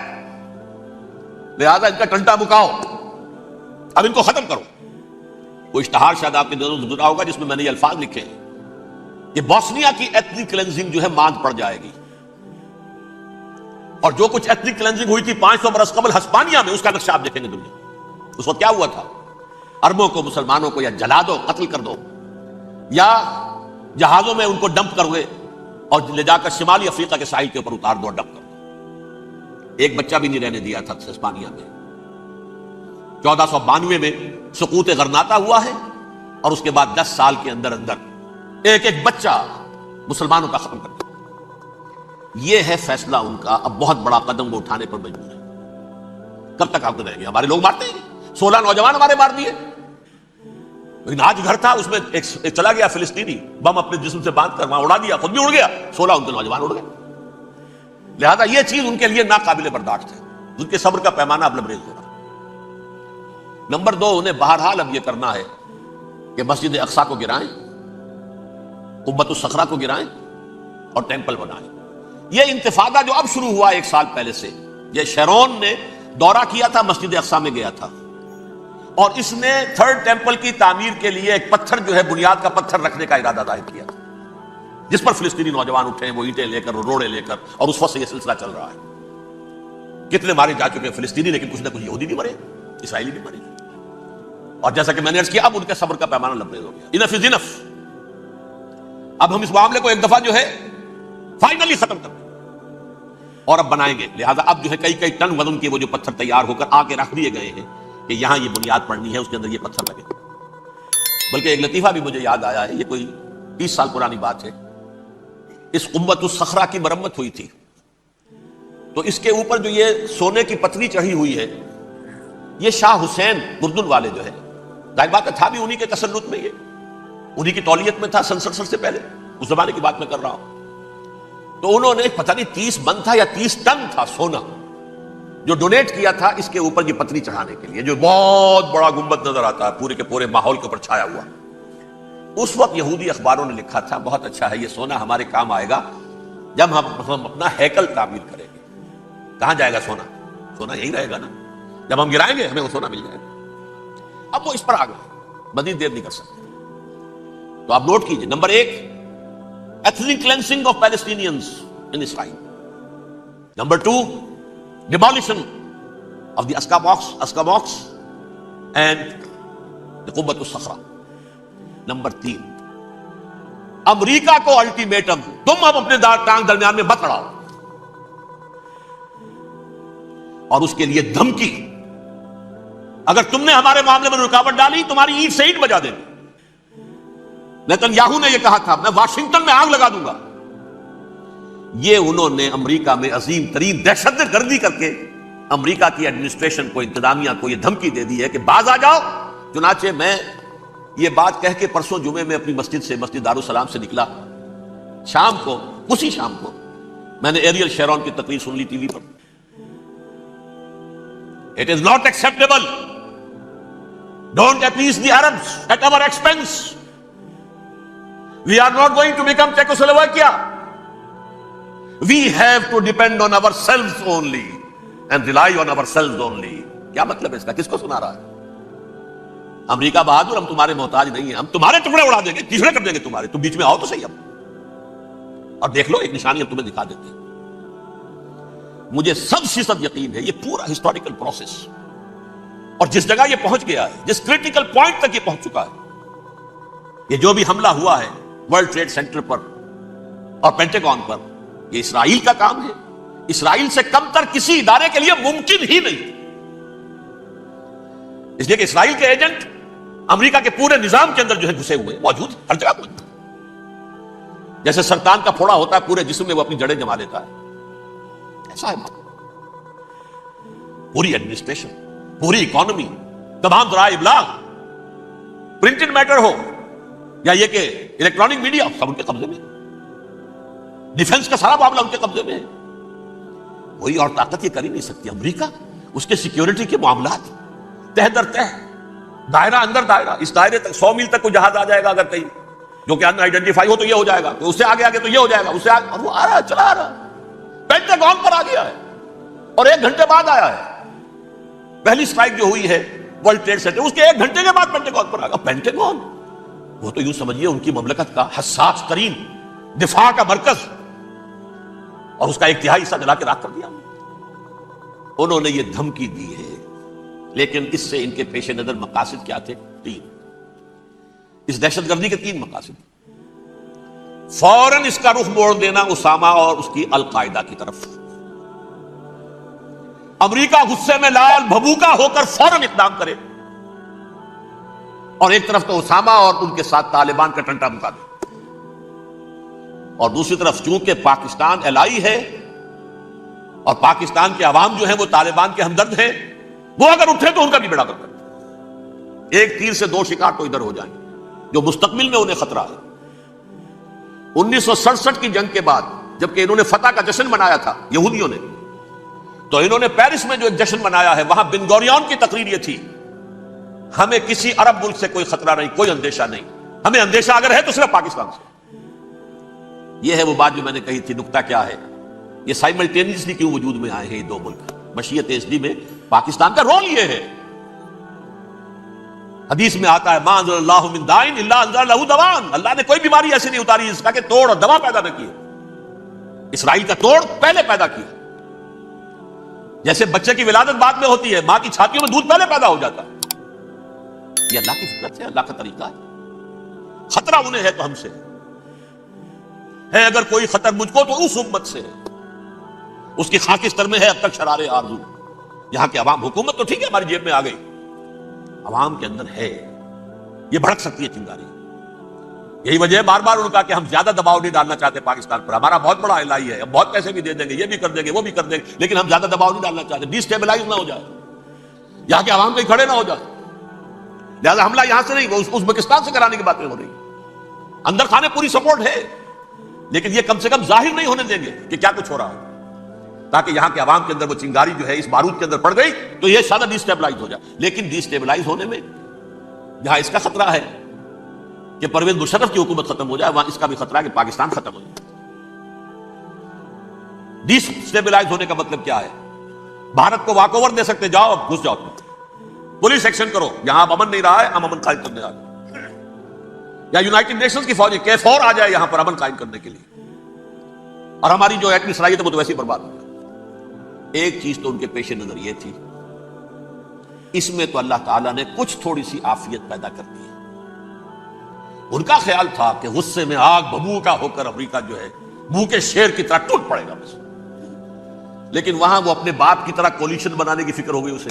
لہذا ان کا ٹنٹا مکاؤ، اب ان کو ختم کرو. وہ اشتہار شاید آپ کے دلوں سے گزرا ہوگا جس میں نے یہ الفاظ لکھے ہیں کہ بوسنیا کی ایتھنک کلینزنگ جو ہے ماند پڑ جائے گی. اور جو کچھ ایتھنک کلینزنگ ہوئی تھی 500 برس قبل ہسپانیہ میں، اس کا نقشہ آپ دیکھیں گے دنیا. اس وقت کیا ہوا تھا؟ عربوں کو، مسلمانوں کو یا جلا دو، قتل کر دو، یا جہازوں میں ان کو ڈمپ کرو اور لے جا کر شمالی افریقہ کے ساحل کے اوپر اتار دو اور ڈمپ کر دو. ایک بچہ بھی نہیں رہنے دیا تھا ہسپانیہ میں. 1492 میں سقوط غرناطہ ہوا ہے، اور اس کے بعد 10 سال کے اندر اندر ایک بچہ مسلمانوں کا ختم کر دیا. یہ ہے فیصلہ ان کا. اب بہت بڑا قدم وہ اٹھانے پر مجبور ہے. کب تک آپ رہیں گے؟ ہمارے لوگ مارتے ہیں، 16 نوجوان ہمارے مار دیے. لیکن آج گھر تھا، اس میں ایک چلا گیا فلسطینی، بم اپنے جسم سے باندھ کر وہاں اڑا دیا، خود بھی اڑ گیا، 16 ان کے نوجوان اڑ گئے. لہذا یہ چیز ان کے لیے ناقابل برداشت ہے. ان کے صبر کا پیمانہ اب لبریز ہو رہا. نمبر 2، انہیں بہرحال اب یہ کرنا ہے کہ مسجد اقصیٰ کو گرائیں، قبۃ الصخرہ کو گرائیں اور ٹیمپل بنائیں. یہ انتفاضہ جو اب شروع ہوا 1 سال پہلے سے، یہ شیرون نے دورہ کیا تھا، مسجد اقصیٰ میں گیا تھا، اور اس نے 3rd ٹیمپل کی تعمیر کے لیے ایک پتھر جو ہے بنیاد کا پتھر رکھنے کا ارادہ ظاہر کیا تھا، جس پر فلسطینی نوجوان اٹھے ہیں، وہ اینٹیں لے کر، روڑے لے کر، اور اس وقت سے یہ سلسلہ چل رہا ہے. کتنے مارے جا چکے ہیں فلسطینی، لیکن کچھ نہ کچھ یہودی بھی مرے، اسرائیلی بھی مرے. اور جیسا کہ میں نے عرض کیا، اب ان کے صبر کا پیمانہ لبریز ہو گیا. انف از انف. اب ہم اس معاملے کو ایک دفعہ جو ہے فائنلی ختم کر دیں اور اب بنائیں گے. لہذا اب جو ہے کئی ٹن وزن کے وہ جو پتھر تیار ہو کر آ کے رکھ دیے گئے ہیں کہ یہاں یہ بنیاد پڑنی ہے، اس کے اندر یہ پتھر لگے. بلکہ ایک لطیفہ بھی مجھے یاد آیا ہے، یہ کوئی 30 سال پرانی بات ہے. اس قبۃ الصخرہ کی مرمت ہوئی تھی، تو اس کے اوپر جو یہ سونے کی پتری چڑھی ہوئی ہے، یہ شاہ حسین اردن والے جو ہے، ظاہر بات ہے تھا بھی انہی کے تسلط میں یہ. انہی کی تولیت میں تھا سن 67 سے پہلے، اس زمانے کی بات میں کر رہا ہوں. تو انہوں نے پتہ نہیں 30 من تھا یا 30 ٹن تھا سونا جو ڈونیٹ کیا تھا اس کے اوپر یہ پتری چڑھانے کے لیے، جو بہت بڑا گنبد نظر آتا ہے پورے کے پورے ماحول کے اوپر چھایا ہوا. اس وقت یہودی اخباروں نے لکھا تھا بہت اچھا ہے، یہ سونا ہمارے کام آئے گا جب ہم اپنا ہیکل تعمیر کریں گے. کہاں جائے گا سونا؟ سونا یہی رہے گا نا، جب ہم گرائیں گے ہمیں وہ سونا مل جائے گا. اب وہ اس پر آ گئے، مزید دیر نہیں کر سکتے. تو آپ نوٹ کیجئے، number 1 ethnic cleansing of Palestinians in Israel. Number 2 demolition of the Aqsa Mosque and the Qubbat al-Sakhra. Number 3 امریکہ کو الٹیمیٹم، تم اب اپنے ٹانگ درمیان میں مت اڑاؤ، اور اس کے لیے دھمکی، اگر تم نے ہمارے معاملے میں رکاوٹ ڈالی تمہاری اینٹ سے اینٹ بجا دیں گے. نیتن یاہو نے یہ کہا تھا میں واشنگٹن میں آگ لگا دوں گا. یہ انہوں نے امریکہ میں عظیم ترین دہشت گردی کر کے امریکہ کی ایڈمنسٹریشن کو، انتظامیہ کو یہ دھمکی دے دی ہے کہ باز آ جاؤ. چنانچہ میں یہ بات کہہ کے پرسوں جمعے میں اپنی مسجد سے، مسجد دارالسلام سے نکلا، شام کو، اسی شام کو میں نے ایریل شیرون کی تقریر سن لی T V per. It is not acceptable. Don't appease the Arabs at our expense. We are not going to become Czechoslovakia. We have to depend on ourselves only and rely on ourselves only. کیا مطلب ہے اس کا؟ کس کو سنا رہا ہے؟ امریکہ بہادر، ہم تمہارے محتاج نہیں ہیں، ہم تمہارے ٹکڑے اڑا دیں گے، تیسرے کر دیں گے تمہارے، تم بیچ میں آؤ تو صحیح. اب اور دیکھ لو ایک نشانی ہم تمہیں دکھا دیتے ہیں. مجھے 100% یقین ہے یہ پورا ہسٹوریکل پروسیس، اور جس جگہ یہ پہنچ گیا ہے، جس کریٹیکل پوائنٹ تک یہ پہنچ چکا ہے، یہ جو بھی حملہ ہوا ہے ورلڈ ٹریڈ سینٹر پر اور پینٹاگون پر، یہ اسرائیل کا کام ہے. اسرائیل سے کم تر کسی ادارے کے لیے ممکن ہی نہیں، اس لیے کہ اسرائیل کے ایجنٹ امریکہ کے پورے نظام کے اندر جو ہے گھسے ہوئے موجود، ہر جگہ موجود. جیسے سرطان کا پھوڑا ہوتا ہے پورے جسم میں وہ اپنی جڑیں جما لیتا ہے، ایسا ہے. پوری ایڈمنسٹریشن، پوری اکانومی، تمام ذرائع ابلاغ، پرنٹڈ میٹر ہو یا یہ کہ الیکٹرانک میڈیا، سب ان کے قبضے میں. ڈیفنس کا سارا معاملہ ان کے قبضے میں ہے. کوئی اور طاقت یہ کر ہی نہیں سکتی. امریکہ، اس کے سیکیورٹی کے معاملات تہ در تہ، دائرہ اندر دائرہ، اس دائرے تک 100 میل تک کوئی جہاز آ جائے گا اگر کہیں جو کہ ان آئیڈینٹیفائی ہو تو یہ ہو جائے گا، اس سے آگے آگے تو یہ ہو جائے گا، اس سے آگے، اور وہ آ رہا ہے، چلا آ رہا ہے. پینٹاگون پر آ گیا ہے اور 1 گھنٹے بعد آیا ہے. پہلی اسٹرائک جو ہوئی ہے ورلڈ ٹریڈ سینٹر، اس کے 1 گھنٹے کے بعد پینٹاگون پر آ گیا. پینٹاگون وہ تو یوں سمجھیے ان کی مملکت کا حساس ترین دفاع کا مرکز، اور اس کا 1/3 حصہ جلا کے راکھ کر دیا. انہوں نے یہ دھمکی دی ہے، لیکن اس سے ان کے پیش نظر مقاصد کیا تھے؟ 3. اس دہشت گردی کے 3 مقاصد. فوراً اس کا رخ موڑ دینا اسامہ اور اس کی القاعدہ کی طرف. امریکہ غصے میں لال بھبوکا ہو کر فوراً اقدام کرے، اور ایک طرف تو اسامہ اور ان کے ساتھ طالبان کا ٹنٹا مکا دے، اور دوسری طرف چونکہ پاکستان الائی ہے اور پاکستان کے عوام جو ہیں وہ طالبان کے ہمدرد ہیں، وہ اگر اٹھے تو ان کا بھی بیڑا گرک کرتے. ایک تیر سے 2 شکار تو ادھر ہو جائیں گے جو مستقبل میں انہیں خطرہ ہے. 1967 کی جنگ کے بعد جبکہ انہوں نے فتح کا جشن منایا تھا یہودیوں نے، تو انہوں نے پیرس میں جو ایک جشن منایا ہے، وہاں بن گوریون کی تقریر یہ تھی، ہمیں کسی عرب ملک سے کوئی خطرہ نہیں، کوئی اندیشہ نہیں، ہمیں اندیشہ اگر ہے تو صرف پاکستان سے. یہ ہے وہ بات جو میں نے کہی تھی. نکتہ کیا ہے؟ یہ سائملٹینیسلی کیوں وجود میں آئے ہیں یہ 2 ملک؟ مشیت ازلی میں پاکستان کا رول یہ ہے. حدیث میں آتا ہے ما انزل اللہ من داء الا انزل له دواء، اللہ نے کوئی بیماری ایسی نہیں اتاری جس کا کہ توڑ اور دوا پیدا نہ کی. اسرائیل کا توڑ پہلے پیدا کیا. جیسے بچے کی ولادت بعد میں ہوتی ہے، ماں کی چھاتیوں میں دودھ پہلے پیدا ہو جاتا ہے. یہ اللہ کی فطرت ہے، اللہ کا طریقہ ہے. خطرہ انہیں ہے تو ہم سے ہے، اگر کوئی خطر مجھ کو تو اس امت سے ہے. اس کی خاکستر میں ہے اب تک شرار آرزو. یہاں کے عوام، حکومت تو ٹھیک ہے ہماری جیب میں آ گئی، عوام کے اندر ہے، یہ بھڑک سکتی ہے چنگاری. یہی وجہ ہے بار بار ان کا کہ ہم زیادہ دباؤ نہیں ڈالنا چاہتے پاکستان پر. ہمارا بہت بڑا الائی ہے، ہم بہت پیسے بھی دے دیں گے، یہ بھی کر دیں گے، وہ بھی کر دیں گے، لیکن ہم زیادہ دباؤ نہیں ڈالنا چاہتے، ڈیسٹیبلائز نہ ہو جائے، یہاں کے عوام کہیں کھڑے نہ ہو جائے. لہٰذا حملہ یہاں سے نہیں، وہ ازبکستان سے کرانے کی باتیں ہو رہی ہیں. اندر خانے پوری سپورٹ ہے، لیکن یہ کم سے کم ظاہر نہیں ہونے دیں گے کہ کیا کچھ ہو رہا ہے، تاکہ یہاں کے عوام کے اندر وہ چنگاری جو ہے اس بارود کے اندر پڑ گئی تو یہ سادہ ڈی سٹیبلائز ہو جائے۔ لیکن ڈی سٹیبلائز ہونے میں جہاں اس کا خطرہ ہے کہ پرویز مشرف کی حکومت ختم ہو جائے، وہاں اس کا بھی خطرہ ہے کہ پاکستان ختم ہو جائے۔ ڈی سٹیبلائز ہونے کا مطلب کیا ہے؟ بھارت کو واک اوور دے سکتے، جاؤ اب گھس جاؤ تم، پولیس ایکشن کرو، یہاں اب امن نہیں رہا ہے، ہم امن قائم کرنے آ گئے، یا یونائٹڈ نیشنز کی فوجی KFOR آ جائے یہاں پر امن قائم کرنے کے لیے، اور ہماری جو ایٹمی صلاحیت ہے وہ تو ویسے ہی برباد ہو گئی۔ ایک چیز تو ان کے پیش نظر یہ تھی، اس میں تو اللہ تعالیٰ نے کچھ تھوڑی سی عافیت پیدا کر دی ہے۔ ان کا خیال تھا کہ غصے میں آگ ببو کا ہو کر امریکہ جو ہے بھوکے شیر کی طرح ٹوٹ پڑے گا بس، لیکن وہاں وہ اپنے باپ کی طرح کولیشن بنانے کی فکر ہو گئی اسے۔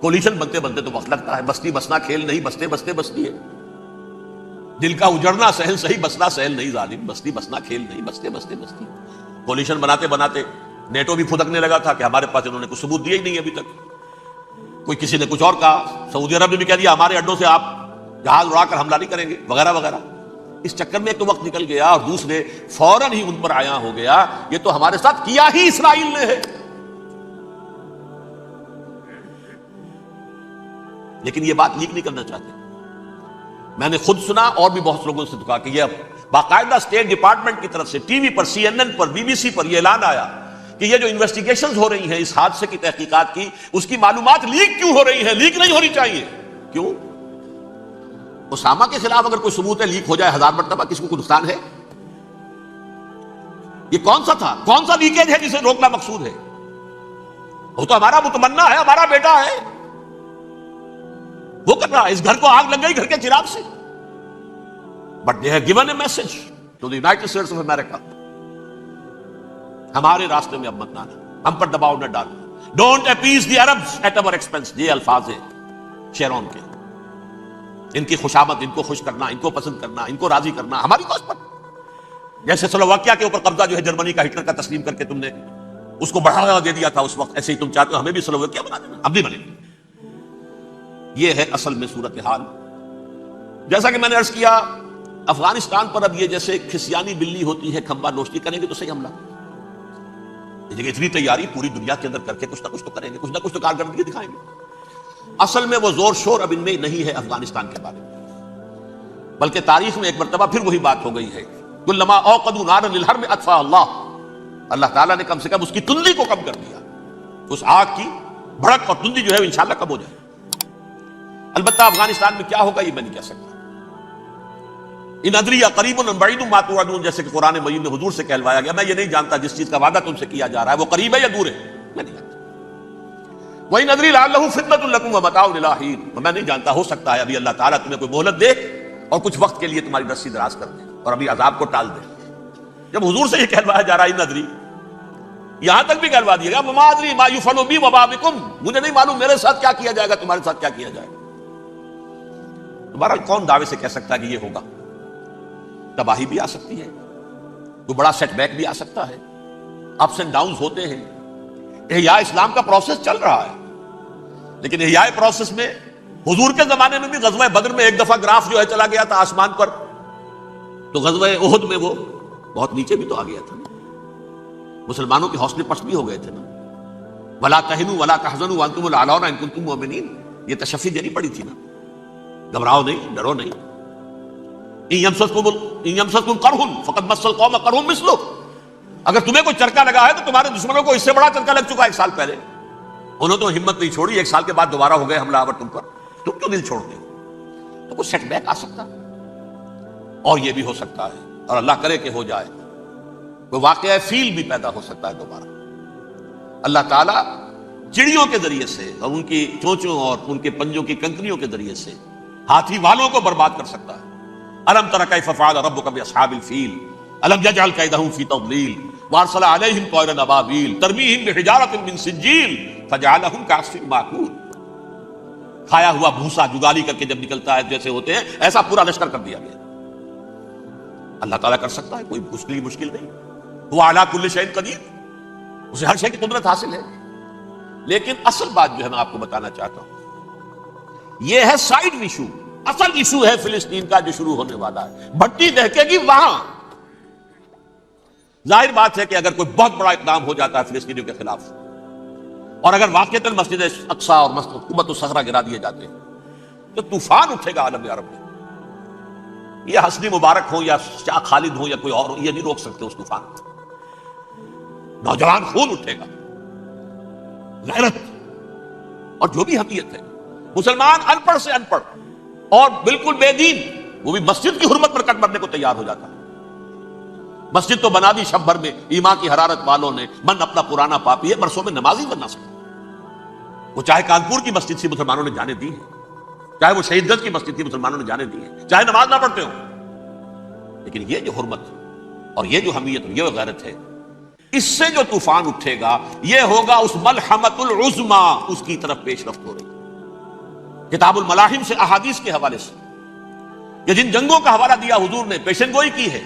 کولیشن بنتے بنتے تو وقت لگتا ہے، بستی بسنا کھیل نہیں، بستے بستے بستی ہے، دل کا اجڑنا سہل صحیح، بسنا سہل نہیں ظالم، بستی بسنا کھیل نہیں، بستے بستے بستی۔ کولیشن بناتے بناتے نیٹو بھی پھدکنے لگا تھا کہ ہمارے پاس انہوں نے کچھ ثبوت دیا ہی نہیں ابھی تک، کوئی کسی نے کچھ اور کہا، سعودی عرب نے بھی کہہ دیا ہمارے اڈوں سے آپ جہاز اڑا کر حملہ نہیں کریں گے وغیرہ وغیرہ۔ اس چکر میں ایک تو وقت نکل گیا، اور دوسرے فوراً ہی ان پر آیا ہو گیا یہ تو ہمارے ساتھ کیا ہی اسرائیل نے ہے۔ لیکن یہ بات لیک نہیں کرنا چاہتے، میں نے خود سنا اور بھی بہت لوگوں سے کہا کہ یہ باقاعدہ اسٹیٹ ڈپارٹمنٹ کی طرف سے ٹی وی پر، CNN پر، BBC پر یہ اعلان آیا کہ یہ جو انویسٹیگیشنز ہو رہی ہیں اس حادثے کی تحقیقات کی، اس کی معلومات لیک کیوں ہو رہی ہیں؟ لیک نہیں ہونی چاہیے۔ کیوں؟ اسامہ کے خلاف اگر کوئی ثبوت ہے لیک ہو جائے 1000 مرتبہ، کسی کو کوئی نقصان ہے؟ یہ کون سا تھا، کون سا لیکیج ہے جسے روکنا مقصود ہے؟ وہ تو ہمارا متمنا ہے، ہمارا بیٹا ہے، وہ کر رہا ہے، اس گھر کو آگ لگ گئی گھر کے چراغ سے۔ But they have given a message to the United States of America, ہمارے راستے میں اب مت آنا، ہم پر دباؤ نہ ڈالو، don't appease the Arabs at our expense. یہ الفاظ ہیں شیرون کے، ان کی خوشامد، ان کو خوش کرنا، ان کو پسند کرنا، ان کو راضی کرنا ہماری کوشش پر۔ جیسے سلوواکیہ کے اوپر قبضہ جو ہے جرمنی کا ہٹلر کا تسلیم کر کے تم نے اس کو بڑھاوا دے دیا تھا اس وقت، ایسے ہی تم چاہتے ہو ہمیں بھی سلوواکیہ بنا دینا، اب نہیں بنے گی۔ یہ ہے اصل میں صورتحال۔ جیسا کہ میں نے عرض کیا، افغانستان پر اب یہ جیسے کھسیانی بلی ہوتی ہے، کھمبا نوشتی کریں گے تو صحیح حملہ، لیکن اتنی تیاری پوری دنیا کے اندر کر کے کچھ نہ کچھ تو کریں گے، کچھ نہ کچھ تو کارکردگی دکھائیں گے۔ اصل میں وہ زور شور اب ان میں نہیں ہے افغانستان کے بارے میں، بلکہ تاریخ میں ایک مرتبہ پھر وہی بات ہو گئی ہے، کلما اوقدوا نارا للحرب اطفاها اللہ، اللہ تعالیٰ نے کم سے کم اس کی تندی کو کم کر دیا، اس آگ کی بھڑک اور تندی جو ہے انشاءاللہ کم ہو جائے۔ البتہ افغانستان میں کیا ہوگا یہ میں نہیں کہہ سکتا، ان ادری قریب ام بعید ما توعدون، جیسے کہ قرآن مجید میں حضور سے کہلوایا گیا، میں یہ نہیں جانتا جس چیز کا وعدہ تم سے کیا جا رہا ہے وہ قریب ہے یا دور ہے، میں نہیں جانتا۔ وَإِنْ أَدْرِي لَعَلَّهُ فِتْنَةٌ لَكُمْ وَمَتَاعٌ إِلَىٰ حِينٍ، میں نہیں جانتا، ہو سکتا ہے ابھی اللہ تعالیٰ تمہیں کوئی مہلت دے اور کچھ وقت کے لیے تمہاری رسی دراز کر دے اور ابھی عذاب کو ٹال دے۔ جب حضور سے یہ کہلوایا جا رہا ہے ان ادری، یہاں تک بھی کہلوا دیا گا وَمَا أَدْرِي مَا يُفْعَلُ بِي وَمَا بِكُمْ، مجھے نہیں معلوم میرے ساتھ کیا کیا جائے گا، تمہارے ساتھ کیا کیا جائے گا۔ تمہارا کون دعوے سے کہہ سکتا ہے کہ یہ ہوگا؟ تباہی بھی آ سکتی ہے، کوئی بڑا سیٹ بیک بھی آ سکتا ہے، اپس اینڈ ڈاؤنز ہوتے ہیں۔ احیاء اسلام کا پروسیس چل رہا ہے، لیکن احیاء پروسیس میں حضور کے زمانے میں بھی غزوہ بدر میں ایک دفعہ گراف جو ہے چلا گیا تھا آسمان پر، تو غزوہ احد میں وہ بہت نیچے بھی تو آ گیا تھا، مسلمانوں کے حوصلے پست بھی ہو گئے تھے نا، ولا تہنوا ولا تحزنوا وانتم الاعلون ان کنتم مؤمنین، یہ تشفی دینی پڑی تھی نا، گھبراؤ نہیں، ڈرو نہیں۔ ان یمسسکم قرح فقد مس القوم قرح مثلہ، اگر تمہیں کوئی چرکا لگا ہے تو تمہارے دشمنوں کو اس سے بڑا چرکا لگ چکا ہے 1 سال پہلے، انہوں تو ہمت نہیں چھوڑی، 1 سال کے بعد دوبارہ ہو گئے حملہ آور تم پر، تم کیوں دل چھوڑتے ہو؟ تو کوئی سیٹ بیک آ سکتا ہے، اور یہ بھی ہو سکتا ہے، اور اللہ کرے کہ ہو جائے، کوئی واقعہ فیل بھی پیدا ہو سکتا ہے دوبارہ۔ اللہ تعالیٰ چڑیوں کے ذریعے سے اور ان کی چونچوں اور ان کے پنجوں کی کنکریوں کے ذریعے سے ہاتھی والوں کو برباد کر سکتا ہے۔ الم تر کیف فعل ربک باصحاب الفیل الم یجعل کیدہم فی تضلیل وارسل علیہم طیرا ابابیل ترمیہم بحجارۃ من سجیل فجعلہم کعصف مأکول، کھایا ہوا بھوسا جگالی کر کے جب نکلتا ہے جیسے ہوتے ہیں، ایسا پورا لشکر کر دیا گیا۔ اللہ تعالیٰ کر سکتا ہے، کوئی مشکل نہیں، وہ علی کل شیء قدیر، اسے ہر شے کی قدرت حاصل ہے۔ لیکن اصل بات جو ہے میں آپ کو بتانا چاہتا ہوں، یہ ہے سائیڈ ایشو، اصل ایشو ہے فلسطین کا جو شروع ہونے والا ہے. بھٹی دہکے گی وہاں. ظاہر بات ہے کہ اگر کوئی بہت بڑا اقدام ہو جاتا ہے فلسطینیوں کے خلاف اور اگر واقعتاً مسجد اقصی اور حکومت الصخرہ گرا دیے جاتے ہیں تو طوفان اٹھے گا عالم عرب میں. یہ حسنی مبارک ہو یا شاہ خالد ہو یا کوئی اور ہو، یہ نہیں روک سکتے اس طوفان کو. نوجوان خون اٹھے گا، غیرت اور جو بھی حقیقت ہے. مسلمان ان پڑھ سے ان پڑھ اور بالکل بے دین وہ بھی مسجد کی حرمت پر کٹ مرنے کو تیار ہو جاتا ہے. مسجد تو بنا دی شب بھر میں ایمان کی حرارت والوں نے، من اپنا پرانا پاپی ہے، برسوں میں نمازی بننا سکتا. وہ چاہے کانپور کی مسجد سے مسلمانوں نے جانے دی ہے، چاہے وہ شہید گنج کی مسجد تھی مسلمانوں نے جانے دی ہے، چاہے نماز نہ پڑھتے ہو، لیکن یہ جو حرمت اور یہ جو حمیت اور یہ غیرت ہے، اس سے جو طوفان اٹھے گا یہ ہوگا اس ملحمۃ العظما، اس کی طرف پیش رفت ہو رہی. کتاب الملاحم سے احادیث کے حوالے سے کہ جن جنگوں کا حوالہ دیا حضور نے، پیشن گوئی کی ہے،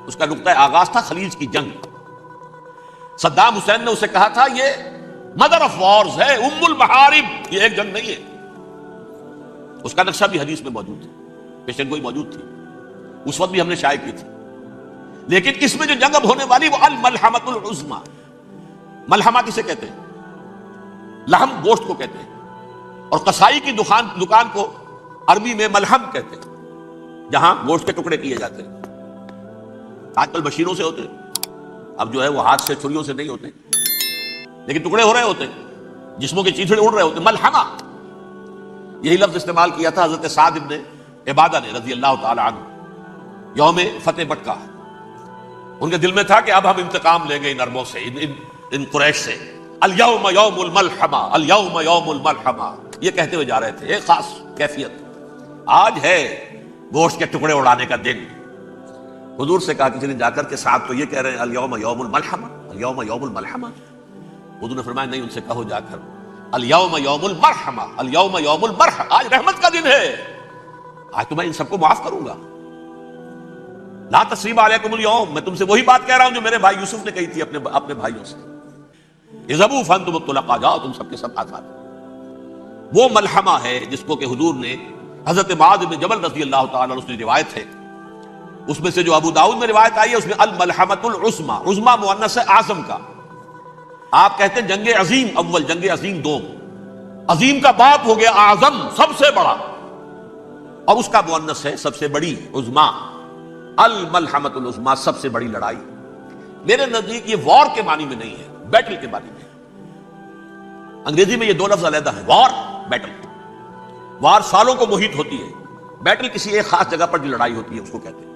اس کا نقطہ آغاز تھا خلیج کی جنگ. صدام حسین نے اسے کہا تھا یہ مدر آف وارز ہے، ام المحارب، یہ ایک جنگ نہیں ہے. اس کا نقشہ بھی حدیث میں موجود ہے، پیشن گوئی موجود تھی، اس وقت بھی ہم نے شائع کی تھی. لیکن اس میں جو جنگ اب ہونے والی وہ الملحمۃ العظما. ملحمہ کسے کہتے ہیں؟ لحم گوشت کو کہتے ہیں، اور قصائی کی دکان کو عربی میں ملحم کہتے ہیں، جہاں گوشت کے ٹکڑے کیے جاتے ہیں. آج کل مشینوں سے ہوتے ہیں، اب جو ہے وہ ہاتھ سے چھریوں سے نہیں ہوتے، لیکن ٹکڑے ہو رہے ہوتے ہیں، جسموں کے چیتھڑے اڑ رہے ہوتے ہیں. ملحمہ یہی لفظ استعمال کیا تھا حضرت سعد ابن عبادہ نے رضی اللہ تعالی عنہ یوم فتح مکہ. ان کے دل میں تھا کہ اب ہم انتقام لیں گے ان عربوں سے، ان قریش سے. الیوم یوم الملحمہ، الیوم یوم الملحمہ، یہ کہتے ہوئے جا رہے تھے. ایک خاص کیفیت، آج ہے گوشت کے ٹکڑے اڑانے کا دن. حضور سے کہا کسی نے جا کر کے ساتھ تو یہ کہہ رہے ہیں الیوم یوم الملحمہ، الیوم یوم الملحمہ. حضور نے فرمایا نہیں، ان سے کہو جا کر الیوم یوم المرحمہ، الیوم یوم المرحمہ، آج رحمت کا دن ہے، آج تو میں ان سب کو معاف کروں گا. لا تثریب علیکم اليوم، میں تم سے وہی بات کہہ رہا ہوں جو میرے بھائی یوسف نے کہی تھی اپنے بھائیوں سے. اذهبوا فانتم الطلقاء، جاؤ تم سب کے سب آزاد. وہ ملحمہ ہے جس کو کہ حضور نے حضرت معاذ بن جبل رضی اللہ تعالیٰ عنہ سے روایت ہے، اس میں سے جو ابو داؤد میں روایت آئی ہے اس میں الملحمۃ العظما، عظما مؤنث ہے اعظم کا. آپ کہتے ہیں جنگ عظیم اول، جنگ عظیم دوم. عظیم کا باپ ہو گیا اعظم، سب سے بڑا، اور اس کا مؤنث ہے سب سے بڑی، عظما. الملحمۃ العظما، سب سے بڑی لڑائی. میرے نزدیک یہ وار کے معنی میں نہیں ہے، بیٹل کے معنی میں. انگریزی میں یہ دو لفظ علیحدہ ہیں، وار، بیٹل. وار سالوں کو محیط ہوتی ہے، بیٹل کسی ایک خاص جگہ پر جو لڑائی ہوتی ہے اس کو کہتے ہیں.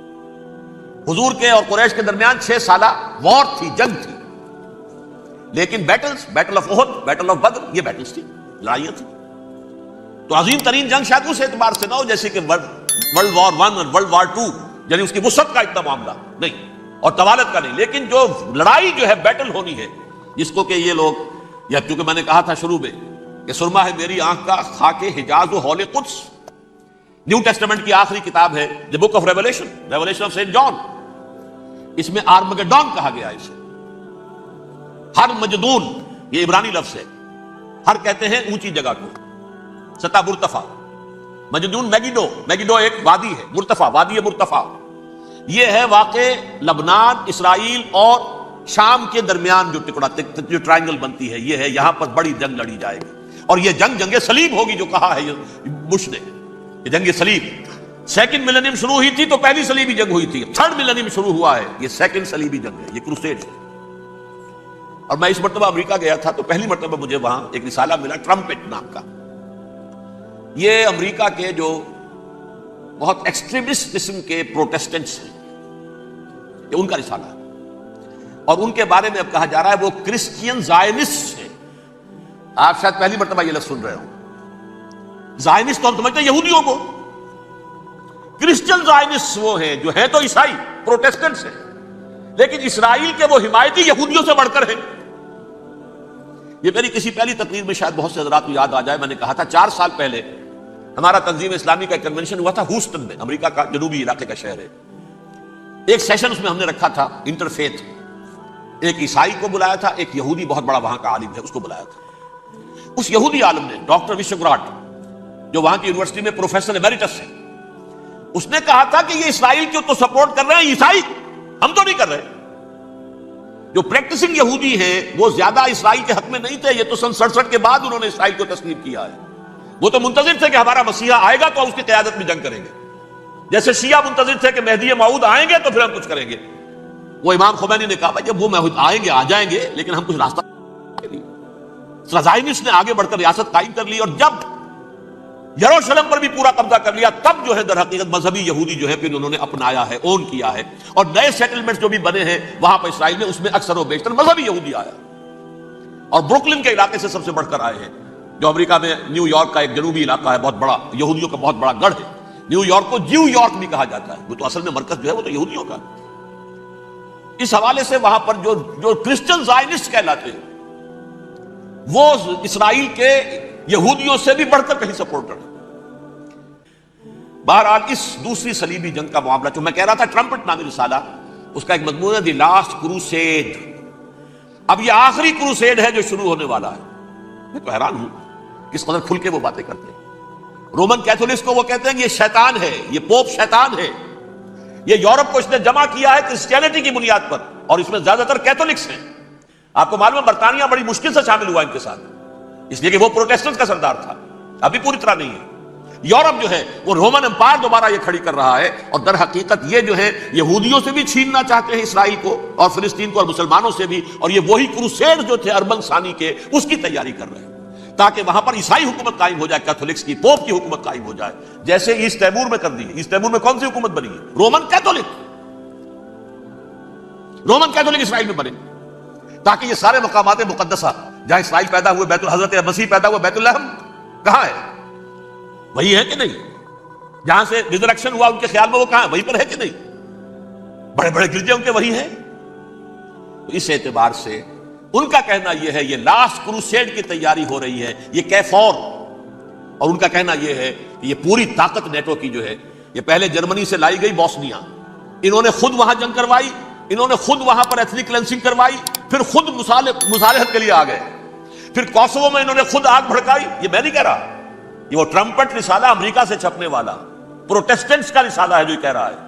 حضور کے اور قریش کے درمیان 6 سالہ وار تھی، جنگ تھی. لیکن battles, battle of Uhud, battle of Badr, یہ بیٹلز تھی، لڑائیاں تھی. تو عظیم ترین جنگ شاید اس اعتبار سے نہ ہو جیسے کہ ورلڈ وار 1 اور ورلڈ وار 2، یعنی اس کی وسعت کا اتنا معاملہ نہیں اور طوالت کا نہیں. لیکن جو لڑائی جو ہے بیٹل ہونی ہے، جس کو کہ یہ لوگ، یا چونکہ میں نے کہا تھا شروع میں کہ سرما ہے میری آنکھ کا خاک حجاز و ہول قدس، نیو ٹیسٹمنٹ کی آخری کتاب ہے the book of Revelation, Revelation of Saint John. اس میں آرمگڈون کہا گیا ہے اسے. ہر مجدون، یہ عبرانی لفظ ہے، ہر کہتے ہیں اونچی جگہ کو، سطح مرتفع. مجدون میگیڈو، میگیڈو ایک وادی ہے، مرتفع، وادی مرتفع. یہ ہے واقع لبنان، اسرائیل اور شام کے درمیان جو ٹکڑا، جو ٹرائنگل بنتی ہے، یہ ہے. یہاں پر بڑی جنگ لڑی جائے گی، اور یہ جنگ صلیب ہوگی جو کہا ہے بش نے، یہ جنگ صلیب. سیکنڈ ملینیم شروع ہوئی تھی تو پہلی صلیبی جنگ ہوئی تھی، تھرڈ ملینیم شروع ہوا ہے، یہ سیکنڈ صلیبی جنگ ہے، یہ کروسیڈ ہے. اور میں اس مرتبہ امریکہ گیا تھا تو پہلی مرتبہ مجھے وہاں ایک رسالہ ملا ٹرمپٹ نام کا. یہ امریکہ کے جو بہت ایکسٹریمسٹ قسم کے پروٹیسٹنٹس ہیں، یہ ان کا رسالہ ہے، اور ان کے بارے میں اب کہا جا رہا ہے وہ کرسچین زائنسٹ ہیں. آپ شاید پہلی مرتبہ یہ لفظ سن رہے ہوں. زائنسٹ تو ہم سمجھتے ہیں یہودیوں کو، کرسچین زائنسٹ وہ ہیں جو ہیں تو عیسائی پروٹیسٹنٹس ہیں، لیکن اسرائیل کے وہ حمایتی یہودیوں سے بڑھ کر ہیں. یہ میری کسی پہلی تقریر میں شاید بہت سے حضرات کو یاد آ جائے، میں نے کہا تھا 4 سال پہلے ہمارا تنظیم اسلامی کا ایک کنونشن ہوا تھا ہوسٹن میں، امریکہ کا جنوبی علاقے کا شہر ہے. ایک سیشن اس میں ہم نے رکھا تھا انٹرفیتھ. ایک عیسائی کو بلایا تھا، ایک یہودی بہت بڑا وہاں کا عالم ہے اس کو بلایا تھا. اس یہودی عالم نے ڈاکٹر وشوگراٹ، جو وہاں کی یونیورسٹی میں پروفیسر ایمیریٹس ہے، اس نے کہا تھا کہ یہ اسرائیل کو تو سپورٹ کر رہے ہیں عیسائی، ہم تو نہیں کر رہے۔ جو پریکٹسنگ یہودی ہیں وہ زیادہ اسرائیل کے حق میں نہیں تھے، یہ تو سن 67 کے بعد انہوں نے اسرائیل کو تسلیم کیا ہے۔ وہ تو منتظر تھے کہ ہمارا مسیحا آئے گا تو اس کی قیادت میں جنگ کریں گے، جیسے شیعہ منتظر تھے کہ مہدی موعود آئیں گے تو پھر ہم کچھ کریں گے۔ وہ امام خمینی نے کہا بھائی جب وہ آئیں گے آ جائیں گے، لیکن ہم کچھ راستہ زائنسٹ نے آگے بڑھ کر ریاست قائم کر لی، اور جب یروشلم پر بھی پورا قبضہ کر لیا تب جو ہے در حقیقت مذہبی یہودی جو ہے پھر انہوں نے اپنایا ہے، اون کیا ہے، اور نئے سیٹلمنٹس جو بھی بنے ہیں وہاں پر اسرائیل میں، اس میں اکثر و بیشتر مذہبی یہودی آیا، اور بروکلن کے علاقے سے سب سے بڑھ کر آئے ہیں، جو امریکہ میں نیو یارک کا ایک جنوبی علاقہ ہے، بہت بڑا یہودیوں کا بہت بڑا گڑھ ہے۔ نیو یارک کو جیو یارک بھی کہا جاتا ہے، وہ تو اصل میں مرکز جو ہے وہ تو یہودیوں کا ہے۔ اس حوالے سے وہاں پر جو کرسچن زائنسٹ کہلاتے ہیں وہ اسرائیل کے یہودیوں سے بھی بڑھ کر کہیں سپورٹر ہیں۔ بہرحال اس دوسری صلیبی جنگ کا معاملہ جو میں کہہ رہا تھا، ٹرمپٹ نامی رسالہ، اس کا ایک مضمون ہے دی لاسٹ کروسیڈ۔ اب یہ آخری کروسیڈ ہے جو شروع ہونے والا ہے۔ میں تو حیران ہوں کس قدر کھل کے وہ باتیں کرتے ہیں۔ رومن کیتھولکس کو وہ کہتے ہیں کہ یہ شیطان ہے، یہ پوپ شیطان ہے، یہ یورپ کو اس نے جمع کیا ہے کرسچینٹی کی بنیاد پر، اور اس میں زیادہ تر کیتھولکس ہیں۔ آپ کو معلوم ہے برطانیہ بڑی مشکل سے شامل ہوا ان کے ساتھ، اس لیے کہ وہ پروٹیسٹنٹ کا سردار تھا، ابھی پوری طرح نہیں ہے۔ یورپ جو ہے وہ رومن امپائر دوبارہ یہ کھڑی کر رہا ہے، اور در حقیقت یہ جو ہے یہودیوں سے بھی چھیننا چاہتے ہیں اسرائیل کو اور فلسطین کو، اور مسلمانوں سے بھی، اور یہ وہی کروسیڈ جو تھے اربن ثانی کے، اس کی تیاری کر رہے ہیں تاکہ وہاں پر عیسائی حکومت قائم ہو جائے، کیتھولکس کی، پوپ کی حکومت قائم ہو جائے، جیسے ایسٹ تیمور میں کر دی۔ ایسٹ تیمور میں کون سی حکومت بنی ہے؟ رومن کیتھولک اسرائیل میں بنے، تاکہ یہ سارے مقامات مقدسہ جہاں اسرائیل پیدا ہوئے، بیت حضرت مسیح پیدا ہوا، بیت الحم کہاں ہے؟ وہی ہے کہ نہیں؟ جہاں سے ریزریکشن ہوا ان کے خیال میں وہ کہاں ہے؟ وہیں پر ہے کہ نہیں؟ بڑے بڑے گرجے ان کے وہی ہیں۔ تو اس اعتبار سے ان کا کہنا یہ ہے یہ لاسٹ کروسیڈ کی تیاری ہو رہی ہے، یہ کیفور، اور ان کا کہنا یہ ہے کہ یہ پوری طاقت نیٹو کی جو ہے، یہ پہلے جرمنی سے لائی گئی بوسنیا، انہوں نے خود وہاں جنگ کروائی، انہوں نے خود وہاں پر ایتھنک کلینسنگ کروائی، پھر خود مصالحت کے لیے آ گئے، پھر کوسوو میں انہوں نے خود آگ بھڑکائی۔ یہ میں نہیں کہہ رہا، یہ وہ ٹرمپٹ رسالہ امریکہ سے چھپنے والا پروٹیسٹنٹس کا رسالہ ہے جو کہہ رہا ہے۔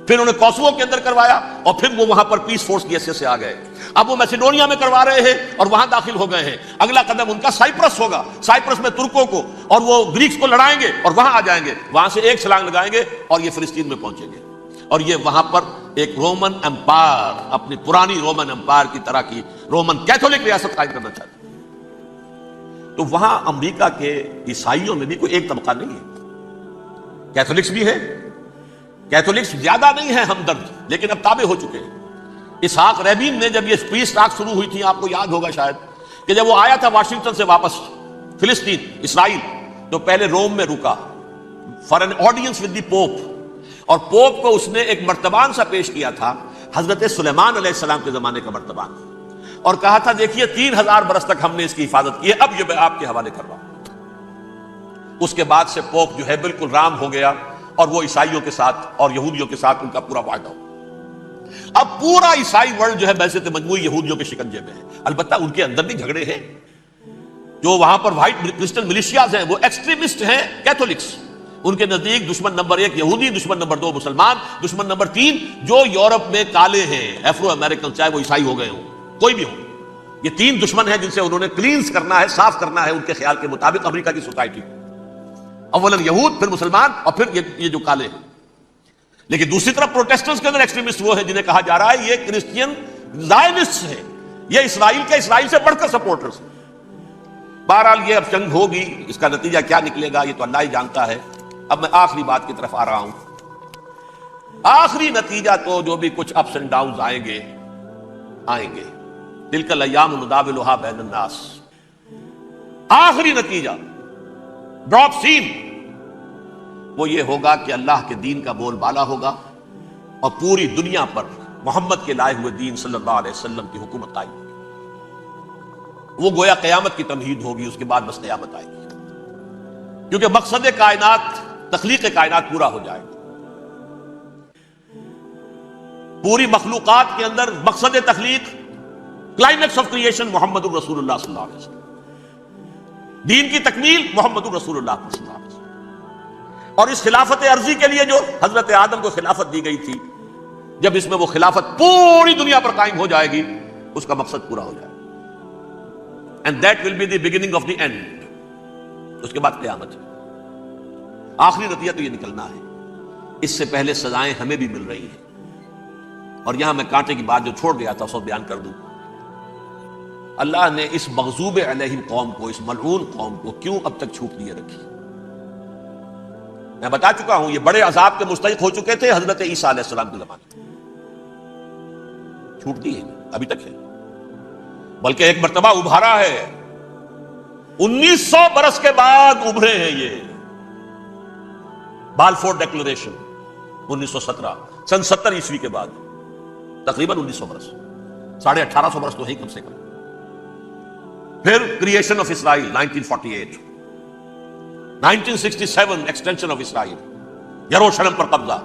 پھر انہوں نے کوسوو کے اندر کروایا، اور پھر وہ وہاں پر پیس فورس کی حیثیت سے آ گئے۔ اب وہ میسیڈونیا میں کروا رہے ہیں اور وہاں داخل ہو گئے ہیں۔ اگلا قدم ان کا سائپرس ہوگا، سائپرس میں ترکوں کو اور وہ گریکس کو لڑائیں گے اور وہاں آ جائیں گے، وہاں سے ایک چھلانگ لگائیں گے اور یہ فلسطین میں پہنچیں گے، اور یہ وہاں پر ایک رومن امپائر، اپنی پرانی رومن امپائر کی طرح کی رومن کیتھولک ریاست قائم کرنا چاہتے ہیں۔ تو وہاں امریکہ کے عیسائیوں میں بھی کوئی ایک طبقہ نہیں ہے، کیتھولکس بھی ہے، کیتھولکس زیادہ نہیں ہے ہمدرد، لیکن اب تابع ہو چکے ہیں۔ اسحاق ریبین نے جب یہ پیس ٹاک شروع ہوئی تھی، آپ کو یاد ہوگا شاید، کہ جب وہ آیا تھا واشنگٹن سے واپس فلسطین اسرائیل، تو پہلے روم میں رکا for an audience with the Pope, اور پوپ کو اس نے ایک مرتبان سا پیش کیا تھا، حضرت سلیمان علیہ السلام کے زمانے کا مرتبان، اور کہا تھا دیکھیے 3000 برس تک ہم نے اس کی حفاظت کی ہے، اب یہ میں آپ کے حوالے کر رہا ہوں۔ اس کے بعد سے پوپ جو ہے بالکل رام ہو گیا، اور وہ عیسائیوں کے ساتھ اور یہودیوں کے ساتھ ان کا پورا معاہدہ ہو۔ اب پورا عیسائی ورلڈ جو ہے بحثیت مجموعی یہودیوں کے شکنجے میں ہے۔ البتہ ان کے اندر بھی جھگڑے ہیں، جو وہاں پر وائٹ کرسچن ملیشیاز ہیں وہ ایکسٹریمسٹ ہیں کیتھولکس، ان کے نزدیک دشمن نمبر 1 یہودی، دشمن نمبر 2 مسلمان، دشمن نمبر 3 جو یورپ میں کالے ہیں، افرو امریکن، چاہے وہ عیسائی ہو گئے ہوں، کوئی بھی ہو، یہ 3 دشمن ہیں جن سے انہوں نے کلینز کرنا ہے، صاف کرنا ہے ان کے خیال کے مطابق امریکہ کی سوسائٹی، اولا یہود، پھر مسلمان، اور پھر یہ جو کالے ہیں۔ لیکن دوسری طرف پروٹیسٹنٹس کے اندر ایکسٹریمسٹ وہ ہیں جنہیں کہا جا رہا ہے یہ کرسچین زائنسٹ ہیں، یہ اسرائیل سے بڑھ کر سپورٹرز ہیں۔ بہرحال یہ اب جنگ ہوگی، اس کا نتیجہ کیا نکلے گا یہ تو اللہ ہی جانتا ہے۔ اب میں آخری بات کی طرف آ رہا ہوں۔ آخری نتیجہ تو جو بھی کچھ اپس اینڈ ڈاؤنز آئیں گے، تلک الایام نداولها بین الناس، آخری نتیجہ ڈراپ سین وہ یہ ہوگا کہ اللہ کے دین کا بول بالا ہوگا، اور پوری دنیا پر محمد کے لائے ہوئے دین صلی اللہ علیہ وسلم کی حکومت قائم ہوگی۔ وہ گویا قیامت کی تمہید ہوگی، اس کے بعد بس قیامت آئے گی، کیونکہ مقصد کائنات، تخلیق کائنات پورا ہو جائے گا۔ پوری مخلوقات کے اندر مقصد تخلیق، کلائمیکس آف کریشن محمد الرسول اللہ صلی اللہ علیہ وسلم، دین کی تکمیل محمد الرسول اللہ صلی اللہ علیہ وسلم۔ اور اس خلافت عرضی کے لیے جو حضرت آدم کو خلافت دی گئی تھی، جب اس میں وہ خلافت پوری دنیا پر قائم ہو جائے گی، اس کا مقصد پورا ہو جائے گا. And that will be the beginning of the end. اس کے بعد قیامت ہے. آخری نتیجہ تو یہ نکلنا ہے. اس سے پہلے سزائیں ہمیں بھی مل رہی ہیں. اور یہاں میں کانٹے کی بات جو چھوڑ گیا تھا اس کو بیان کر دوں. اللہ نے اس مغضوب علیہم قوم کو، اس ملعون قوم کو کیوں اب تک چھوٹ دیے رکھی؟ میں بتا چکا ہوں یہ بڑے عذاب کے مستحق ہو چکے تھے حضرت عیسیٰ علیہ السلام کے زمانے میں. چھوٹتی ہے ابھی تک ہے، بلکہ ایک مرتبہ ابھارا ہے. 1900 برس کے بعد ابھرے ہیں یہ. بالفور ڈیکلریشن 1917، سن 70 عیسوی کے بعد، تقریباً 1900 برس، 1850 برس تو ہے کم سے کم. پھر creation of Israel 1948، 1967 extension of Israel, یروشلم پر قبضہ.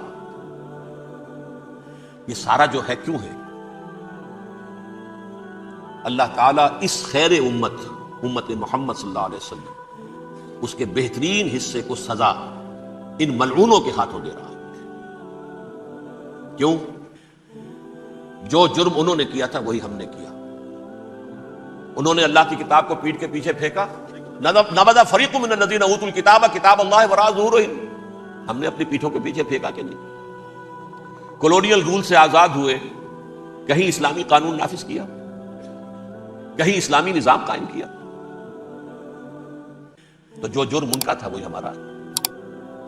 یہ سارا جو ہے کیوں ہے؟ اللہ تعالیٰ اس خیر امت محمد صلی اللہ علیہ وسلم، اس کے بہترین حصے کو سزا ان ملعونوں کے ہاتھوں دے رہا ہے. کیوں؟ جو جرم انہوں نے کیا تھا وہی ہم نے کیا. انہوں نے اللہ کی کتاب کو پیٹھ کے پیچھے پھینکا. نبذ فریق من الذین اوتوا الکتاب کتاب اللہ وراء ظہورہم. ہم نے اپنی پیٹھوں کے پیچھے پھینکا کہ نہیں؟ کولونیل رول سے آزاد ہوئے، کہیں اسلامی قانون نافذ کیا، کہیں اسلامی نظام قائم کیا. تو جو جرم ان کا تھا وہی ہمارا ہے.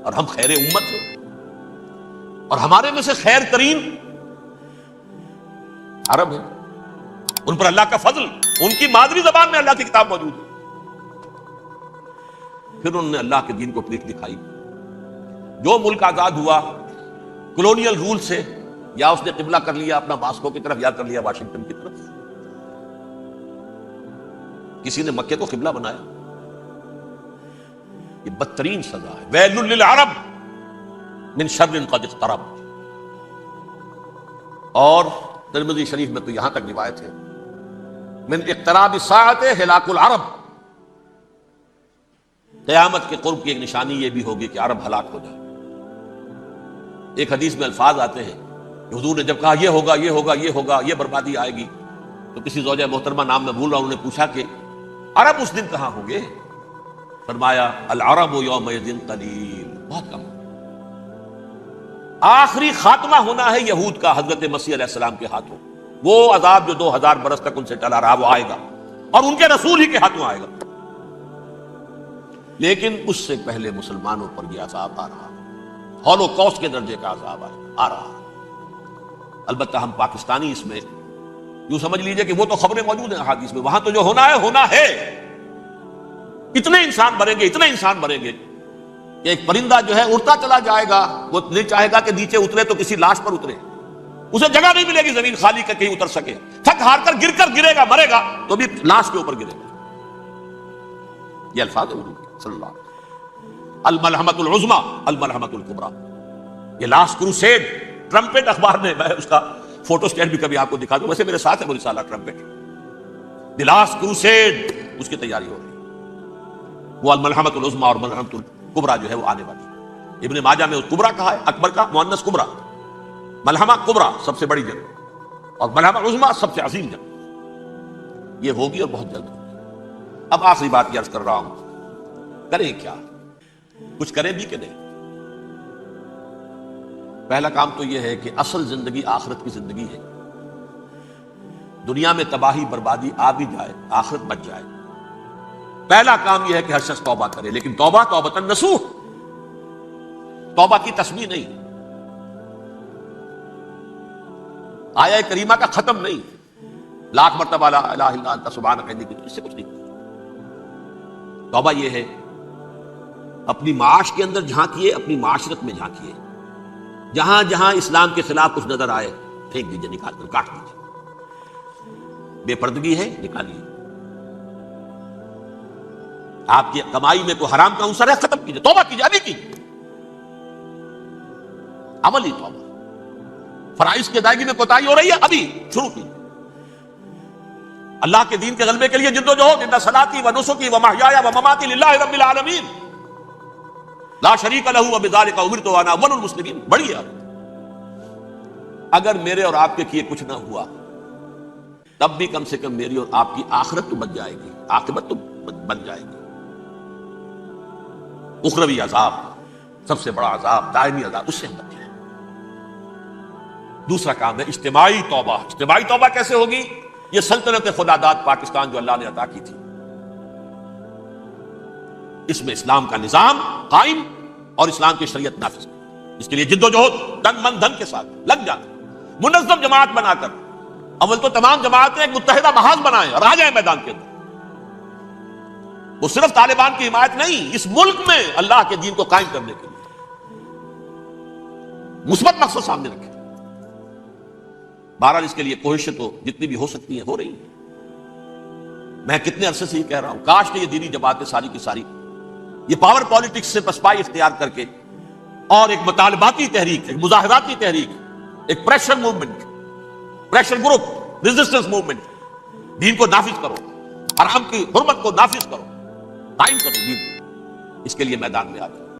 اور ہم خیر امت ہیں، اور ہمارے میں سے خیر ترین عرب ہیں. ان پر اللہ کا فضل، ان کی مادری زبان میں اللہ کی کتاب موجود ہے. پھر انہوں نے اللہ کے دین کو پیٹھ دکھائی. جو ملک آزاد ہوا کولونیل رول سے، یا اس نے قبلہ کر لیا اپنا ماسکو کی طرف، یا کر لیا واشنگٹن کی طرف. کسی نے مکے کو قبلہ بنایا. یہ بدترین سزا ہے. ویل للعرب من شر قد اقترب. اور ترمذی شریف میں تو یہاں تک روایت ہے، من اقتراب الساعۃ ہلاک العرب. قیامت کے قرب کی ایک نشانی یہ بھی ہوگی کہ عرب ہلاک ہو جائے. ایک حدیث میں الفاظ آتے ہیں کہ حضور نے جب کہا یہ ہوگا یہ ہوگا یہ ہوگا، یہ بربادی آئے گی، تو کسی زوجہ محترمہ نام میں بھول رہا ہوں، انہوں نے پوچھا کہ عرب اس دن کہاں ہوں گے؟ فرمایا العرب یومئذ قلیل، بہت کم. آخری خاتمہ ہونا ہے یہود کا حضرت مسیح علیہ السلام کے ہاتھوں. وہ عذاب جو 2000 برس تک ان سے چلا رہا وہ آئے گا، اور ان کے رسول ہی کے ہاتھوں آئے گا. لیکن اس سے پہلے مسلمانوں پر یہ عذاب آ رہا، ہولوکاسٹ کے درجے کا عذاب آ رہا. البتہ ہم پاکستانی اس میں یوں سمجھ لیجئے کہ وہ تو خبریں موجود ہیں احادیث میں، وہاں تو جو ہونا ہے. اتنے انسان مریں گے، اتنے انسان مریں گے کہ ایک پرندہ جو ہے اڑتا چلا جائے گا، وہ نہیں چاہے گا کہ نیچے اترے تو کسی لاش پر اترے. اسے جگہ نہیں ملے گی زمین خالی کر کہیں اتر سکے. تھک ہار کر گرے گا، مرے گا تو بھی لاش کے اوپر گرے گا. یہ الفاظ ہے صلی اللہ علیہ وسلم. الملحمۃ العظمی الملحمۃ الکبریٰ. یہ لاسٹ کروسیڈ، ٹرمپٹ اخبار نے، میں اس کا فوٹو اسٹیٹ بھی کبھی آپ کو دکھا دوں، ویسے میرے ساتھ ہے وہ رسالہ ٹرمپٹ. دی لاسٹ کروسیڈ، اس کی تیاری ہو رہی ہے. وہ الملحمۃ العظمی اور ملحمۃ الکبریٰ جو ہے وہ آنے والی ہے. ابن ماجہ میں کبریٰ کہا ہے، اکبر کا مؤنث کبریٰ. ملحمہ کبریٰ سب سے بڑی جنگ، اور ملحمہ عظمیٰ سب سے عظیم جنگ. یہ ہوگی اور بہت جلد ہوگی. اب آخری بات یہ عرض کر رہا ہوں، کریں کیا؟ کچھ کریں بھی کہ نہیں؟ پہلا کام تو یہ ہے کہ اصل زندگی آخرت کی زندگی ہے. دنیا میں تباہی بربادی آ بھی جائے، آخرت بچ جائے. پہلا کام یہ ہے کہ ہر شخص توبہ کرے، لیکن توبہ توبۃ نصوح، توبہ کی تسمیح نہیں، آیہ کریمہ کا ختم نہیں، لاکھ مرتبہ لا الہ الا انت سبحانک انی کنت، اس سے کچھ نہیں. توبہ یہ ہے اپنی معاش کے اندر جھانکیے، اپنی معاشرت میں جھانکیے. جہاں جہاں اسلام کے خلاف کچھ نظر آئے پھینک دیجیے، نکال کر کاٹ دیجیے. بے پردگی ہے، نکالیے. آپ کی کمائی میں کوئی حرام کا عنصر ہے، ختم کیجیے. توبہ کیجیے، ابھی کیجیے. عملی توبہ. فرائض کی ادائیگی میں کوتاہی ہو رہی ہے، ابھی شروع کیجیے. اللہ کے دین کے غلبے کے لیے جدوجہد. ان صلاتی و نسکی و محیایا و مماتی للہ رب العالمین. لا شریک لہ وبذالک امرت وانا اول المسلمین. بڑی ہے. اگر میرے اور آپ کے کیے کچھ نہ ہوا تب بھی کم سے کم میری اور آپ کی آخرت تو بن جائے گی, عاقبت تو بن جائے گی. اخروی عذاب, سب سے بڑا عذاب, دائمی عذاب, اس سے ہم بچیں. دوسرا کام ہے اجتماعی توبہ. اجتماعی توبہ کیسے ہوگی؟ یہ سلطنت خدا داد پاکستان جو اللہ نے عطا کی تھی, اس میں اسلام کا نظام قائم اور اسلام کی شریعت نافذ. اس کے لیے جد و جہد تن من دھن کے ساتھ لگ جاتے, منظم جماعت بنا کر. اول تو تمام جماعتیں ایک متحدہ محاذ بنائیں اور آ جائیں میدان کے اندر. وہ صرف طالبان کی حمایت نہیں, اس ملک میں اللہ کے دین کو قائم کرنے کے لیے مثبت مقصد سامنے رکھیں. بہرحال اس کے لیے کوششیں تو جتنی بھی ہو سکتی ہیں ہو رہی ہیں. میں کتنے عرصے سے یہ کہہ رہا ہوں, کاش کہ یہ دینی جماعتیں ساری کی ساری یہ پاور پالیٹکس سے پسپائی اختیار کر کے اور ایک مطالباتی تحریک, ایک مظاہراتی تحریک, ایک pressure movement, pressure group, resistance movement, دین کو نافذ کرو, حرام کی حرمت کو نافذ کرو, قائم کرو دین. اس کے لیے میدان میں آ جاؤ.